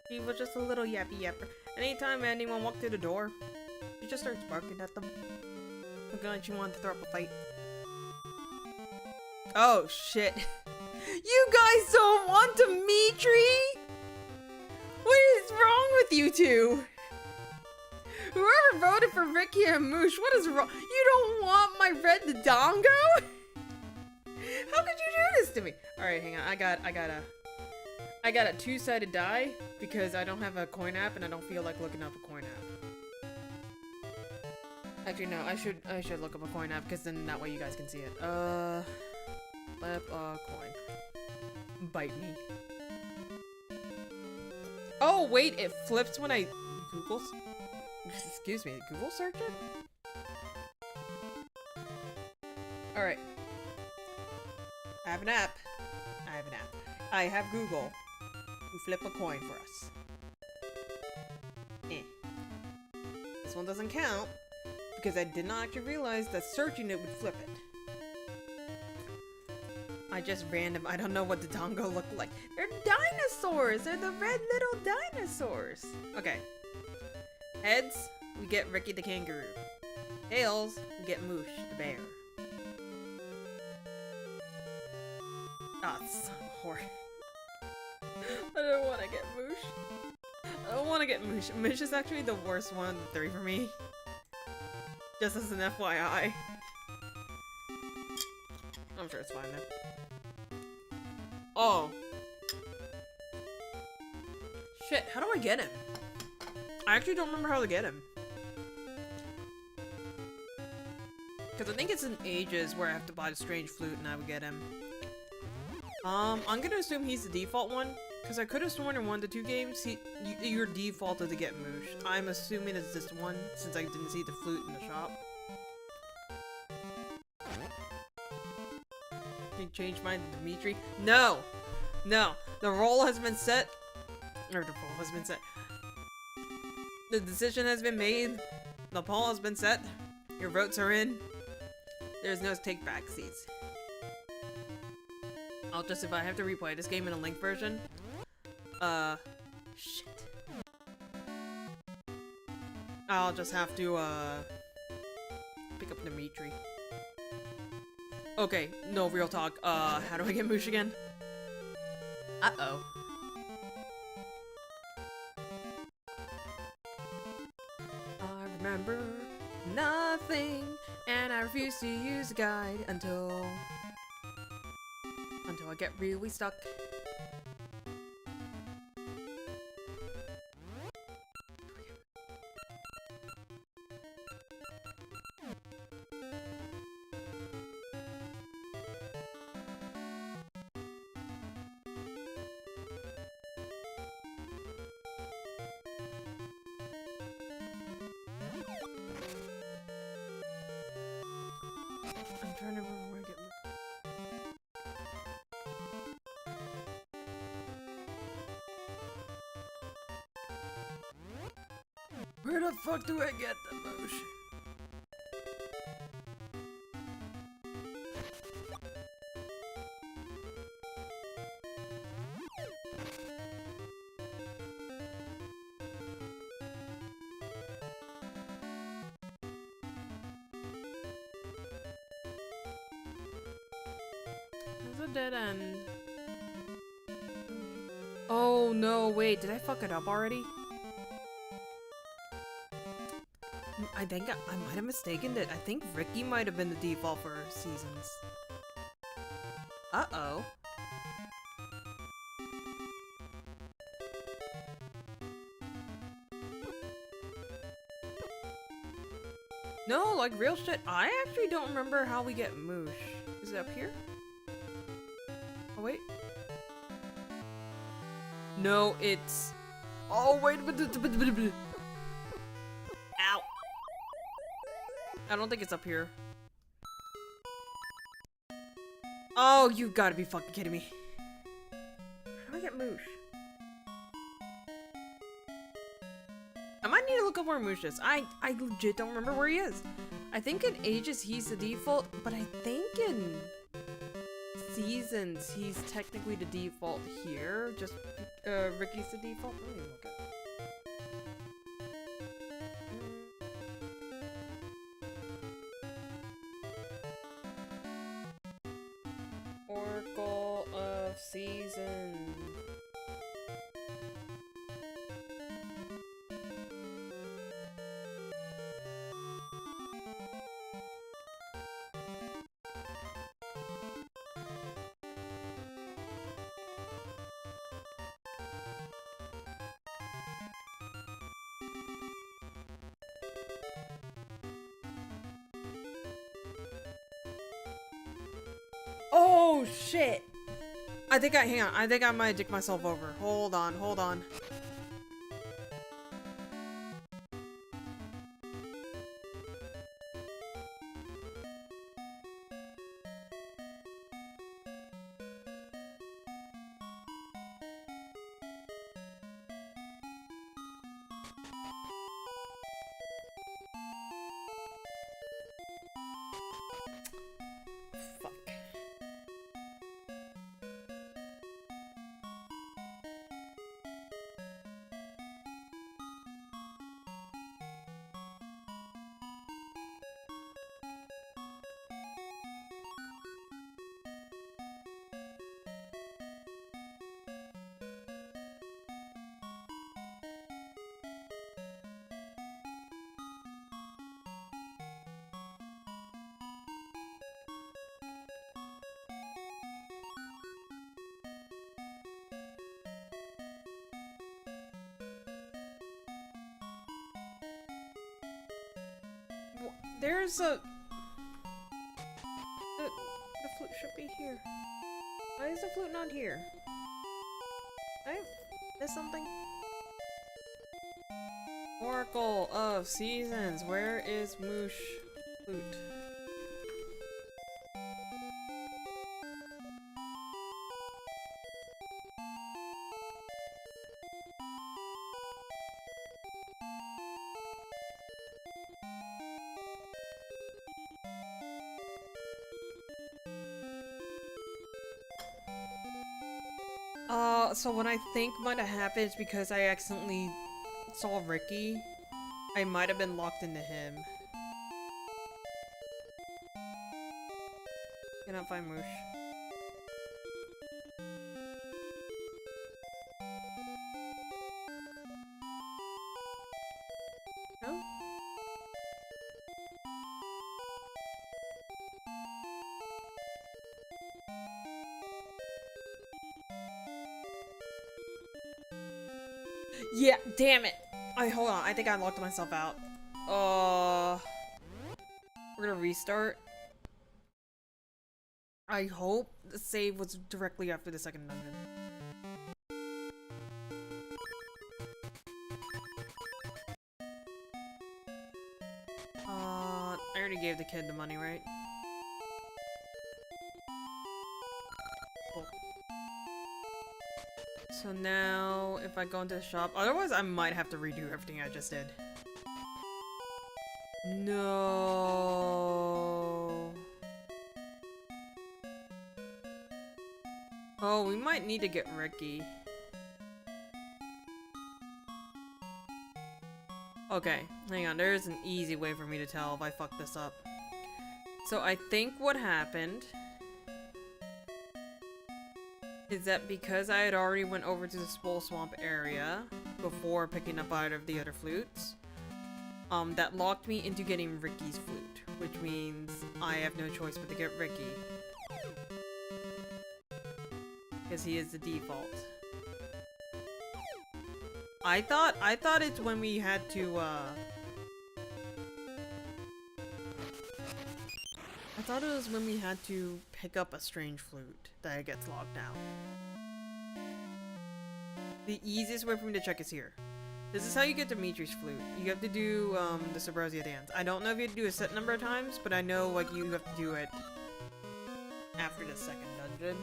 A: She was just a little yappy yapper. Anytime anyone walked through the door, she just starts barking at them. Looking like she wanted to throw up a fight. Oh shit. You guys don't want Dimitri? What is wrong with you two? Whoever voted for Ricky and Moosh, what is wrong? You don't want my red Dodongo? How could you do this to me? Alright, hang on. I got a two-sided die because I don't have a coin app and I don't feel like looking up a coin app. Actually, no, I should look up a coin app because then that way you guys can see it. Flip a coin. Bite me. Oh, wait, it flips when I Google. Excuse me, Google search it? Alright. I have an app. I have Google. You flip a coin for us. This one doesn't count because I did not actually realize that searching it would flip it. I just random. I don't know what the Dodongo look like. They're dinosaurs! They're the red little dinosaurs! Okay. Heads, we get Ricky the kangaroo. Tails, we get Moosh the bear. Ah, oh, son of a whore. I don't want to get Moosh. I don't want to get Moosh. Moosh is actually the worst one of the three for me. Just as an FYI. I'm sure it's fine though. Oh. Shit, how do I get him? I actually don't remember how to get him. Because I think it's in ages where I have to buy the strange flute and I would get him. I'm gonna assume he's the default one. Because I could have sworn in 1 to 2 games, your default is to get Moosh. I'm assuming it's this one, since I didn't see the flute in the shop. Can you change mine to Dimitri? No! No! The role has been set. Or the role has been set. The decision has been made. The poll has been set. Your votes are in. There's no take back seats. I'll just, if I have to replay this game in a link version. Shit. I'll just have to, pick up Dimitri. Okay, no, real talk. How do I get Moosh again? Uh-oh. I remember nothing, and I refuse to use a guide until I get really stuck. I'm trying to remember where I get. Where the fuck do I get the Moosh? There's a dead end. Oh no, wait, did I fuck it up already? I think I might have mistaken it. I think Ricky might have been the default for seasons. Uh-oh. No, like real shit. I actually don't remember how we get Moosh. Is it up here? Oh, wait. No, it's... Oh, wait. Ow. I don't think it's up here. Oh, you gotta be fucking kidding me. How do I get Moosh? I might need to look up where Moosh is. I legit don't remember where he is. I think in Ages he's the default, but I think in Seasons he's technically the default here. Just Ricky's the default. Let me look at it. Oracle of Seasons. Oh shit! Hang on, I think I might dick myself over. Hold on, hold on. Fuck. There's a... The flute should be here. Why is the flute not here? I missed something? Oracle of Seasons. Where is Moosh flute? So what I think might have happened is because I accidentally saw Ricky, I might have been locked into him. Cannot find Moosh. No? Yeah, damn it! Hold on, I think I locked myself out. We're gonna restart. I hope the save was directly after the second dungeon. I already gave the kid the money, right? Cool. So now, if I go into the shop, otherwise I might have to redo everything I just did. No. Oh, we might need to get Ricky. Okay, hang on, there is an easy way for me to tell if I fuck this up. So I think what happened is that because I had already went over to the Spoil Swamp area before picking up either of the other flutes, that locked me into getting Ricky's flute, which means I have no choice but to get Ricky. Because he is the default. I thought it's when we had to, thought it was when we had to pick up a strange flute that it gets locked out. The easiest way for me to check is here. This is how you get Dimitri's flute. You have to do the Subrosia dance. I don't know if you have to do a set number of times, but I know like you have to do it after the second dungeon.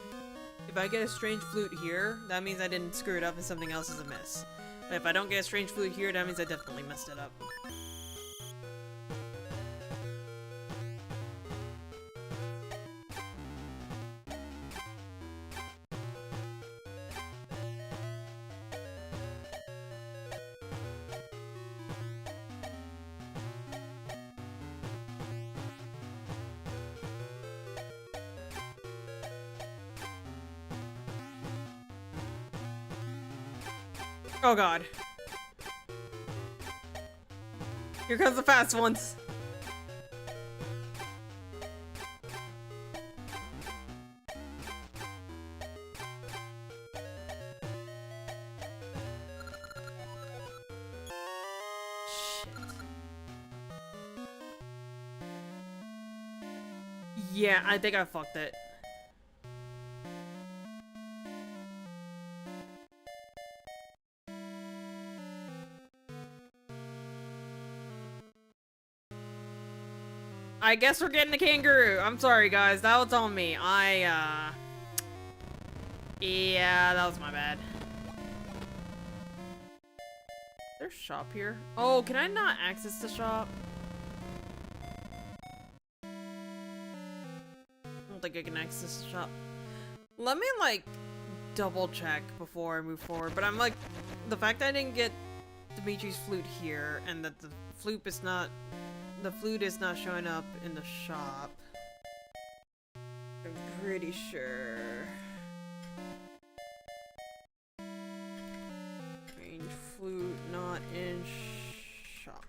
A: If I get a strange flute here, that means I didn't screw it up and something else is amiss. But if I don't get a strange flute here, that means I definitely messed it up. Oh god. Here comes the fast ones. Shit. Yeah, I think I fucked it. I guess we're getting a kangaroo. I'm sorry, guys. That was on me. Yeah, that was my bad. There's a shop here. Oh, can I not access the shop? I don't think I can access the shop. Let me, like, double check before I move forward. But I'm like, the fact that I didn't get Dimitri's flute here and that the flute is not showing up in the shop. I'm pretty sure. Strange flute not in shop.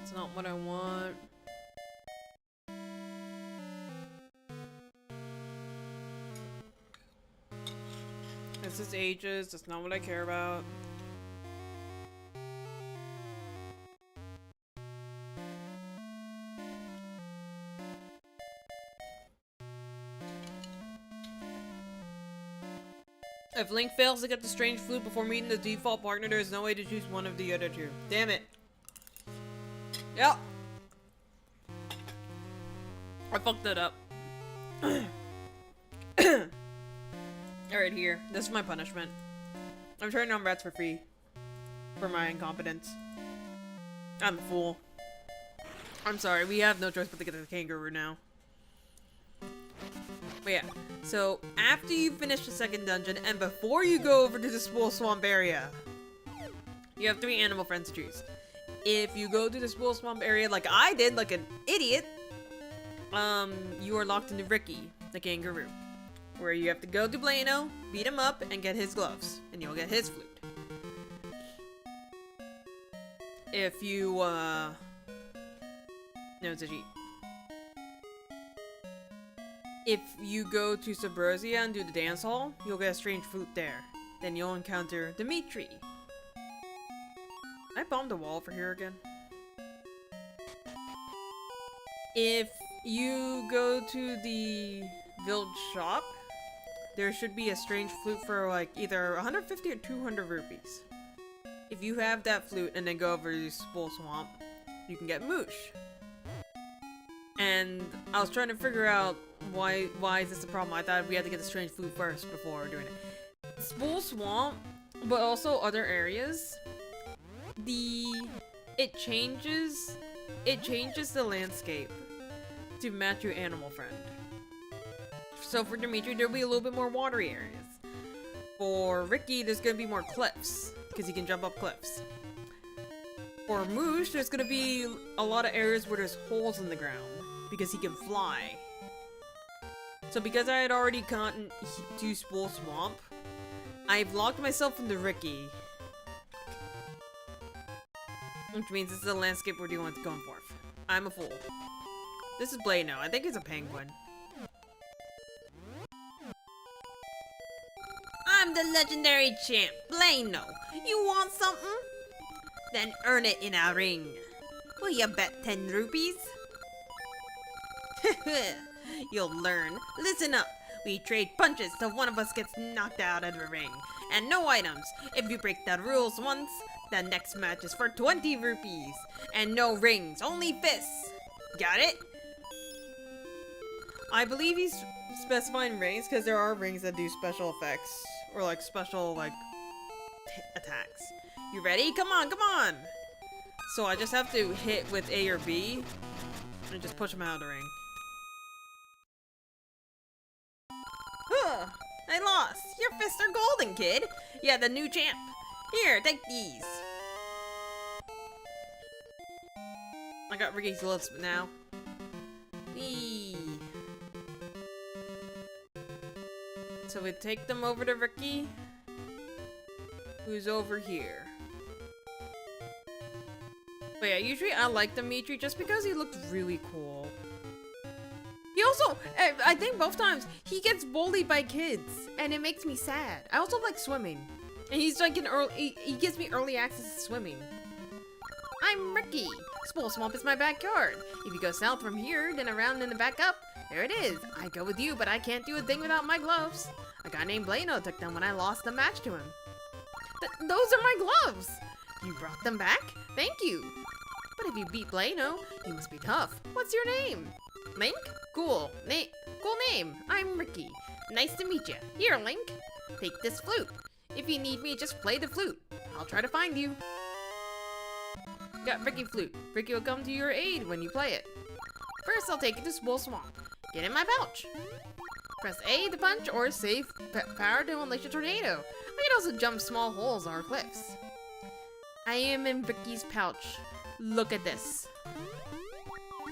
A: It's not what I want. This is ages. That's not what I care about. If Link fails to get the strange flute before meeting the default partner, there is no way to choose one of the other two. Damn it. Yep. I fucked that up. Alright, here. This is my punishment. I'm turning on rats for free. For my incompetence. I'm a fool. I'm sorry, we have no choice but to get the kangaroo now. But yeah, so after you finish the second dungeon and before you go over to the Spool Swamp area, you have 3 animal friends to choose. If you go to the Spool Swamp area like I did, like an idiot, you are locked into Ricky, the kangaroo. Where you have to go to Blano, beat him up, and get his gloves. And you'll get his flute. If you, no, it's a cheat. If you go to Subrosia and do the dance hall, you'll get a strange flute there. Then you'll encounter Dimitri. I bombed the wall over here again. If you go to the village shop, there should be a strange flute for like either 150 or 200 rupees. If you have that flute and then go over to Spool Swamp, you can get Moosh. And I was trying to figure out why is this a problem. I thought we had to get the strange flute first before doing it. Spool Swamp, but also other areas, it changes the landscape to match your animal friend. So for Dimitri, there'll be a little bit more watery areas. For Ricky, there's gonna be more cliffs, because he can jump up cliffs. For Moosh, there's gonna be a lot of areas where there's holes in the ground because he can fly. So because I had already gotten to Spool Swamp, I've locked myself into Ricky. Which means this is the landscape we're going for. I'm a fool. This is Blano. I think it's a penguin. I'm the legendary champ, Blano. You want something? Then earn it in a ring. Will you bet 10 rupees? You'll learn. Listen up. We trade punches till one of us gets knocked out of the ring. And no items. If you break the rules once, the next match is for 20 rupees. And no rings, only fists. Got it? I believe he's specifying rings because there are rings that do special effects. Or like special like attacks. You ready? Come on, come on! So I just have to hit with A or B and just push him out of the ring. Huh! I lost! Your fists are golden, kid! Yeah, the new champ! Here, take these! I got Ricky's gloves now. Whee! So we take them over to Ricky, who's over here. But yeah, usually I like Dimitri just because he looked really cool. He also, I think both times, he gets bullied by kids, and it makes me sad. I also like swimming. And he's like he gives me early access to swimming. I'm Ricky. Spool Swamp is my backyard. If you go south from here, then around and then back up, there it is. I go with you, but I can't do a thing without my gloves. A guy named Blano took them when I lost the match to him. Those are my gloves! You brought them back? Thank you! But if you beat Blano, you must be tough. What's your name? Link? Cool. Cool name. I'm Ricky. Nice to meet you. Here, Link. Take this flute. If you need me, just play the flute. I'll try to find you. Got Ricky flute. Ricky will come to your aid when you play it. First, I'll take you to Spool Swamp. Get in my pouch. Press A to punch or save power to unleash a tornado. I can also jump small holes or cliffs. I am in Ricky's pouch. Look at this.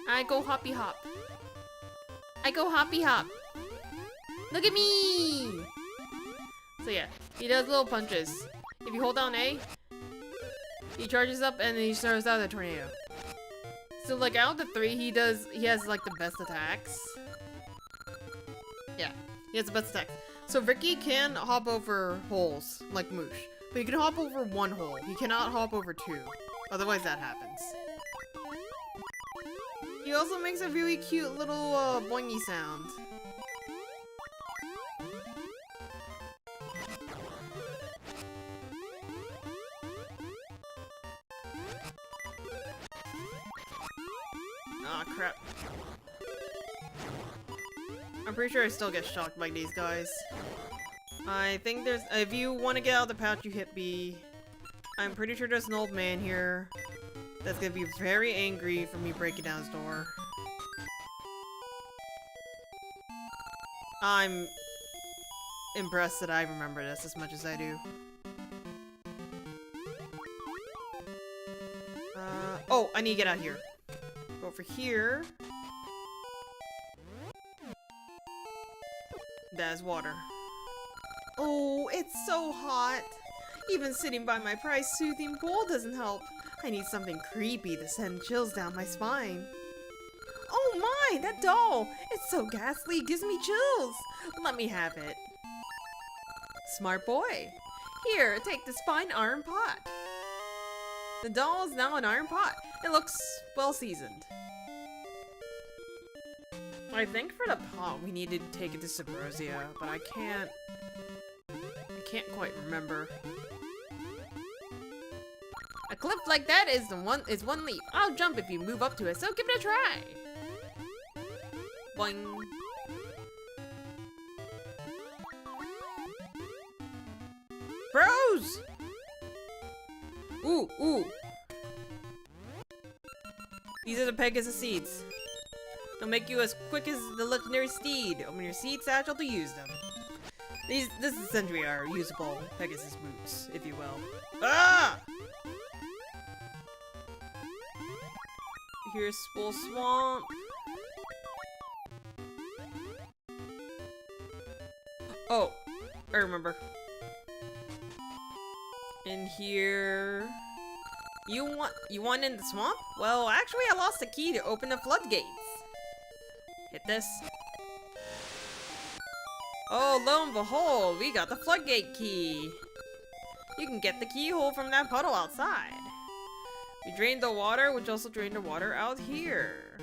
A: I go hoppy hop. I go hoppy hop. Look at me! So yeah, he does little punches. If you hold down A, he charges up and then he starts out a tornado. So like out of the three, he has like the best attacks. Yeah, he has the best attacks. So Ricky can hop over holes, like Moosh. But he can hop over one hole. He cannot hop over two. Otherwise that happens. He also makes a really cute little boingy sound. Aw, crap. I'm pretty sure I still get shocked by these guys. I think there's- if you want to get out of the pouch, you hit B. I'm pretty sure there's an old man here that's gonna be very angry for me breaking down his door. I'm impressed that I remember this as much as I do. Oh, I need to get out of here. Go over here. That is water. Oh, it's so hot. Even sitting by my price-soothing pool doesn't help. I need something creepy to send chills down my spine. Oh my, that doll! It's so ghastly, it gives me chills. Let me have it. Smart boy. Here, take this fine iron pot. The doll is now an iron pot. It looks well seasoned. I think for the pot we need to take it to Subrosia, but I can't quite remember. A cliff like that is one leap. I'll jump if you move up to it, so give it a try. Boing. Bros! Ooh, ooh. These are the Pegasus seeds. They'll make you as quick as the legendary steed. Open your seed satchel to use them. This essentially are usable Pegasus boots, if you will. Ah! Here's Spool Swamp. Oh, I remember. In here... You want in the swamp? Well, actually I lost the key to open the floodgates. Hit this. Oh, lo and behold, we got the floodgate key. You can get the keyhole from that puddle outside. We drained the water, which also drained the water out here.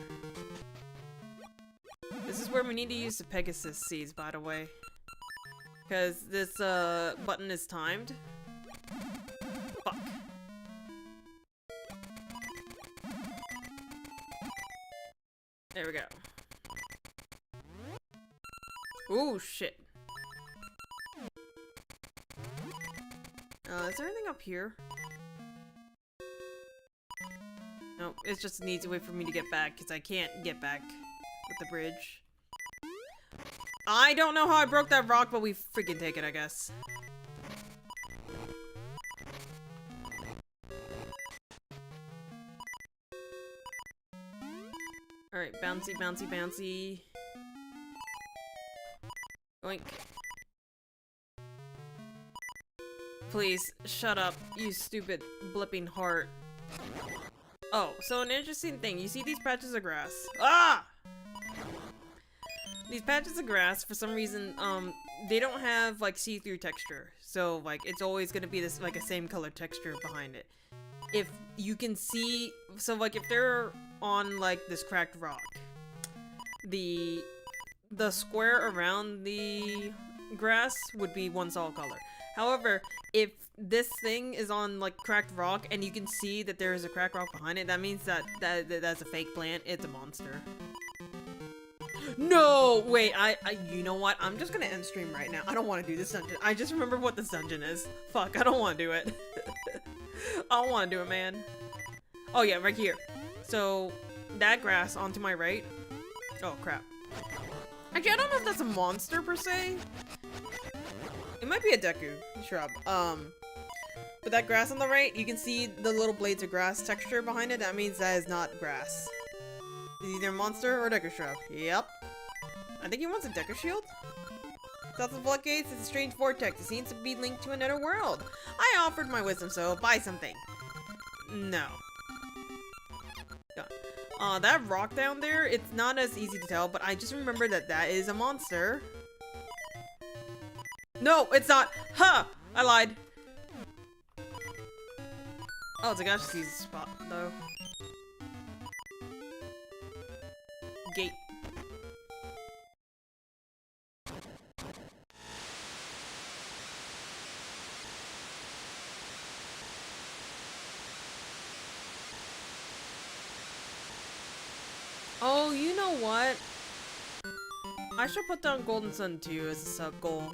A: This is where we need to use the Pegasus seeds, by the way. Because this button is timed. Fuck. There we go. Ooh, shit. Is there anything up here? No, it's just an easy way for me to get back, because I can't get back with the bridge. I don't know how I broke that rock, but we freaking take it, I guess. Alright, bouncy, bouncy, bouncy. Oink. Please, shut up, you stupid blipping heart. Oh, so an interesting thing. You see these patches of grass? Ah! These patches of grass, for some reason, they don't have, like, see-through texture. So, like, it's always gonna be this, like, a same color texture behind it. If you can see... So, like, if they're on, like, this cracked rock, the square around the grass would be one solid color. However, if this thing is on, like, cracked rock and you can see that there is a cracked rock behind it, that means that's a fake plant. It's a monster. No! Wait, you know what? I'm just gonna end stream right now. I don't want to do this dungeon. I just remember what this dungeon is. Fuck, I don't want to do it. I don't want to do it, man. Oh yeah, right here. So, that grass onto my right. Oh, crap. Actually, I don't know if that's a monster, per se. It might be a Deku shrub. But that grass on the right, you can see the little blades of grass texture behind it. That means that is not grass. It's either a monster or a Deku shrub. Yep. I think he wants a Deku shield. South of the floodgates is a strange vortex. It seems to be linked to another world. I offered my wisdom, so buy something. No. That rock down there, it's not as easy to tell, but I just remember that that is a monster. No, it's not. Huh! I lied. Oh, it's a Gash's spot, though. Gate. Oh, you know what? I should put down Golden Sun 2 as a sub goal.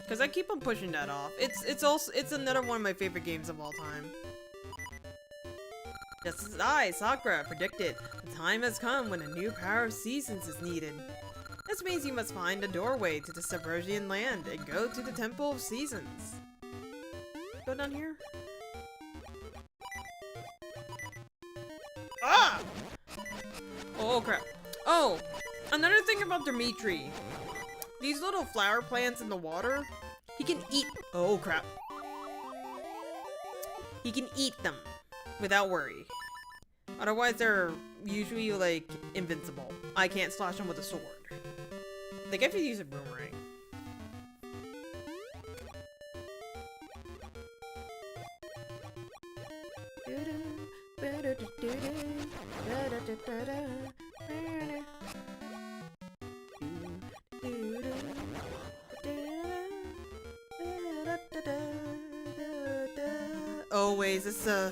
A: Cause I keep on pushing that off. It's another one of my favorite games of all time. Just as I, Sakura, predicted, the time has come when a new power of seasons is needed. This means you must find a doorway to the Subversian land and go to the Temple of Seasons. Go down here? Ah! Oh crap. Oh! Another thing about Dimitri. These little flower plants in the water, he can eat- oh crap. He can eat them without worry. Otherwise they're usually like invincible. I can't slash them with a sword. I think I have to use a boomerang. Oh wait, is this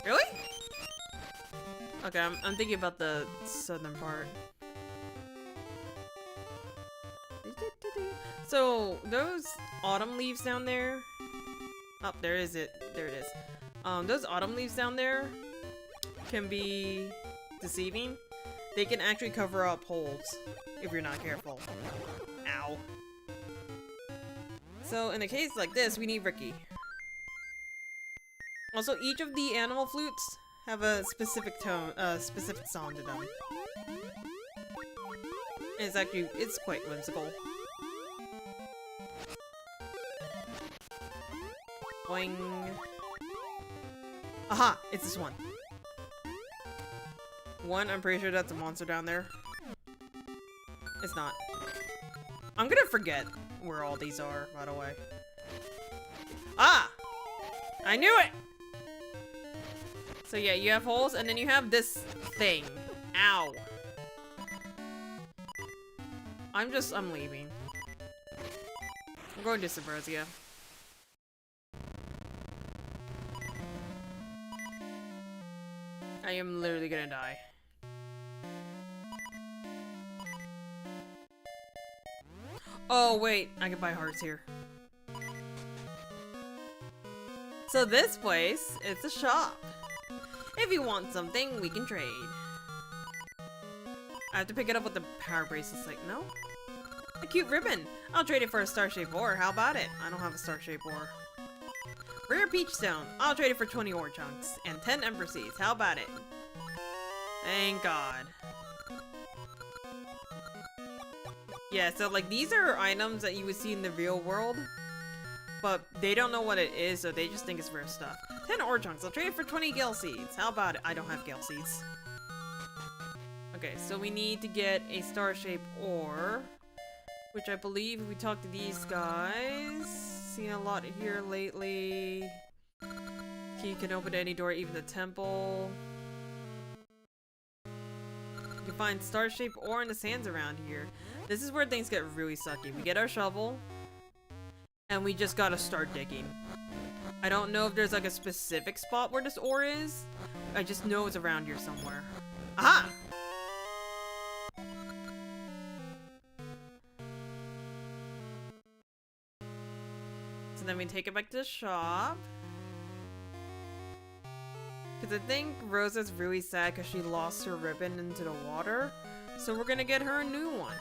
A: really? Okay, I'm thinking about the southern part. So those autumn leaves down there. Oh, there is it. There it is. Those autumn leaves down there can be deceiving. They can actually cover up holes if you're not careful. Ow. So in a case like this, we need Ricky. Also, each of the animal flutes have a specific tone, specific song to them. It's quite whimsical. Boing. Aha! It's this one. I'm pretty sure that's a monster down there. It's not. I'm gonna forget where all these are, by the way. Ah! I knew it! So yeah, you have holes, and then you have this thing. Ow. I'm leaving. I'm going to Subrosia. I am literally gonna die. Oh wait, I can buy hearts here. So this place, it's a shop. If you want something, we can trade. I have to pick it up with the power bracelets, like, no? A cute ribbon. I'll trade it for a star-shaped ore. How about it? I don't have a star-shaped ore. Rare peach stone. I'll trade it for 20 ore chunks. And 10 ember seeds. How about it? Thank God. Yeah, so like these are items that you would see in the real world. But they don't know what it is, so they just think it's rare stuff. 10 ore chunks. I'll trade it for 20 gale seeds. How about it? I don't have gale seeds. Okay, so we need to get a star-shaped ore. Which I believe if we talk to these guys. Seen a lot here lately. Key can open any door, even the temple. You can find star-shaped ore in the sands around here. This is where things get really sucky. We get our shovel. And we just gotta start digging. I don't know if there's like a specific spot where this ore is. I just know it's around here somewhere. Aha! So then we take it back to the shop. Because I think Rosa's really sad because she lost her ribbon into the water. So we're gonna get her a new one.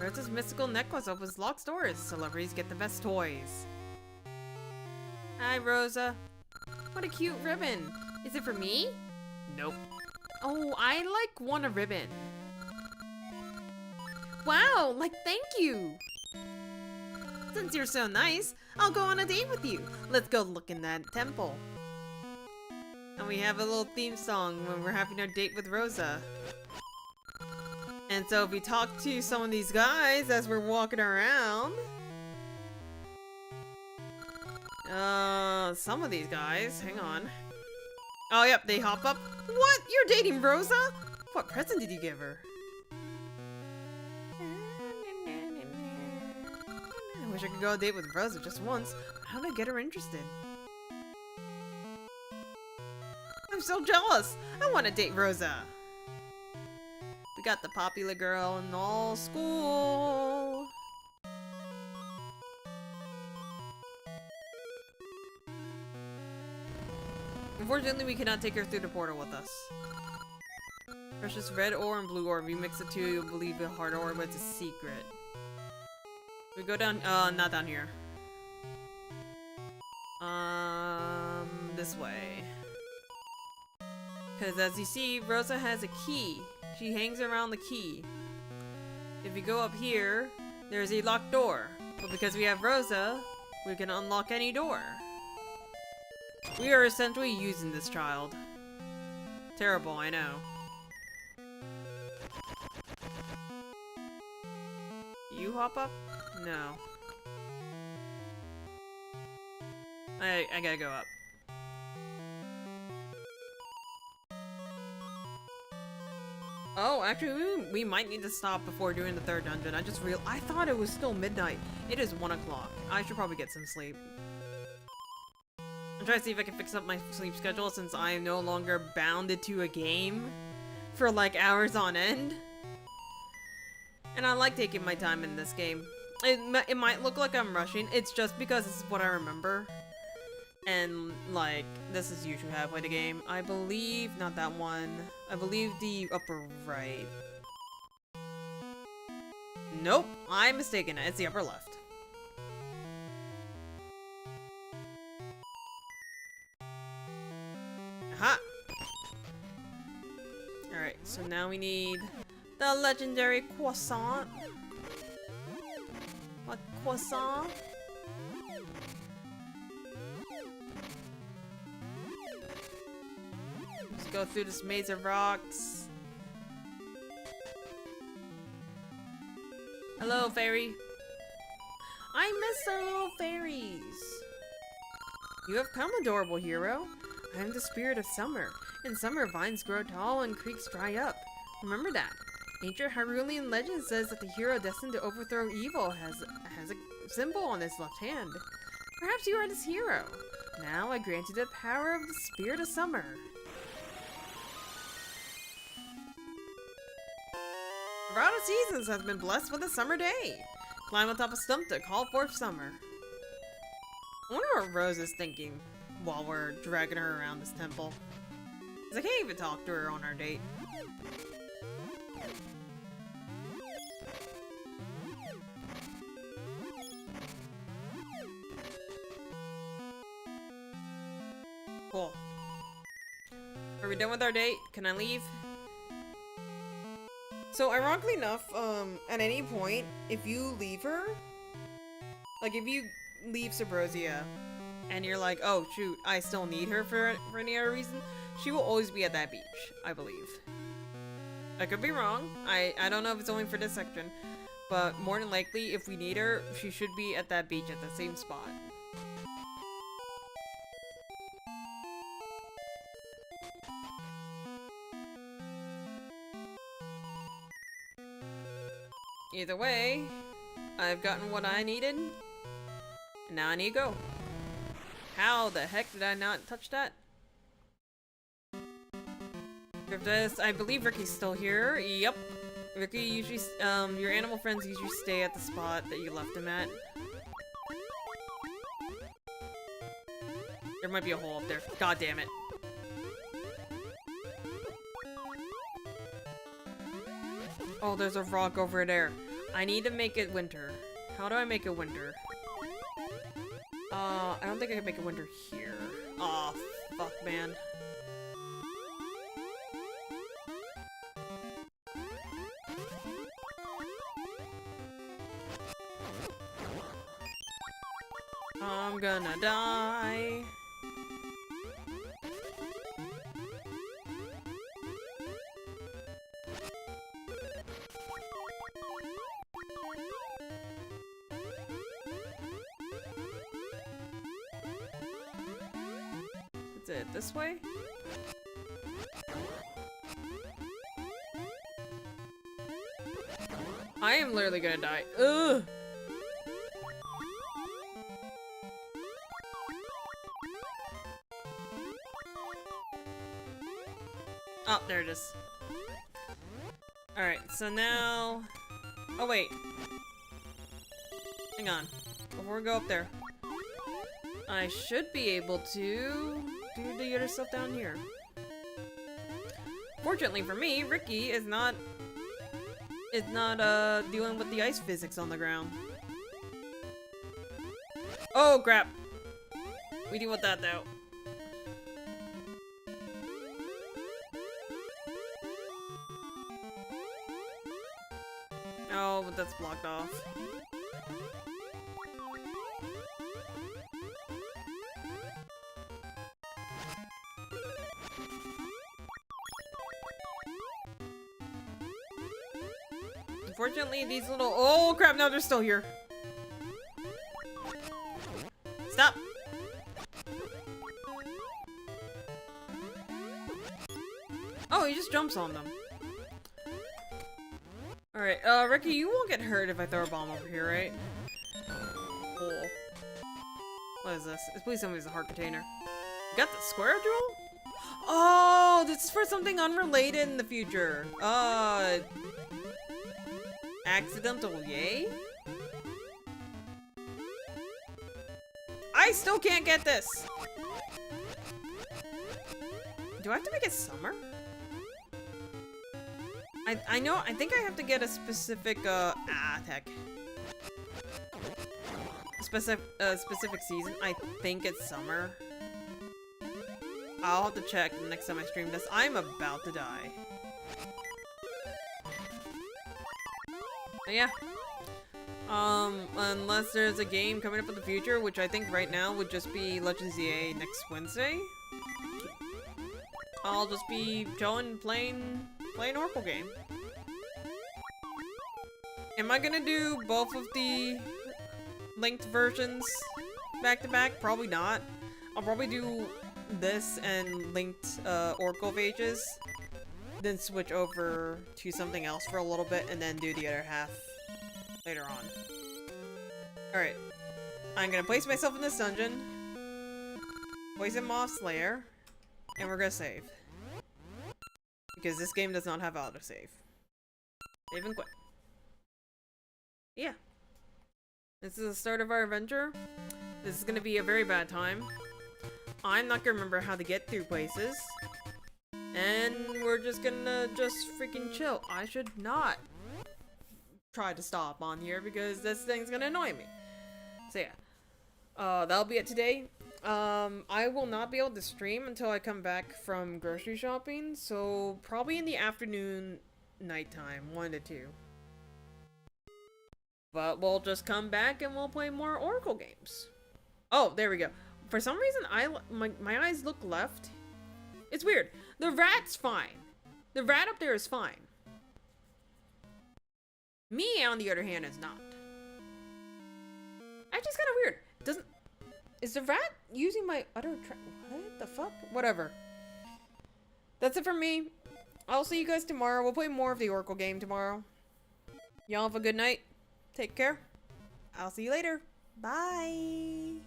A: Rosa's mystical necklace opens locked doors. Celebrities get the best toys. Hi, Rosa. What a cute ribbon. Is it for me? Nope. Oh, I like want a ribbon. Wow, like thank you. Since you're so nice, I'll go on a date with you. Let's go look in that temple. And we have a little theme song when we're having our date with Rosa. And so if we talk to some of these guys as we're walking around. Some of these guys, hang on. Oh, yep, they hop up. What? You're dating Rosa? What present did you give her? I wish I could go on a date with Rosa just once. How did I get her interested? I'm so jealous. I want to date Rosa. We got the popular girl in all school. Unfortunately, we cannot take her through the portal with us. Precious red ore and blue ore. We mix the two, you'll believe a hard ore, but it's a secret. We go down, not down here. This way. Because as you see, Rosa has a key. She hangs around the key. If you go up here, there's a locked door. But because we have Rosa, we can unlock any door. We are essentially using this child. Terrible, I know. You hop up? No. I gotta go up. Oh, actually, we might need to stop before doing the third dungeon. I thought it was still midnight. It is 1 o'clock. I should probably get some sleep. I'm trying to see if I can fix up my sleep schedule since I am no longer bounded to a game for like hours on end. And I like taking my time in this game. It might look like I'm rushing. It's just because this is what I remember. And, like, this is usually halfway the game. I believe, not that one. I believe the upper right. Nope, I'm mistaken. It's the upper left. Aha! Alright, so now we need the legendary croissant. What croissant? Let's go through this maze of rocks. Hello, fairy. I miss our little fairies. You have come, adorable hero. I am the spirit of summer. In summer, vines grow tall and creeks dry up. Remember that. Ancient Hyrulean legend says that the hero destined to overthrow evil has a symbol on his left hand. Perhaps you are this hero. Now I grant you the power of the spirit of summer. The route of seasons has been blessed with a summer day. Climb on top of stump to call forth summer. I wonder what Rose is thinking while we're dragging her around this temple. 'Cause I can't even talk to her on our date. Cool. Are we done with our date? Can I leave? So, ironically enough, at any point, if you leave her, like if you leave Subrosia, and you're like, oh shoot, I still need her for any other reason, she will always be at that beach, I believe. I could be wrong. I don't know if it's only for this section, but more than likely, if we need her, she should be at that beach at the same spot. Either way, I've gotten what I needed, and now I need to go. How the heck did I not touch that? I believe Ricky's still here. Yep. Ricky usually, your animal friends usually stay at the spot that you left him at. There might be a hole up there. God damn it. Oh, there's a rock over there. I need to make it winter. How do I make it winter? I don't think I can make it winter here. Aw, fuck, man. I'm gonna die. Is it this way? I am literally gonna die. Ugh! Oh, there it is. Alright, so now... Oh, wait. Hang on. Before we go up there. I should be able to do the other stuff down here. Fortunately for me, Ricky is not dealing with the ice physics on the ground. Oh, crap. We deal with that, though. Oh, but that's blocked off. Unfortunately, these little— oh crap, no, they're still here. Stop! Oh, he just jumps on them. Alright, Ricky, you won't get hurt if I throw a bomb over here, right? Cool. What is this? Please tell me it's a heart container. You got the square jewel? Oh, this is for something unrelated in the future. Accidental yay? I still can't get this! do I have to make it summer? I know, I think I have to get a specific, heck. Specific season. I think it's summer. I'll have to check the next time I stream this. I'm about to die. But yeah. Unless there's a game coming up in the future, which I think right now would just be Legends ZA next Wednesday. I'll just be chilling, playing Oracle game. Am I gonna do both of the linked versions back to back? Probably not. I'll probably do this and linked Oracle of Ages, then switch over to something else for a little bit, and then do the other half later on. Alright. I'm gonna place myself in this dungeon, poison Moth Slayer, and we're gonna save. Because this game does not have autosave. Save and quit. Yeah. This is the start of our adventure. This is gonna be a very bad time. I'm not gonna remember how to get through places. And we're just gonna freaking chill. I should not try to stop on here because this thing's gonna annoy me. So yeah. That'll be it today. I will not be able to stream until I come back from grocery shopping, so probably in the afternoon, nighttime, 1 to 2. But we'll just come back and we'll play more Oracle games. Oh, there we go. For some reason, my eyes look left. It's weird. The rat's fine. The rat up there is fine. Me, on the other hand, is not. It's just kind of weird. Doesn't... Is the rat using my other what the fuck? Whatever. That's it for me. I'll see you guys tomorrow. We'll play more of the Oracle game tomorrow. Y'all have a good night. Take care. I'll see you later. Bye.